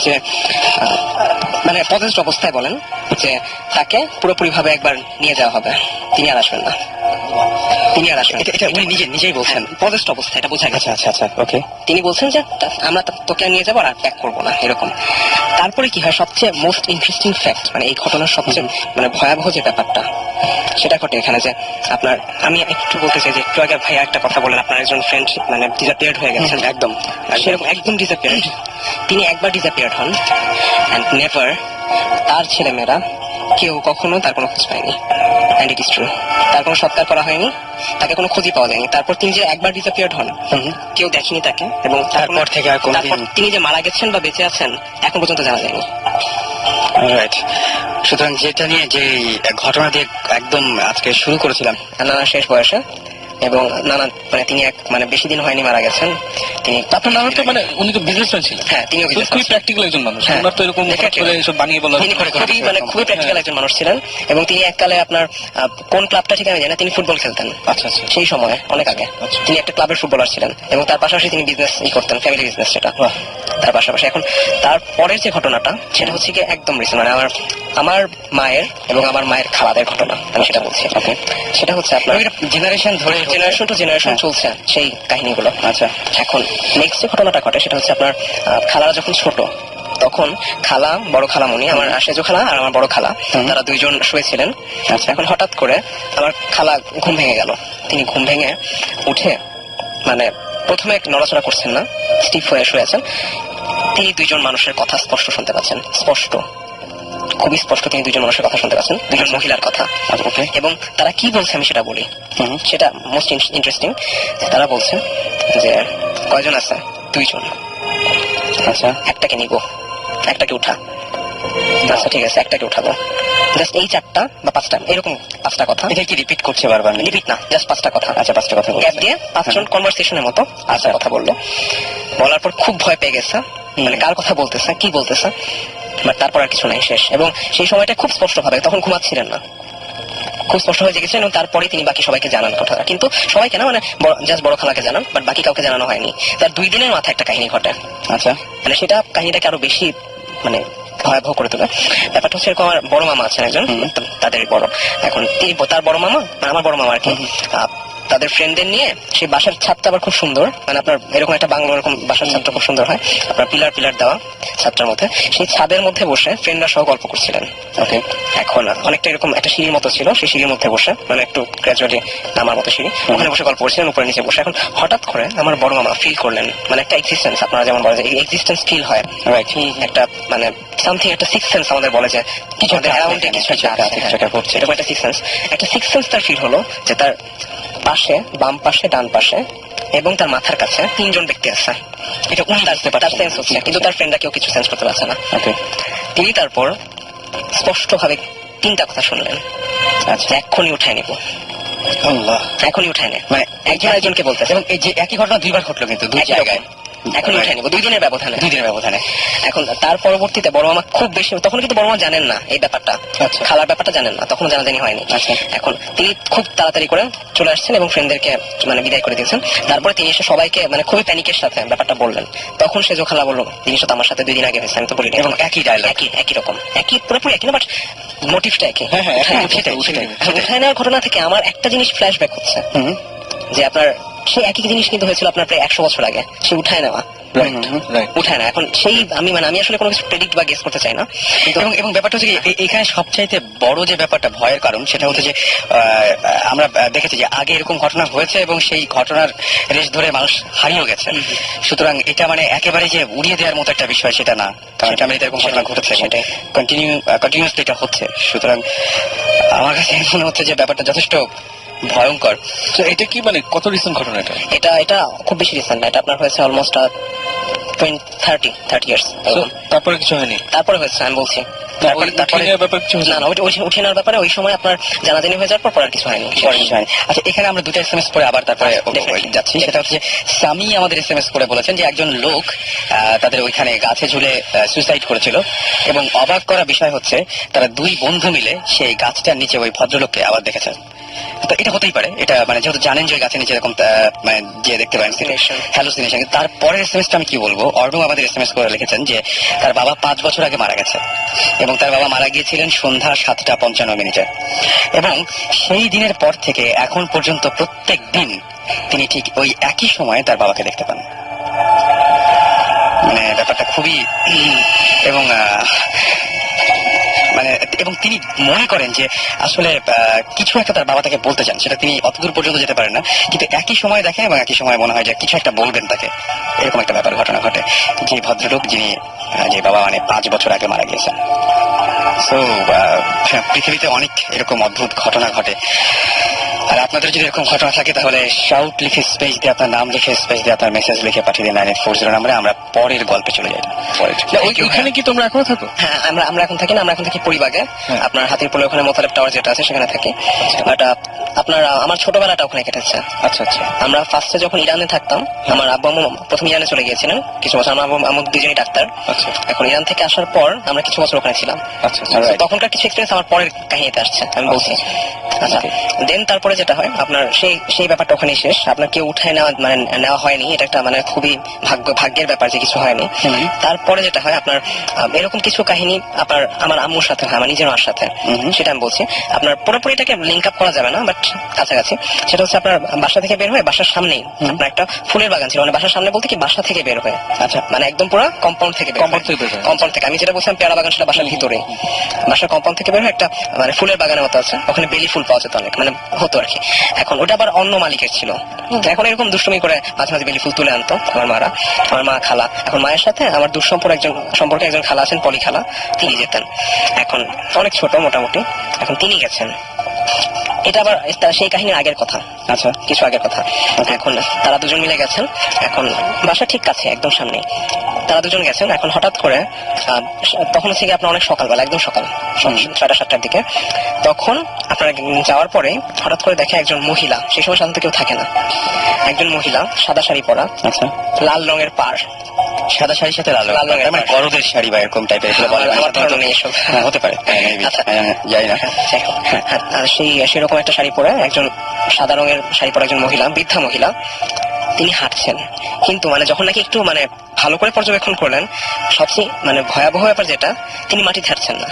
যে পজেসড অবস্থায় বলেন যে তাকে পুরোপুরি ভাবে একবার নিয়ে যাওয়া হবে, তিনি আর আসবেন না, তিনি আর আসবেন। এটা উনি নিজেই বলছেন, পজেসড অবস্থা, এটা বোঝা গেছে। আচ্ছা, ওকে। তিনি বলছেন যে আমরা তোকে নিয়ে যাবো, আর প্যাক করবো না, এরকম। তারপরে কি হয়, সবচেয়ে মোস্ট ইন্টারেস্টিং ফ্যাক্ট, এই ঘটনার সবচেয়ে ভয়াবহ যে ব্যাপারটা সেটা ঘটে এখানে, যে আপনার আমি একটু বলতে চাই যে একটু আগে ভাইয়া একটা কথা বলেন, আপনার একজন ফ্রেন্ড ডিসঅ্যাপিয়ার্ড হয়ে গেছেন, একদম সেরকম একদম ডিসঅ্যাপিয়ার্ড। তিনি একবার ডিসঅ্যাপিয়ার্ড হন, অ্যান্ড নেভার, তার ছেলেমেয়েরা কেউ কখনো তার কোনো খোঁজ পায়নি, অ্যান্ড ইট ইজ ট্রু। তার কোনো সৎকার করা হয়নি, তাকে কোনো খোঁজই পাওয়া যায়নি। তারপর তিনি যে একবার ডিসঅ্যাপিয়ার্ড হন, কেউ দেখেনি তাকে, এবং তারপর থেকে আর কোনোদিন তিনি যে মারা গেছেন বা বেঁচে আছেন এখন পর্যন্ত জানা যায়নি। রাইট। সুতরাং যেটা নিয়ে যে ঘটনা দিয়ে একদম আজকে শুরু করেছিলাম, নানা শেষ বয়সে, এবং নানা তিনি বেশি দিন হয়নি মারা গেছেন। তিনি আপনার নানা তো উনি তো বিজনেসম্যান ছিলেন, হ্যাঁ, তিনিও খুবই প্র্যাকটিক্যাল একজন মানুষ, ওনার তো এরকম এসব বানিয়ে বলা, তিনি খুবই প্র্যাকটিক্যাল একজন মানুষ ছিলেন, এবং তিনি এককালে আপনার কোন ক্লাবটা ঠিক আমি জানি, তিনি ফুটবল খেলতেন। আচ্ছা, সেই সময় অনেক আগে তিনি একটা ক্লাবের ফুটবলার ছিলেন, এবং তার পাশাপাশি তিনি বিজনেস করতেন, ফ্যামিলি বিজনেস, সেটা তার পাশাপাশি। এখন তার পরের যে ঘটনাটা সেটা হচ্ছে কি একদম রিসেন্ট, আমার মায়ের এবং আমার মায়ের খালাদের ঘটনা, আমি সেটা বলছি। সেটা হচ্ছে আপনার জেনারেশন টু জেনারেশন চলছে সেই কাহিনীগুলো। আচ্ছা, এখন নেক্সট যে ঘটনাটা ঘটে সেটা হচ্ছে আপনার খালারা যখন ছোট তখন খালা, বড় খালামণি, আমার সেজো খালা আর আমার বড় খালা, তারা দুইজন শুয়েছিলেন। আচ্ছা, এখন হঠাৎ করে আমার খালা ঘুম ভেঙে গেল। তিনি ঘুম ভেঙে উঠে মানে প্রথমে নড়াচড়া করছেন না, স্টিফ হয়ে শুয়ে আছেন। তিনি দুইজন মানুষের কথা স্পষ্ট শুনতে পাচ্ছেন, স্পষ্ট, খুবই স্পষ্ট। তিনি দুইজন মানুষের কথা শুনতে পাচ্ছেন, দুইজন মহিলার কথা। এবং তারা কি বলছে আমি সেটা বলি, সেটা মোস্ট ইন্টারেস্টিং। তারা বলছেন যে কয়জন আছে? 2 জন। আচ্ছা, একটাকে নিব, একটাকে উঠা। আচ্ছা ঠিক আছে, একটাকে উঠাবো। জাস্ট এই 4টা বা 5টা, এরকম 5টা কথা। এটা কি রিপিট করছে বারবার? রিপিট না, জাস্ট 5টা কথা। আচ্ছা, 5টা কথা গ্যাপ দিয়ে 5 জন কনভারসেশনের মতো আচ্ছা কথা বললো। বলার পর খুব ভয় পেয়ে গেছে, মানে কার কথা বলতেছে, কি বলতেছে, বাট তারপর আর কিছু নাই, শেষ। এবং সেই সময়টা খুব স্পষ্ট ভাবে, তখন ঘুমাচ্ছিলেন না, খুব স্পষ্ট হয়ে জেগেছিলেন। এবং তারপরে তিনি বাকি সবাইকে জানান কথাটা, কিন্তু সবাইকে না, মানে জাস্ট বড় খালাকে জানান, বাট বাকি কাউকে জানানো হয়নি। তার 2 দিনের মাথায় একটা কাহিনী ঘটে। আচ্ছা, মানে সেটা কাহিনীটাকে আরো বেশি মানে ভয়াবহ করে তোলে। ব্যাপারটা হচ্ছে এরকম, আমার বড় মামা আছেন একজন, তাদের বড়, এখন তিনি, তার বড় মামা, মানে আমার বড় মামা আর কি, তাদের ফ্রেন্ডদের নিয়ে সেই বাসার ছাদটা আবার খুব সুন্দর, মানে আপনার এরকম একটা বাংলো, এরকম বাসার ছাদটা খুব সুন্দর হয়, আপনার পিলার পিলার দেওয়া ছাদটার মধ্যে। সেই ছাদের মধ্যে বসে ফ্রেন্ডরা সহ গল্প করছিলেন। ওকে, এখন অনেকটা এরকম একটা সিঁড়ির মতো ছিল, সেই সিঁড়ির মধ্যে বসে, মানে একটু গ্রাজুয়ালি নামার মতো সিঁড়ি, ওখানে বসে গল্প করছিলেন, উপরে নিচে বসে। এখন হঠাৎ করে আমার বড় মামা ফিল করলেন, মানে একটা এক্সিস্টেন্স, আপনারা যেমন বলে যে এক্সিস্টেন্স ফিল হয়, রাইট, একটা মানে সামথিং, একটা সিক্স সেন্স আমাদের বলে যে কিছু আমাদের অ্যারাউন্ডে কিছু একটা ঘটছে, এরকম একটা সিক্স সেন্স। একটা সিক্স সেন্স তার ফিল হলো যে তার পাশে, বাম পাশে, ডান পাশে এবং তার মাথার কাছে 3 জন ব্যক্তি আছে। এটা উনি তার সেন্স হচ্ছে, কিন্তু তার ফ্রেন্ডরা কেউ কিছু সেন্স করতে পারছে না। তিনি তারপর স্পষ্ট ভাবে 3টা কথা শুনলেন। আচ্ছা, এক্ষুনি উঠায় নিব, আল্লাহ, এখনই উঠায় নে, মানে একজন একজনকে বলতেছে। এবং এই যে একই ঘটনা 2বার ঘটলো, কিন্তু 2 জায়গায়। এখন উঠায় নিব, 2 দিনের ব্যবধানে, 2 দিনের ব্যবধানে। এখন তার পরবর্তীতে বড় মামা খুব বেশি, তখন কিন্তু বড় মামা জানেন না এই ব্যাপারটা, খালার ব্যাপারটা জানেন না, তখন জানাজানি হয়নি। এখন তিনি খুব তাড়াতাড়ি করে চলে আসছেন এবং ফ্রেন্ডদেরকে মানে বিদায় করে দিয়েছেন। তারপরে তিনি এসে সবাইকে মানে খুবই প্যানিকের সাথে ব্যাপারটা বললেন। তখন সেজো খালা বললো, জিনিসটা তো আমার সাথে 2 দিন আগে হয়েছে, আমি তো বলি। এবং একই ডায়লগ, একই রকম, একই, পুরোপুরি একই না, বাট মোটিভটা একই। উঠায় নেওয়ার ঘটনা থেকে আমার একটা জিনিস ফ্ল্যাশব্যাক হচ্ছে, যে আপনার সেই একই জিনিস কিন্তু হয়েছিল আপনার প্রায় 100 বছর আগে, সে উঠায় নেওয়া, উঠায় না। এখন সেই আমি আসলে কোনো কিছু প্রেডিক্ট বা গেস করতে চাই না, এবং ব্যাপারটা হচ্ছে এখানে সবচাইতে বড় যে ব্যাপারটা ভয়ের কারণ, সেটা হচ্ছে যে আমরা দেখেছি যে আগে এরকম ঘটনা হয়েছে এবং সেই ঘটনার রেশ ধরে মানুষ হারিয়েও গেছে। সুতরাং এটা মানে একেবারে যে উড়িয়ে দেওয়ার মতো একটা বিষয় সেটা না, কারণ এরকম ঘটনা ঘটেছে, সেটা কন্টিনিউসলি এটা হচ্ছে। সুতরাং আমার কাছে মনে হচ্ছে যে ব্যাপারটা যথেষ্ট ভয়ঙ্কর। তো এটা কি মানে কত রিসেন্ট ঘটনা? এটা খুব বেশি রিসেন্ট না, এটা আপনার হয়েছে অলমোস্ট 30 ইয়ার্স। তারপরে কিছু হয়নি? তারপরে হয়েছে, আমি বলছি না, উঠে নেওয়ার ব্যাপারে ওই সময় আপনার জানাজানি হয়ে যাওয়ার পর আর কিছু হয়নি। আচ্ছা, এখানে আমরা 2টা SMS পরে আবার তারপরে যাচ্ছি। সেটা হচ্ছে সামি আমাদের SMS করে বলেছেন যে একজন লোক তাদের ওইখানে গাছে ঝুলে সুইসাইড করেছিল, এবং অবাক করা বিষয় হচ্ছে তারা 2 বন্ধু মিলে সেই গাছটার নিচে ওই ভদ্রলোককে আবার দেখেছেন। তো এটা হতেই পারে, এটা মানে যেহেতু জানেন যে গাছের নিচে এরকম মানে যে দেখতে পারেন হ্যালুসিনেশন। তারপরের এসএমএসটা আমি কি বলবো, অর্ণব আমাদের SMS করে লিখেছেন যে তার বাবা 5 বছর আগে মারা গেছে এবং তার বাবা মারা গিয়েছিলেন সন্ধ্যা 7:55 এবং সেই দিনের পর থেকে এখন পর্যন্ত প্রত্যেক দিন তিনি ঠিক ওই একই সময়ে তার বাবাকে দেখতে পান। মানে ব্যাপারটা খুবই এবং তিনি মনে করেন যে আসলে কিছু একটা তার বাবা তাকে বলতে চান, সেটা তিনি অতদূর পর্যন্ত যেতে পারেন না, কিন্তু একই সময় দেখেন এবং একই সময় মনে হয় যে কিছু একটা বলবেন তাকে। এরকম একটা ব্যাপার ঘটনা ঘটে যে ভদ্রলোক যিনি যে বাবা মানে 5 বছর আগে মারা গিয়েছেন। তো পৃথিবীতে অনেক এরকম অদ্ভুত ঘটনা ঘটে। আর আপনাদের যদি এরকম ঘটনা থাকে তাহলে শাউট লিখে স্পেস দিয়ে আপনার নাম লিখে স্পেস দিয়ে আপনার মেসেজ লিখে পাঠিয়ে দিন 9840 নম্বরে। আমরা পরের গল্পে চলে যাই। ওইখানে কি তোমরা এখনো থাকো? হ্যাঁ, আমরা এখন থাকি না, আমরা এখন থাকি পরিবাগে, আপনার হাতিরপুলে ওখানে মোতালেব টাওয়ার যেটা আছে সেখানে থাকি। বাট আপনার আমার ছোটবেলাটা ওখানে কেটেছে। আচ্ছা আচ্ছা। আমরা ফার্স্টে যখন ইরানে থাকতাম, আমার আব্বু আম্মু প্রথম ইরানে চলে গিয়েছিলেন কিছু বছর, আমার আম্মু 2জনই ডাক্তার। আচ্ছা। এখন ইরান থেকে আসার পর আমরা কিছু বছর ওখানে ছিলাম। আচ্ছা। তখনকার কিছু এক্সপিরিয়েন্স আমার পরের কাহিনীতে আসছে, আমি বলছি। আচ্ছা, দেন তারপরে তারপরে যেটা হয় আপনার সেই ব্যাপারটা ওখানেই শেষ, আপনার কেউ উঠায় নেওয়া হয়নি, এটা একটা মানে খুবই ভাগ্যের ব্যাপার যে কিছু হয়নি। তারপরে যেটা হয় আপনার এরকম কিছু কাহিনী আপনার আমার আম্মুর সাথে হয়, আমার নিজের মার সাথে, সেটা আমি বলছি। আপনার পুরোপুরি এটাকে লিঙ্ক আপ করা যাবে না, বাট কাছাকাছি। সেটা হচ্ছে আপনার বাসা থেকে বের হয়ে বাসার সামনেই আপনার একটা ফুলের বাগান ছিল, মানে বাসার সামনে বলতে কি বাসা থেকে বের হয়ে, আচ্ছা মানে একদম পুরো কম্পাউন্ড থেকে কম্পাউন্ড থেকে আমি যেটা বলছিলাম পেয়ারা বাগান সেটা বাসার ভিতরে, বাসার কম্পাউন্ড থেকে বের হয়ে একটা মানে ফুলের বাগানের মতো আছে, ওখানে বেলি ফুল পাওয়া যেত অনেক, মানে হতো আর কি। এখন ওটা আবার অন্য মালিকের ছিল, এখন এরকম দুষ্টুমি করে মাঝে মাঝে বেলি ফুল তুলে আনতো আমার মা খালা। এখন মায়ের সাথে আমার সম্পর্কে একজন খালা আছেন, পলি খালা, তিনি যেতেন। এখন অনেক ছোট মোটামুটি, এখন তিনি গেছেন। এটা আবার সেই কাহিনীর আগের কথা, আচ্ছা কিছু আগের কথা। এখন তারা দুজন মিলে গেছেন, এখন বাসা ঠিক কাছে একদম সামনে, তারা দুজন গেছেন। এখন হঠাৎ করে তখন হচ্ছে কি আপনার অনেক সকালবেলা, একদম সকাল 6:30-7টার দিকে, তখন আপনার যাওয়ার পরে হঠাৎ করে দেখে একজন মহিলা, সেই সময় সাধারণত কেউ থাকে না, একজন মহিলা সাদা শাড়ি পরা, আচ্ছা লাল রঙের পাড়, সাদা শাড়ির সাথে লাল রঙের মানে বড়দের শাড়ি বা এরকম টাইপের, আমার ধারণা নেই এসব, হতে পারে, আচ্ছা যাই না। আর সেরকম একটা শাড়ি পরে একজন সাদা রঙের শাড়ি পরা একজন মহিলা, বৃদ্ধা মহিলা, তিনি হাঁটছেন। কিন্তু মানে যখন নাকি একটু মানে ভালো করে পর্যবেক্ষণ করলেন, সবচেয়ে মানে ভয়াবহ ব্যাপার যেটা, তিনি মাটিতে হাঁটছেন না,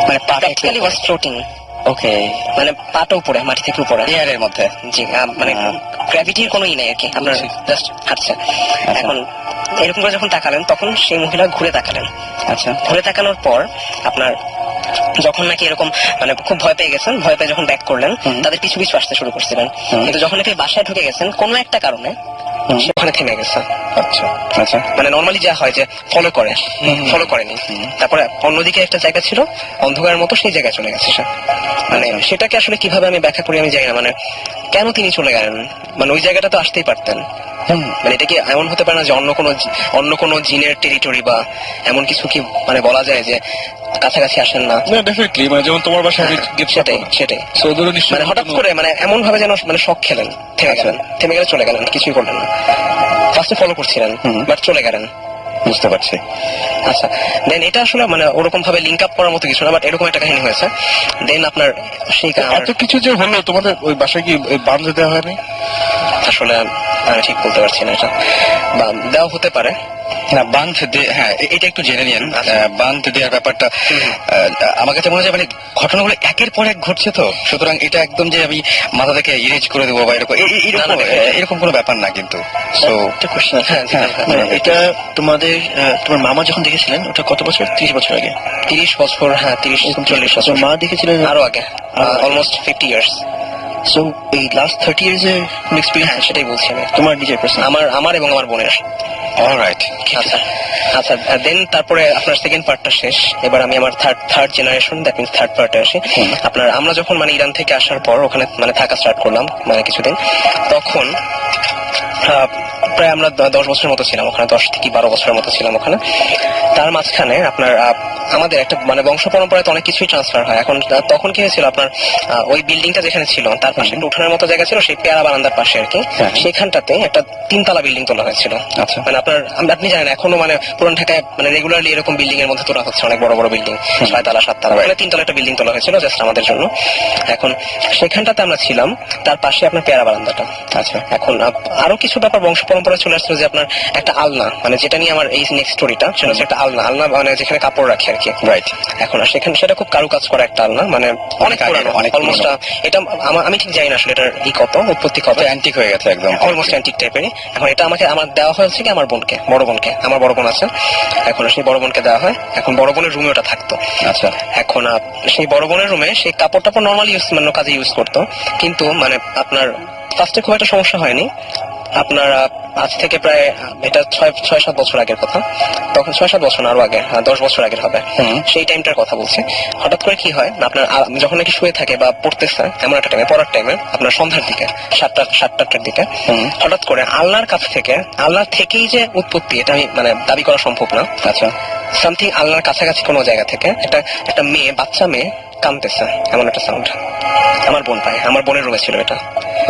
মানে প্র্যাকটিক্যালি ওয়াজ ফ্লোটিং। ওকে, মানে পাটা উপরে, মাটি থেকে উপরে, এয়ারের মধ্যে, জি মানে গ্র্যাভিটির কোনো ই নেই আর কি, আপনার জাস্ট হাঁটছে। এখন এরকম করে যখন তাকালেন, তখন সেই মহিলা ঘুরে তাকালেন। আচ্ছা, ঘুরে তাকানোর পর আপনার যখন নাকি এরকম মানে খুব ভয় পেয়ে গেছেন, ভয় পেয়ে যখন ব্যাক করলেন, তাদের পিছু পিছু আসতে শুরু করছিলেন। কিন্তু যখন নাকি বাসায় ঢুকে গেছেন কোনো একটা কারণে, সে ওখানে থেমে গেছে। আচ্ছা আচ্ছা, মানে নর্মালি যা হয় যে ফলো করেনি। তারপরে অন্যদিকে একটা জায়গা ছিল অন্ধকারের মতো, সেই জায়গায় চলে গেছে সে। মানে সেটাকে আসলে কিভাবে আমি ব্যাখ্যা করি আমি জানি না, মানে কেন তিনি চলে গেলেন, মানে ওই জায়গাটা তো আসতেই পারতেন। মানে এটা কি এমন হতে পারে না যে অন্য কোনো জিনের টেরিটরি বা এমন কিছু কি মানে বলা যায় যে কাছাকাছি আসেন না? ডেফিনেটলি, মানে যেমন তোমার বাসায় সেটাই সো ধরো মানে হঠাৎ করে মানে এমন ভাবে যেন মানে শক খেলেন, থেমে গেলে চলে গেলেন, কিছুই করলেন না। ফার্স্টে ফলো করছিলেন বাট চলে গেলেন। বুঝতে পারছি। আচ্ছা, দেন এটা আসলে মানে ওরকম ভাবে লিঙ্ক আপ করার মতো কিছু না, বাট এরকম একটা কাহিনী হয়েছে। দেন আপনার সেই এত কিছু যে হলো, তোমাদের ওই বাসায় কি বাঁধ দেওয়া হয়নি? আসলে আমি ঠিক বলতে পারছি না, এটা বা দেওয়া হতে পারে না, বাঁধ হ্যাঁ এটা একটু জেনে নিন। বাঁধ দেওয়ার ব্যাপারটা আমার কাছে মনে হয় মানে ঘটনাগুলো একের পর এক ঘটছে, তো সুতরাং এটা একদম যে আমি মাথা থেকে ইরেজ করে দেবো বা এরকম কোনো ব্যাপার না। কিন্তু এটা তোমার মামা যখন দেখেছিলেন ওটা কত বছর? 30 বছর আগে? 30 বছর, হ্যাঁ 30-40 বছর। মা দেখেছিলেন আরো আগে, অলমোস্ট 50 ইয়ার্স। সো এই লাস্ট 30 ইয়ার্স এর এক্সপেরিয়েন্স, সেটাই বলছি আমি, তোমার নিজের পার্সোনাল, আমার এবং আমার বোনের। অলরাইট, আচ্ছা আচ্ছা, দেন তারপরে আপনার সেকেন্ড পার্টটা শেষ। এবার আমি আমার third generation, that means third পার্টে আসি। আপনার আমরা যখন মানে ইরান থেকে আসার পর ওখানে মানে থাকা স্টার্ট করলাম মানে কিছুদিন, তখন প্রায় আমরা 10 বছরের মতো ছিলাম ওখানে, 10 থেকে 12 বছরের মতো ছিলাম ওখানে। তার মাঝখানে আপনার আমাদের একটা মানে বংশ পরম্পরায় তো অনেক কিছুই ট্রান্সফার হয়। এখন তখন কি হয়েছিল আপনার ওই বিল্ডিংটা যেখানে ছিল তার পাশে একটা উঠানের মতো জায়গা ছিল, সেই পেয়ারা বারান্দার পাশে আর কি, সেখানটাতে একটা 3তলা বিল্ডিং তোলা হয়েছিল। আচ্ছা, মানে আপনি জানেন এখনো মানে পুরান ঢাকায় মানে রেগুলারলি এরকম বিল্ডিং এর মধ্যে তোলা হচ্ছে, অনেক বড় বড় বিল্ডিং, 6তলা 7তলা, মানে 3তলা একটা বিল্ডিং তোলা হয়েছিল জাস্ট আমাদের জন্য। এখন সেখানটাতে আমরা ছিলাম, তার পাশে আপনার পেয়ারা বারান্দাটা। আচ্ছা, এখন আরো কিছু ব্যাপার বংশ পরম্পরা চলে আসছিল, যে আপনার একটা আলনা, মানে যেটা নিয়ে আমার এই নেক্সট স্টোরিটা, সেটা হচ্ছে একটা আলনা মানে যেখানে কাপড় রাখে আর কি। রাইট, এখন সেখানে সেটা খুব কারুকাজ করা একটা আলনা, মানে অনেক পুরানো, অলমোস্ট এটা আমি ঠিক জানি না আসলে এটার উৎপত্তি কত, অ্যান্টিক হয়ে গেছে একদম, অলমোস্ট অ্যান্টিক টাইপেরই। এখন এটা আমার দেওয়া হয়েছে কি আমার বোনকে, বড় বোনকে, আমার বড় বোন আছে, এখন সেই বড় বোনকে দেওয়া হয়। এখন বড় বোনের রুমে ওটা থাকতো। আচ্ছা, এখন সেই বড় বোনের রুমে সেই কাপড় টাপড় নর্মালি মানে কাজে ইউজ করতো, কিন্তু মানে আপনার ফার্স্টে খুব একটা সমস্যা হয়নি। আপনার আজ থেকে প্রায় এটা 6-7 বছর আগের কথা, তখন 6-7 বছর আরো আগে, 10 বছর আগের হবে, সেই টাইমটার কথা বলছি। হঠাৎ করে কি হয় আপনার যখন নাকি শুয়ে থাকে বা পড়তেছে এমন একটা টাইমে, পড়ার টাইমে আপনার সন্ধ্যার দিকে 7-8টার দিকে, হঠাৎ করে আল্লাহর কাছ থেকে, আল্লাহ থেকেই যে উৎপত্তি এটা আমি মানে দাবি করা সম্ভব না। আচ্ছা, সামথিং আল্লাহর কাছাকাছি কোনো জায়গা থেকে একটা বাচ্চা মেয়ে কাঁদতেছে, এমন একটা সাউন্ড। আমার বোন পায়, আমার বোনের রুমে ছিল এটা।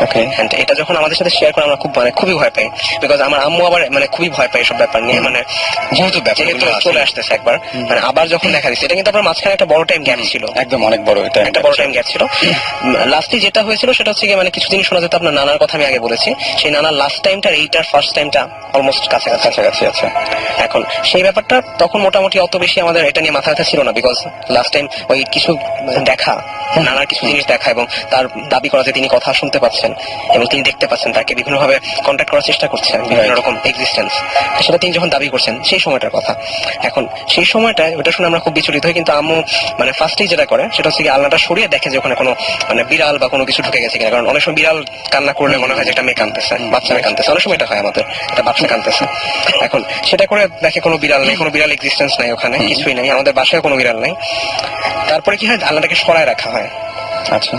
ওকে। And এটা যখন আমাদের সাথে শেয়ার করে আমরা খুবই ভয় পাই, বিকজ আমার আম্মু আবার খুবই ভয় পায় এসব ব্যাপার নিয়ে, যেহেতু যেহেতু চলে আসতেছে একবার, আবার যখন দেখা দিচ্ছে, এটা কিন্তু আপনার মাঝখানে একটা বড় টাইম গ্যাপ ছিল, একদম অনেক বড়, এটা একটা বড় টাইম গ্যাপ ছিল। লাস্টে যেটা হয়েছিল সেটা হচ্ছে কিছু জিনিস শোনা যেত, আপনার নানার কথা আমি আগে বলেছি, সেই নানার লাস্ট টাইমটা এইটার ফার্স্ট টাইমটা অলমোস্ট কাছাকাছি আছে। এখন সেই ব্যাপারটা তখন মোটামুটি অত বেশি আমাদের এটা নিয়ে মাথা ব্যথা ছিল না, বিকজ লাস্ট টাইম ওই কিছু দেখা, নানার কিছু জিনিস দেখা এবং তার দাবি করা যে তিনি কথা শুনতে পাচ্ছেন এবং তিনি দেখতে পাচ্ছেন, তাকে বিভিন্নভাবে কন্ট্যাক্ট করার চেষ্টা করছেন, বিভিন্ন রকম এক্সিস্টেন্স, সেটা তিনি যখন দাবি করছেন সেই সময়টার কথা। এখন সেই সময়টায় ওটা শুনে আমরা খুব বিচলিত হই, কিন্তু আম্মু ফার্স্টেই যেটা করে সেটা হচ্ছে আলনাটা সরিয়ে দেখে যে ওখানে কোনো বিড়াল বা কোনো কিছু ঢুকে গেছে কিনা, কারণ অনেক সময় বিড়াল কান্না করলে মনে হয় যে একটা মেয়ে কাঁদতেছে, বাচ্চা মেয়ে কাঁদতেছে, অনেক সময় এটা হয় আমাদের, একটা বাচ্চা কাঁদতেছে। এখন সেটা করে দেখে কোনো বিড়াল নেই, কোনো বিড়াল এক্সিস্টেন্স নাই ওখানে, কিছুই নেই, আমাদের বাসায় কোনো বিড়াল নেই। তারপরে কি হয়, আলনাটাকে সরায় রাখা হয়। আচ্ছা।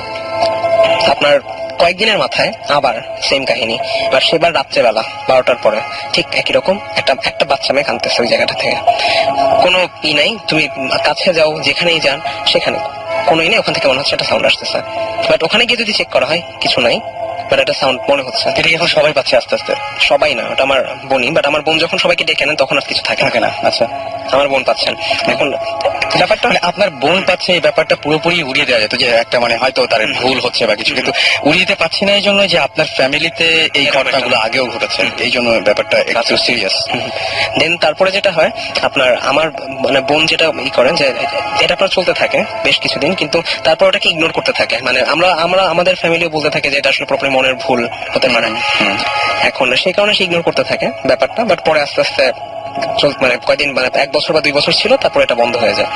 আপনার কয়েকদিনের মাথায় আবার সেম কাহিনী, এবার সেবার রাত্রেবেলা 12টার পরে ঠিক একই রকম একটা বাচ্চা মেয়ে কাঁদতেছে ওই জায়গাটা থেকে, কোনো নাই, তুমি কাছে যাও যেখানেই যান সেখানে কোনো নেই, ওখান থেকে মনে হচ্ছে একটা সাউন্ড আসতেছে, বাট ওখানে গিয়ে যদি চেক করা হয় কিছু নাই, বাট একটা সাউন্ড মনে হচ্ছে। এটা এখন সবাই পাচ্ছে আস্তে আস্তে? সবাই না, ওটা আমার বোনই, বাট আমার বোন যখন সবাইকে ডেকে নেন তখন আর কিছু থাকে না। আচ্ছা, আমার বোন পাচ্ছেন। এখন ব্যাপারটা আপনার বোন পাচ্ছে, এই ব্যাপারটা পুরোপুরি উড়িয়ে দেওয়া যেত যে একটা হয়তো তার ভুল হচ্ছে বা কিছু, কিন্তু উড়িয়ে দিতে পারছি না এই জন্য যে আপনার ফ্যামিলিতে এই ঘটনাগুলো আগেও ঘটেছে, এই জন্য ব্যাপারটা একটু সিরিয়াস। দেন তারপরে যেটা হয়, আমার বোন যেটা করেন যে এটা আপনার চলতে থাকে বেশ কিছুদিন, কিন্তু তারপর ওটাকে ইগনোর করতে থাকে, আমরা আমাদের ফ্যামিলিও বলতে থাকে যে এটা আসলে প্রপার মনের ভুল হতে পারে। এখন সেই কারণে সে ইগনোর করতে থাকে ব্যাপারটা, বাট পরে আস্তে আস্তে কয়দিন 1 বছর বা 2 বছর ছিল, তারপর এটা বন্ধ হয়ে যায়।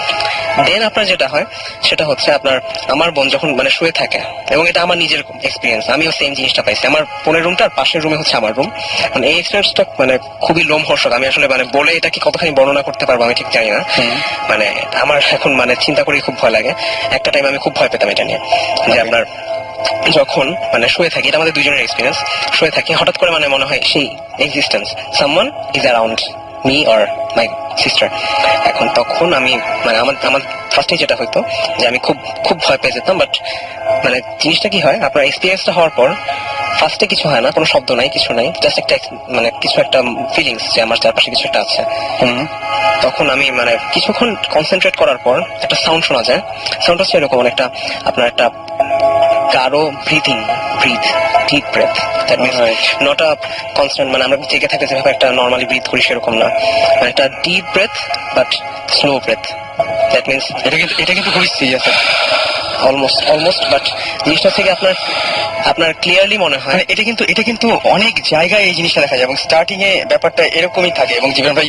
দেন আপনার যেটা হয় সেটা হচ্ছে আমার বোন যখন শুয়ে থাকে, এবং এটা আমার নিজের এক্সপিরিয়েন্স, আমিও সেম জিনিসটা পাইছি। আমার বোনের রুমটার পাশের রুমে হচ্ছে আমার রুম, এই এক্সপিরিয়েন্সটা খুবই লোমহর্ষক। আমি আসলে বলে এটা কি কতখানি বর্ণনা করতে পারবো আমি ঠিক জানি না, আমার এখন চিন্তা করি খুব ভয় লাগে। একটা টাইম আমি খুব ভয় পেতাম এটা নিয়ে, যে আপনার যখন শুয়ে থাকি, এটা আমাদের দুজনের এক্সপিরিয়েন্স, শুয়ে থাকি হঠাৎ করে মনে হয় সেই existence, someone is around me or my sister. এখন তখন আমি আমার ফার্স্টে যেটা হইতো যে আমি খুব খুব ভয় পেয়ে যেতাম, বাট জিনিসটা কি হয়, আপনার এক্সপিরিয়েন্সটা হওয়ার পর ফার্স্টে কিছু হয় না, কোনো শব্দ নাই, কিছু নাই, জাস্ট একটা কিছু একটা ফিলিংস যে আমার চারপাশে কিছু একটা আছে। তখন আমি কিছুক্ষণ কনসেন্ট্রেট করার পর একটা সাউন্ড শোনা যায়। সাউন্ড হচ্ছে এরকম একটা আপনার একটা গাঢ় breathing, deep breath, that means not a constant, আমরা জেগে থাকতে যেভাবে একটা নর্মালি ব্রিথ করি সেরকম না, একটা deep breath but slow breath. That means এটা কিন্তু খুবই সিরিয়াস, অলমোস্ট, বাট জিনিসটা থেকে আপনার ক্লিয়ারলি মনে হয় এটা কিন্তু অনেক জায়গায় এই জিনিসটা দেখা যায়, এবং স্টার্টিং এ ব্যাপারটা এরকমই থাকে। এবং জীবন ভাই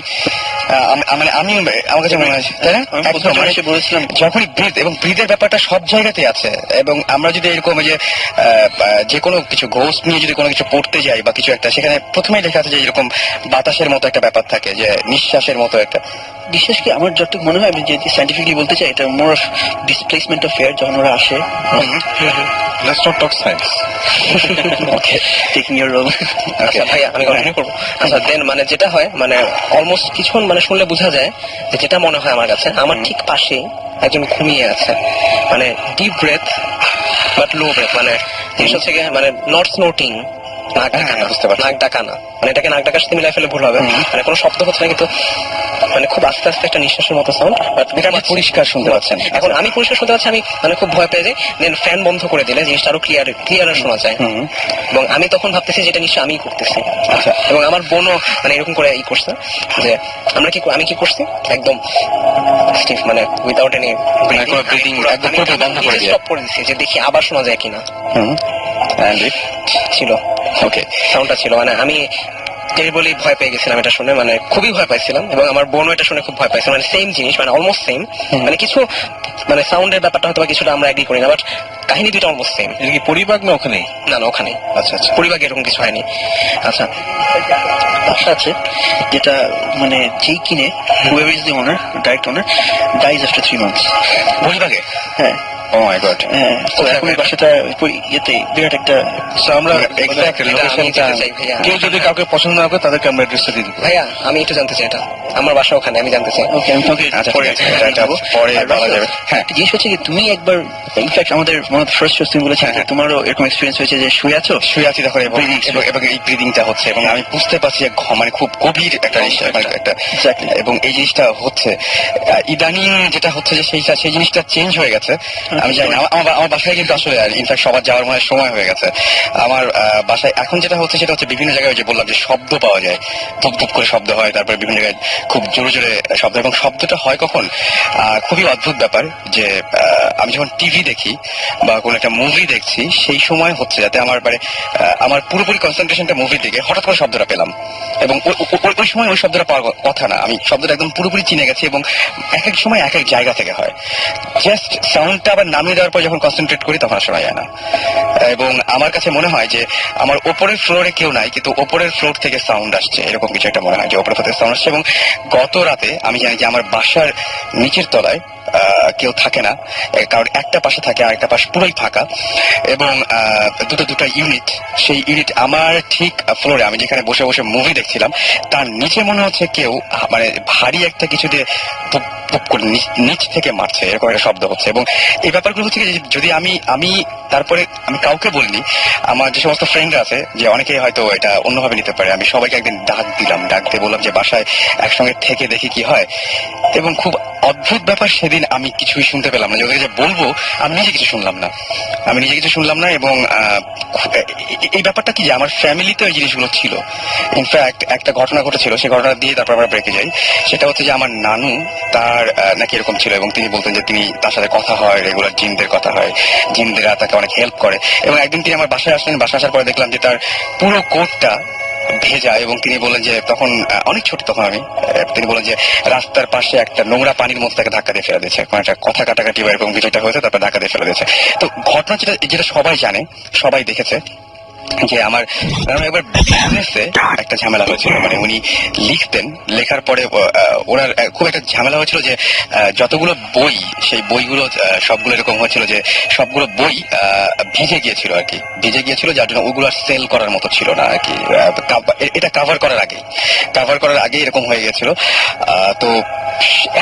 আমি আমার কাছে মনে হয় বলেছিলাম, যখনই ব্রিথ এবং ব্রিথের ব্যাপারটা সব জায়গাতেই আছে, এবং আমরা যদি এরকম যে কোনো কিছু ঘোষ নিয়ে যদি কোনো কিছু পড়তে যাই বা কিছু একটা, সেখানে প্রথমেই লেখা আছে যে এরকম বাতাসের মতো একটা ব্যাপার থাকে, যে নিঃশ্বাসের মতো একটা। বিশেষ করে আমার যতটুকু মনে হয়, আমি যে সাইন্টিফিকলি বলতে চাই, এটা more of displacement of air, যখন ওরা আসে। Let's not talk science. Okay, taking your role. আচ্ছা ভাইয়া, আমি কন্টিনিউ করবো। আচ্ছা, দেন যেটা হয় অলমোস্ট কিছুক্ষণ শুনলে বোঝা যায় যে যেটা মনে হয় আমার কাছে, আমার ঠিক পাশে একজন ঘুমিয়ে আছে, deep breath but low breath, জিনিস হচ্ছে নট স্নোটিং, নাক ডাকা না, এটাকে নাক ডাকার সাথে মিলাই ফেলে ভুল হবে, কোনো শব্দ হচ্ছে না, কিন্তু খুব আস্তে আস্তে একটা নিঃশ্বাসের মতো সাউন্ড, এটা আপনি পরিষ্কার শুনতে পাচ্ছেন। এখন আমি পরিষ্কার শুনতে পাচ্ছি, আমি খুব ভয় পেয়ে যাই। দেন ফ্যান বন্ধ করে দিলে জিনিসটা আরো ক্লিয়ার শোনা যায়, এবং আমি তখন ভাবতেছি যেটা নিশ্চয় আমি করতেছি। আচ্ছা, এবং আমার বোনও এরকম করে করছে, যে আমি কি করছি, একদম স্টিফ, উইদাউট এনি ব্রিদিং বন্ধ করে দিয়ে স্টপ করে দিচ্ছি, যে দেখি আবার শোনা যায় কিনা। ছিল, ওকে, সাউন্ডটা ছিল, আমি টেরিবলি ভয় পেয়ে গেছিলাম এটা শুনে, খুবই ভয় পাইছিলাম, এবং আমার বোনও এটা শুনে খুব ভয় পাইছিল, সেম জিনিস, অলমোস্ট সেম, কিছু সাউন্ডের ব্যাপারটা হয়তো কিছুটা আমরা এগ্রি করি না, বাট কাহিনী দুটো অলমোস্ট সেম। এটা কি পরিবাগ না ওখানেই? না, ওখানেই। আচ্ছা, পরিবাগে এরকম কিছু হয়নি। আচ্ছা, বাসা আছে যেটা যেই কিনে, whoever is the owner, direct owner, dies after 3 months. পরিবাগে? হ্যাঁ, ও মাই গড। তো এখন এই বাসাটা ইয়েতে বিরাট একটা, so আমরা Exactly, আমি লোকেশনটা যেতে চাই ভাইয়া। কেউ যদি কাউকে পছন্দ না করে তাদেরকে আমরা অ্যাড্রেসটা দিয়ে দেবো। ভাইয়া আমি একটু জানতে চাই, এটা আমার বাসা ওখানে, আমি জানতে চাই। ওকে, আমি তোকে আচ্ছা, পরে এটা পরে বলা যাবে। হ্যাঁ, একটা জিনিস হচ্ছে কি, তুমি একবার ইনফ্যাক্ট আমাদের মনে ফার্স্ট তুমি বলেছিলে যে তোমারও এরকম এক্সপিরিয়েন্স হয়েছে যে শুয়ে আছো, শুয়ে আছি তখন এবং এবং এই ব্রিদিংটা হচ্ছে এবং আমি বুঝতে পারছি যে মানে খুব গভীর একটা জিনিস, মানে একটা Exactly. এবং এই জিনিসটা হচ্ছে ইদানিং যেটা হচ্ছে যে সেই জিনিসটা চেঞ্জ হয়ে গেছে। আমি জানি না, আমার বাসায় কিন্তু আসলে ইনফ্যাক্ট সবার যাওয়ার মনে হয় সময় হয়ে গেছে। আমার বাসায় এখন যেটা হচ্ছে সেটা হচ্ছে বিভিন্ন জায়গায়, ওই যে বললাম যে শব্দ পাওয়া যায়, ধুপ ধুপ করে শব্দ হয়, তারপরে বিভিন্ন জায়গায় খুব জোরে জোরে শব্দ, এবং শব্দটা হয় কখন, খুবই অদ্ভুত ব্যাপার যে আমি যখন টিভি দেখি বা কোনো একটা মুভি দেখছি সেই সময় হচ্ছে যাতে আমার মানে আমার পুরোপুরি কনসেন্ট্রেশনটা মুভির দিকে, হঠাৎ করে শব্দটা পেলাম এবং ওই সময় ওই শব্দটা পাওয়ার কথা না, আমি শব্দটা একদম পুরোপুরি চিনে গেছি এবং এক এক সময় এক এক জায়গা থেকে হয়। জাস্ট সাউন্ডটা আবার নামিয়ে দেওয়ার পর যখন কনসেন্ট্রেট করি তখন আর শোনা যায় না। এবং আমার কাছে মনে হয় যে আমার ওপরের ফ্লোরে কেউ নাই, কিন্তু ওপরের ফ্লোর থেকে সাউন্ড আসছে, এরকম কিছু একটা মনে হয় যে ওপরের ফ্লোর থেকে সাউন্ড আসছে। এবং গত রাতে আমি জানি যে আমার বাসার নিচের তলায় কেউ থাকে না, কারণ একটা পাশে থাকে আর একটা পাশ পুরোই ফাঁকা, এবং দুটো ইউনিট, সেই ইউনিট আমার ঠিক ফ্লোরে আমি যেখানে বসে বসে মুভি দেখছিলাম তার নিচে মনে হচ্ছে কেউ মানে ভারী একটা কিছু দিয়ে ধুপ ধুপ করে নিচ থেকে মারছে, এরকম একটা শব্দ হচ্ছে। এবং এই ব্যাপারগুলো হচ্ছে কি, যদি আমি তারপরে আমি কাউকে বলিনি, আমার যে সমস্ত ফ্রেন্ডরা আছে, যে অনেকে হয়তো এটা অন্যভাবে নিতে পারে, আমি সবাইকে একদিন ডাক দিয়ে বললাম যে বাসায় একসঙ্গে থেকে দেখি কি হয়। এবং খুব অদ্ভুত ব্যাপার, সেদিন আমি কিছুই শুনতে পেলাম না, যে বলবো আমি নিজে কিছু শুনলাম না। এবং এই ব্যাপারটা কি যে আমার ফ্যামিলিতে ওই জিনিসগুলো ছিল। ইনফ্যাক্ট একটা ঘটনা ঘটেছিল, সেই ঘটনা দিয়ে তারপর আমরা ব্রেকে যাই। সেটা হচ্ছে যে আমার নানু, তার নাকি এরকম ছিল এবং তিনি বলতেন যে তিনি তার সাথে কথা হয়, রেগুলার জিনদের কথা হয়, জিনদেরা তাকে অনেক হেল্প করে। এবং একদিন তিনি আমার বাসায় আসলেন, বাসায় আসার পরে দেখলাম যে তার পুরো কোটটা ভেজা, এবং তিনি বললেন যে তখন অনেক ছোট তখন আমি, তিনি বললেন যে রাস্তার পাশে একটা নোংরা পানির মধ্যে তাকে ধাক্কা দিয়ে ফেলে দিয়েছে, মানে একটা কথা কাটাকাটি বা এরকম কিছুটা হয়েছে, তারপর ধাক্কা দিয়ে ফেলে দিয়েছে। তো ঘটনা যেটা সবাই জানে, সবাই দেখেছে, যে আমার একবার বিজনেসে একটা ঝামেলা হয়েছিল, মানে উনি লিখতেন, লেখার পরে ওনার খুব একটা ঝামেলা হয়েছিল যে যতগুলো বই, সেই বইগুলো সবগুলো এরকম হয়েছিল যে সবগুলো বই ভিজে গিয়েছিল, যার জন্য ওগুলো সেল করার মতো ছিল না আর কি। এটা কাভার করার আগে এরকম হয়ে গেছিল। তো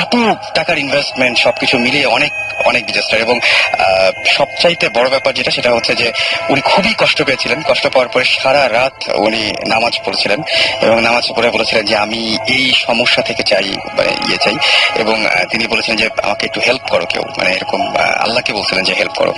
এত টাকার ইনভেস্টমেন্ট সবকিছু মিলিয়ে অনেক ডিজাস্টার। এবং সবচাইতে বড় ব্যাপার যেটা, সেটা হচ্ছে যে উনি খুবই কষ্ট পেয়েছিলেন। কষ্ট পাওয়ার পরে সারা রাত উনি নামাজ পড়েছিলেন এবং নামাজ পড়ে বলেছিলেন যে আমি এই সমস্যা থেকে চাই, মানে চাই। এবং তিনি বলেছিলেন যে আমাকে একটু হেল্প করো কেউ, মানে এরকম আল্লাহকে বলছিলেন যে হেল্প করো।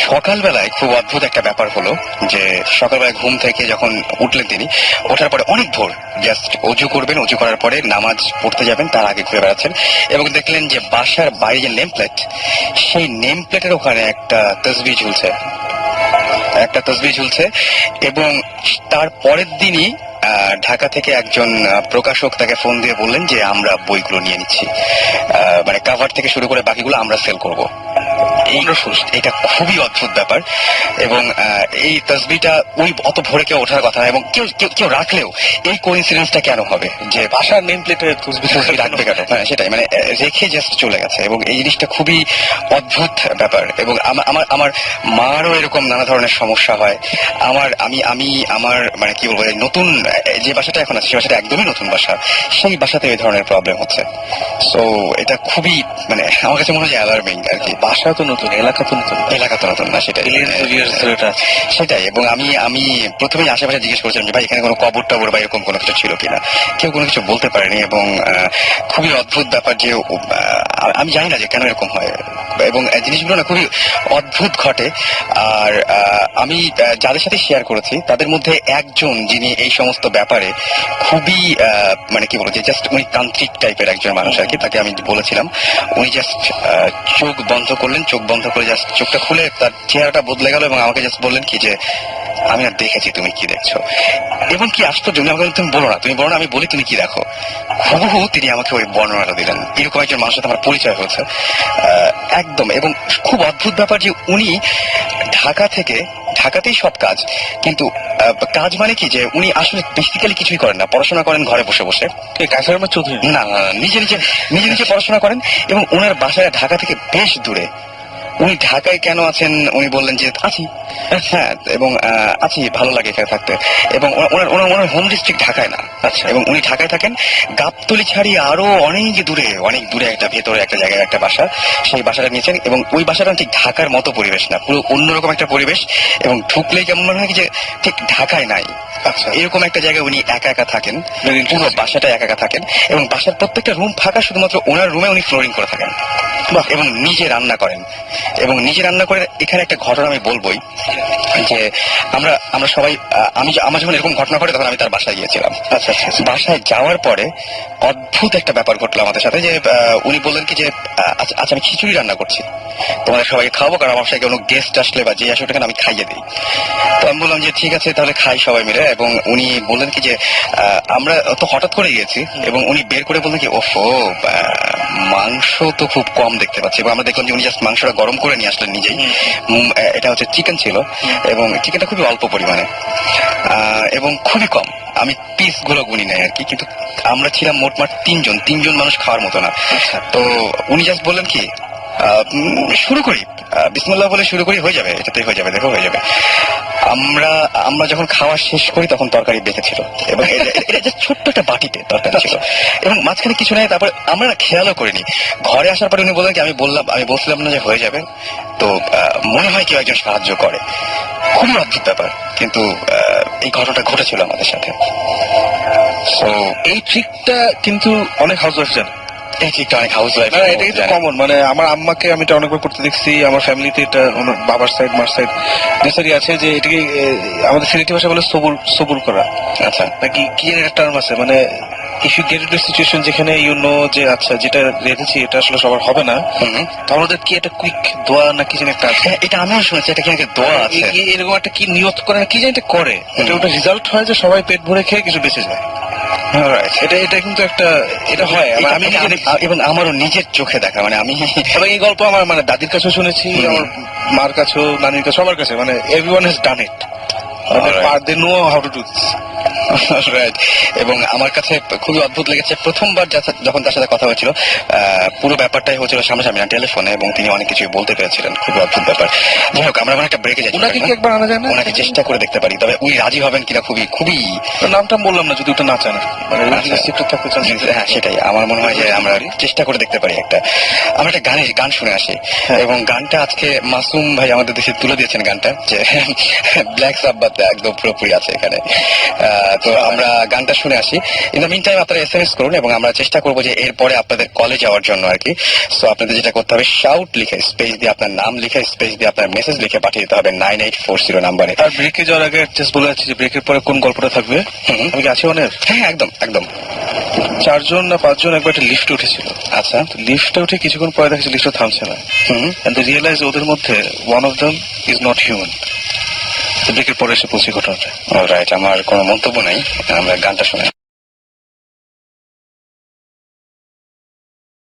সকালবেলায় খুব অদ্ভুত একটা ব্যাপার হলো যে সকালবেলায় ঘুম থেকে যখন উঠলেন, তিনি ওঠার পরে অনেক ভোর, জাস্ট অজু করবেন, অজু করার পরে নামাজ পড়তে যাবেন, তার আগে ঘুরে বেড়াচ্ছেন এবং দেখলেন যে বাসার বাইরে যে নেম প্লেট, সেই নেম প্লেটের ওখানে একটা তসবিহ ঝুলছে। এবং তার পরের দিনই ঢাকা থেকে একজন প্রকাশক তাকে ফোন দিয়ে বললেন যে আমরা বইগুলো নিয়ে নিচ্ছি, মানে কাভার থেকে শুরু করে বাকিগুলো আমরা সেল করব। এটা খুবই অদ্ভুত ব্যাপার। এবং এই তসবিহটা ওই অত ভোরে কেউ ওঠার কথা না, এবং কেউ রাখলেও এই কোইন্সিডেন্সটা কেন হবে যে বাসার নেম প্লেটে তসবিহ রাখবে কেন? হ্যাঁ, সেটাই, মানে রেখে জাস্ট চলে গেছে। এবং এই জিনিসটা খুবই অদ্ভুত ব্যাপার। এবং আমার মারও এরকম নানা ধরনের সমস্যা হয়। আমার মানে কি বলবো, নতুন যে বাসাটা এখন আছে, সেই বাসাটা একদমই নতুন বাসা, সেই বাসাতে এই ধরনের প্রবলেম হচ্ছে। সো এটা খুবই, মানে আমার কাছে মনে হয় অ্যালার্মিং আর কি। বাসা তো নতুন, এলাকা তো নতুন না, সেটাই। এবং আমি প্রথমেই আশেপাশে জিজ্ঞেস করেছিলাম যে ভাই এখানে কোনো কবর টবর বা এরকম কোনো কিছু ছিল কিনা, কেউ কোনো কিছু বলতে পারেনি। এবং খুবই অদ্ভুত ব্যাপার যে আমি জানি না যে কেন এরকম হয়, এবং জিনিসগুলো না খুবই অদ্ভুত ঘটে। আর আমি যাদের সাথে শেয়ার করেছি তাদের মধ্যে একজন, যিনি এই সমস্ত ব্যাপারে খুবই মানে কি বলবো, যে জাস্ট উনি তান্ত্রিক টাইপের একজন মানুষ আর কি, তাকে আমি বলেছিলাম, উনি জাস্ট চোখ বন্ধ করলেন, চোখ বন্ধ করে জাস্ট চোখটা খুলে তার চেহারাটা বদলে গেল এবং আমাকে জাস্ট বললেন কি যে আমি না দেখেছি, তুমি কি দেখছো। এবং কি আশ্চর্য, আমাকে তুমি বলো না, আমি বলি তুমি কি দেখো। হুবহু তিনি আমাকে ওই বর্ণনাটা দিলেন। এরকম একজন মানুষের সাথে আমার পরিচয় হয়েছে একদম। এবং খুব অদ্ভুত ব্যাপার যে উনি ঢাকাতেই সব কাজ, কিন্তু কাজ মানে কি যে উনি আসলে বেসিক্যালি কিছুই করেন না, পড়াশোনা করেন ঘরে বসে বসে। চৌধুরী না, নিজে পড়াশোনা করেন। এবং ওনার বাসায় ঢাকা থেকে বেশ দূরে, উনি ঢাকায় কেন আছেন উনি বললেন যে আছি, হ্যাঁ, এবং আছি, ভালো লাগে এখানে থাকতে, এবং ওনার হোম ডিস্ট্রিক্ট ঢাকায় না। আচ্ছা। এবং উনি ঢাকায় থাকেন, গাবতলী ছাড়িয়ে আরো অনেক দূরে একটা ভেতরে একটা জায়গায় একটা বাসা, সেই বাসাটা নিয়েছেন। এবং ওই বাসাটা ঠিক ঢাকার মতো পরিবেশ না, পুরো অন্যরকম একটা পরিবেশ, এবং ঢুকলেই কেমন মনে হয় কি যে ঠিক ঢাকায় নাই। আচ্ছা। এরকম একটা জায়গায় উনি একা একা থাকেন, Very interesting. পুরো বাসাটা একা একা থাকেন, এবং বাসার প্রত্যেকটা রুম ফাঁকা, শুধুমাত্র ওনার রুমে উনি ফ্লোরিং করে থাকেন। বাহ। এবং নিজে রান্না করেন, এবং নিজে রান্না করে। এখানে একটা ঘটনা আমি বলবোই যে আমরা সবাই, আমার যখন এরকম ঘটনা ঘটে তখন আমি তার বাসায় গিয়েছিলাম। আচ্ছা আচ্ছা আচ্ছা। বাসায় যাওয়ার পরে অদ্ভুত একটা ব্যাপার ঘটলো আমাদের সাথে, যে উনি বললেন কি যে আচ্ছা আমি খিচুড়ি রান্না করছি, তোমাদের সবাইকে খাওয়াবো, কারণ আমার সাথে কোনো গেস্ট আসলে বা যে আসলে এখানে আমি খাইয়ে দিই। তো আমি বললাম যে ঠিক আছে তাহলে খাই সবাই মিলে। এবং উনি বললেন কি যে আমরা তো হঠাৎ করে গিয়েছি, এবং উনি বের করে বললেন কি ওফো, মাংস তো খুব কম দেখতে পাচ্ছি। এবং আমরা দেখলাম যে উনি জাস্ট মাংসটা গরম করে নিয়ে আসলেন নিজেই। এটা হচ্ছে চিকেন ছিল, এবং চিকেনটা খুবই অল্প পরিমাণে, এবং খুবই কম। আমি পিস গুলো গুনি নাই আর কি, কিন্তু আমরা ছিলাম মোটমাট তিনজন মানুষ খাওয়ার মতো না। তো উনি জাস্ট বললেন কি শুরু করি, বিসমিল্লাহ বলে শুরু করি, হয়ে যাবে, এটাতেই হয়ে যাবে, দেখো হয়ে যাবে। আমরা যখন খাওয়া শেষ করি তখন তরকারি বেঁচেছিল, এবং এটা যে ছোট্ট একটা বাটিতে তরকারি ছিল, এবং মাঝখানে কিছু নাই। তারপর আমরা খেয়ালও করিনি। ঘরে আসার পরে উনি বললেন কি আমি বলছিলাম না যে হয়ে যাবে, তো মনে হয় কেউ একজন সাহায্য করে। খুবই অদ্ভুত ব্যাপার, কিন্তু এই ঘটনাটা ঘটেছিল আমাদের সাথে। তো এই ট্রিকটা কিন্তু অনেক হাউস ওয়াইফ জানে। এই ঠিকটা অনেক হাউস ওয়াইফ, এটা কিন্তু কমন, মানে আমার আম্মাকে আমি এটা অনেকবার করতে দেখছি, আমার ফ্যামিলিতে এটা ওনার বাবার সাইড মার সাইড নেসারি আছে, যে এটাকে আমাদের সিলেটি ভাষা বলে সবুর করা। আচ্ছা, নাকি কি যেন একটা টার্ম আছে, মানে if you get into situation যেখানে ইউ নো যে আচ্ছা যেটা রেখেছি এটা আসলে সবার হবে না, তাহলে ওদের কি একটা কুইক দোয়া না কি যেন একটা আছে। এটা আমিও শুনেছি, এটা কি একটা দোয়া আছে, এরকম একটা কি নিয়ত করে না কি যেন এটা করে, এটা ওটা রেজাল্ট হয় যে সবাই পেট ভরে খেয়ে কিছু বেঁচে যায়। এটা কিন্তু একটা এটা হয়, আমি এবং আমারও নিজের চোখে দেখা, মানে আমি এবং এই গল্প আমার মানে দাদির কাছেও শুনেছি, আমার মার কাছেও, নানির কাছে, সবার কাছে, মানে everyone has done it, they know how to do this. Right. এবং আমার কাছে খুবই অদ্ভুত লেগেছে প্রথমবার যখন তার সাথে কথা হয়েছিল, পুরো ব্যাপারটাই হয়েছিল সামনাসামনি না, টেলিফোনে, এবং তিনি অনেক কিছু বলতে পেরেছিলেন। খুবই অদ্ভুত ব্যাপার। যাই হোক, আমরা একটা ব্রেকে যাই। ওনাকে কি একবার আনা যায় না? ওনাকে চেষ্টা করে দেখতে পারি, তবে উনি রাজি হবেন কিনা খুবই নামটা বললাম না, যদি ওটা না চান, মানে সিক্রেট থাকতে চান। হ্যাঁ, সেটাই আমার মনে হয় যে আমরা চেষ্টা করে দেখতে পারি। আমরা একটা গান শুনে আসি, এবং গানটা আজকে মাসুম ভাই আমাদের দেশে তুলে দিয়েছেন গানটা, যে ব্ল্যাক সাব্বাত একদম পুরোপুরি আছে এখানে। তো আমরা গানটা শুনে আসি। ইন দ্য মিন টাইম আপনারা SMS করুন, এবং আমরা চেষ্টা করবো যে এরপরে আপনাদের কলে যাওয়ার জন্য আর কি। সো আপনাদের যেটা করতে হবে, শাউট লিখে স্পেস দিয়ে আপনার নাম লিখে স্পেস দিয়ে আপনার মেসেজ লিখে পাঠিয়ে দিতে হবে 9840 নাম্বারে। আর ব্রেকে যাওয়ার আগে জাস্ট বলে যাচ্ছি যে ব্রেকের পরে কোন গল্পটা থাকবে। আমি কি আছি অনেক? হ্যাঁ, একদম 4জন না 5জন একবার একটা লিফটে উঠেছিল। আচ্ছা, লিফটে উঠে কিছুক্ষণ পরে দেখেছি লিফটটা থামছে না, এন্ড দে রিয়েলাইজ ওদের মধ্যে one of them is not human. ব্রেকের পরে এসে পৌঁছে ঘটনাটা। রাইট, আমার কোনো মন্তব্য নাই, আমরা গানটা শুনে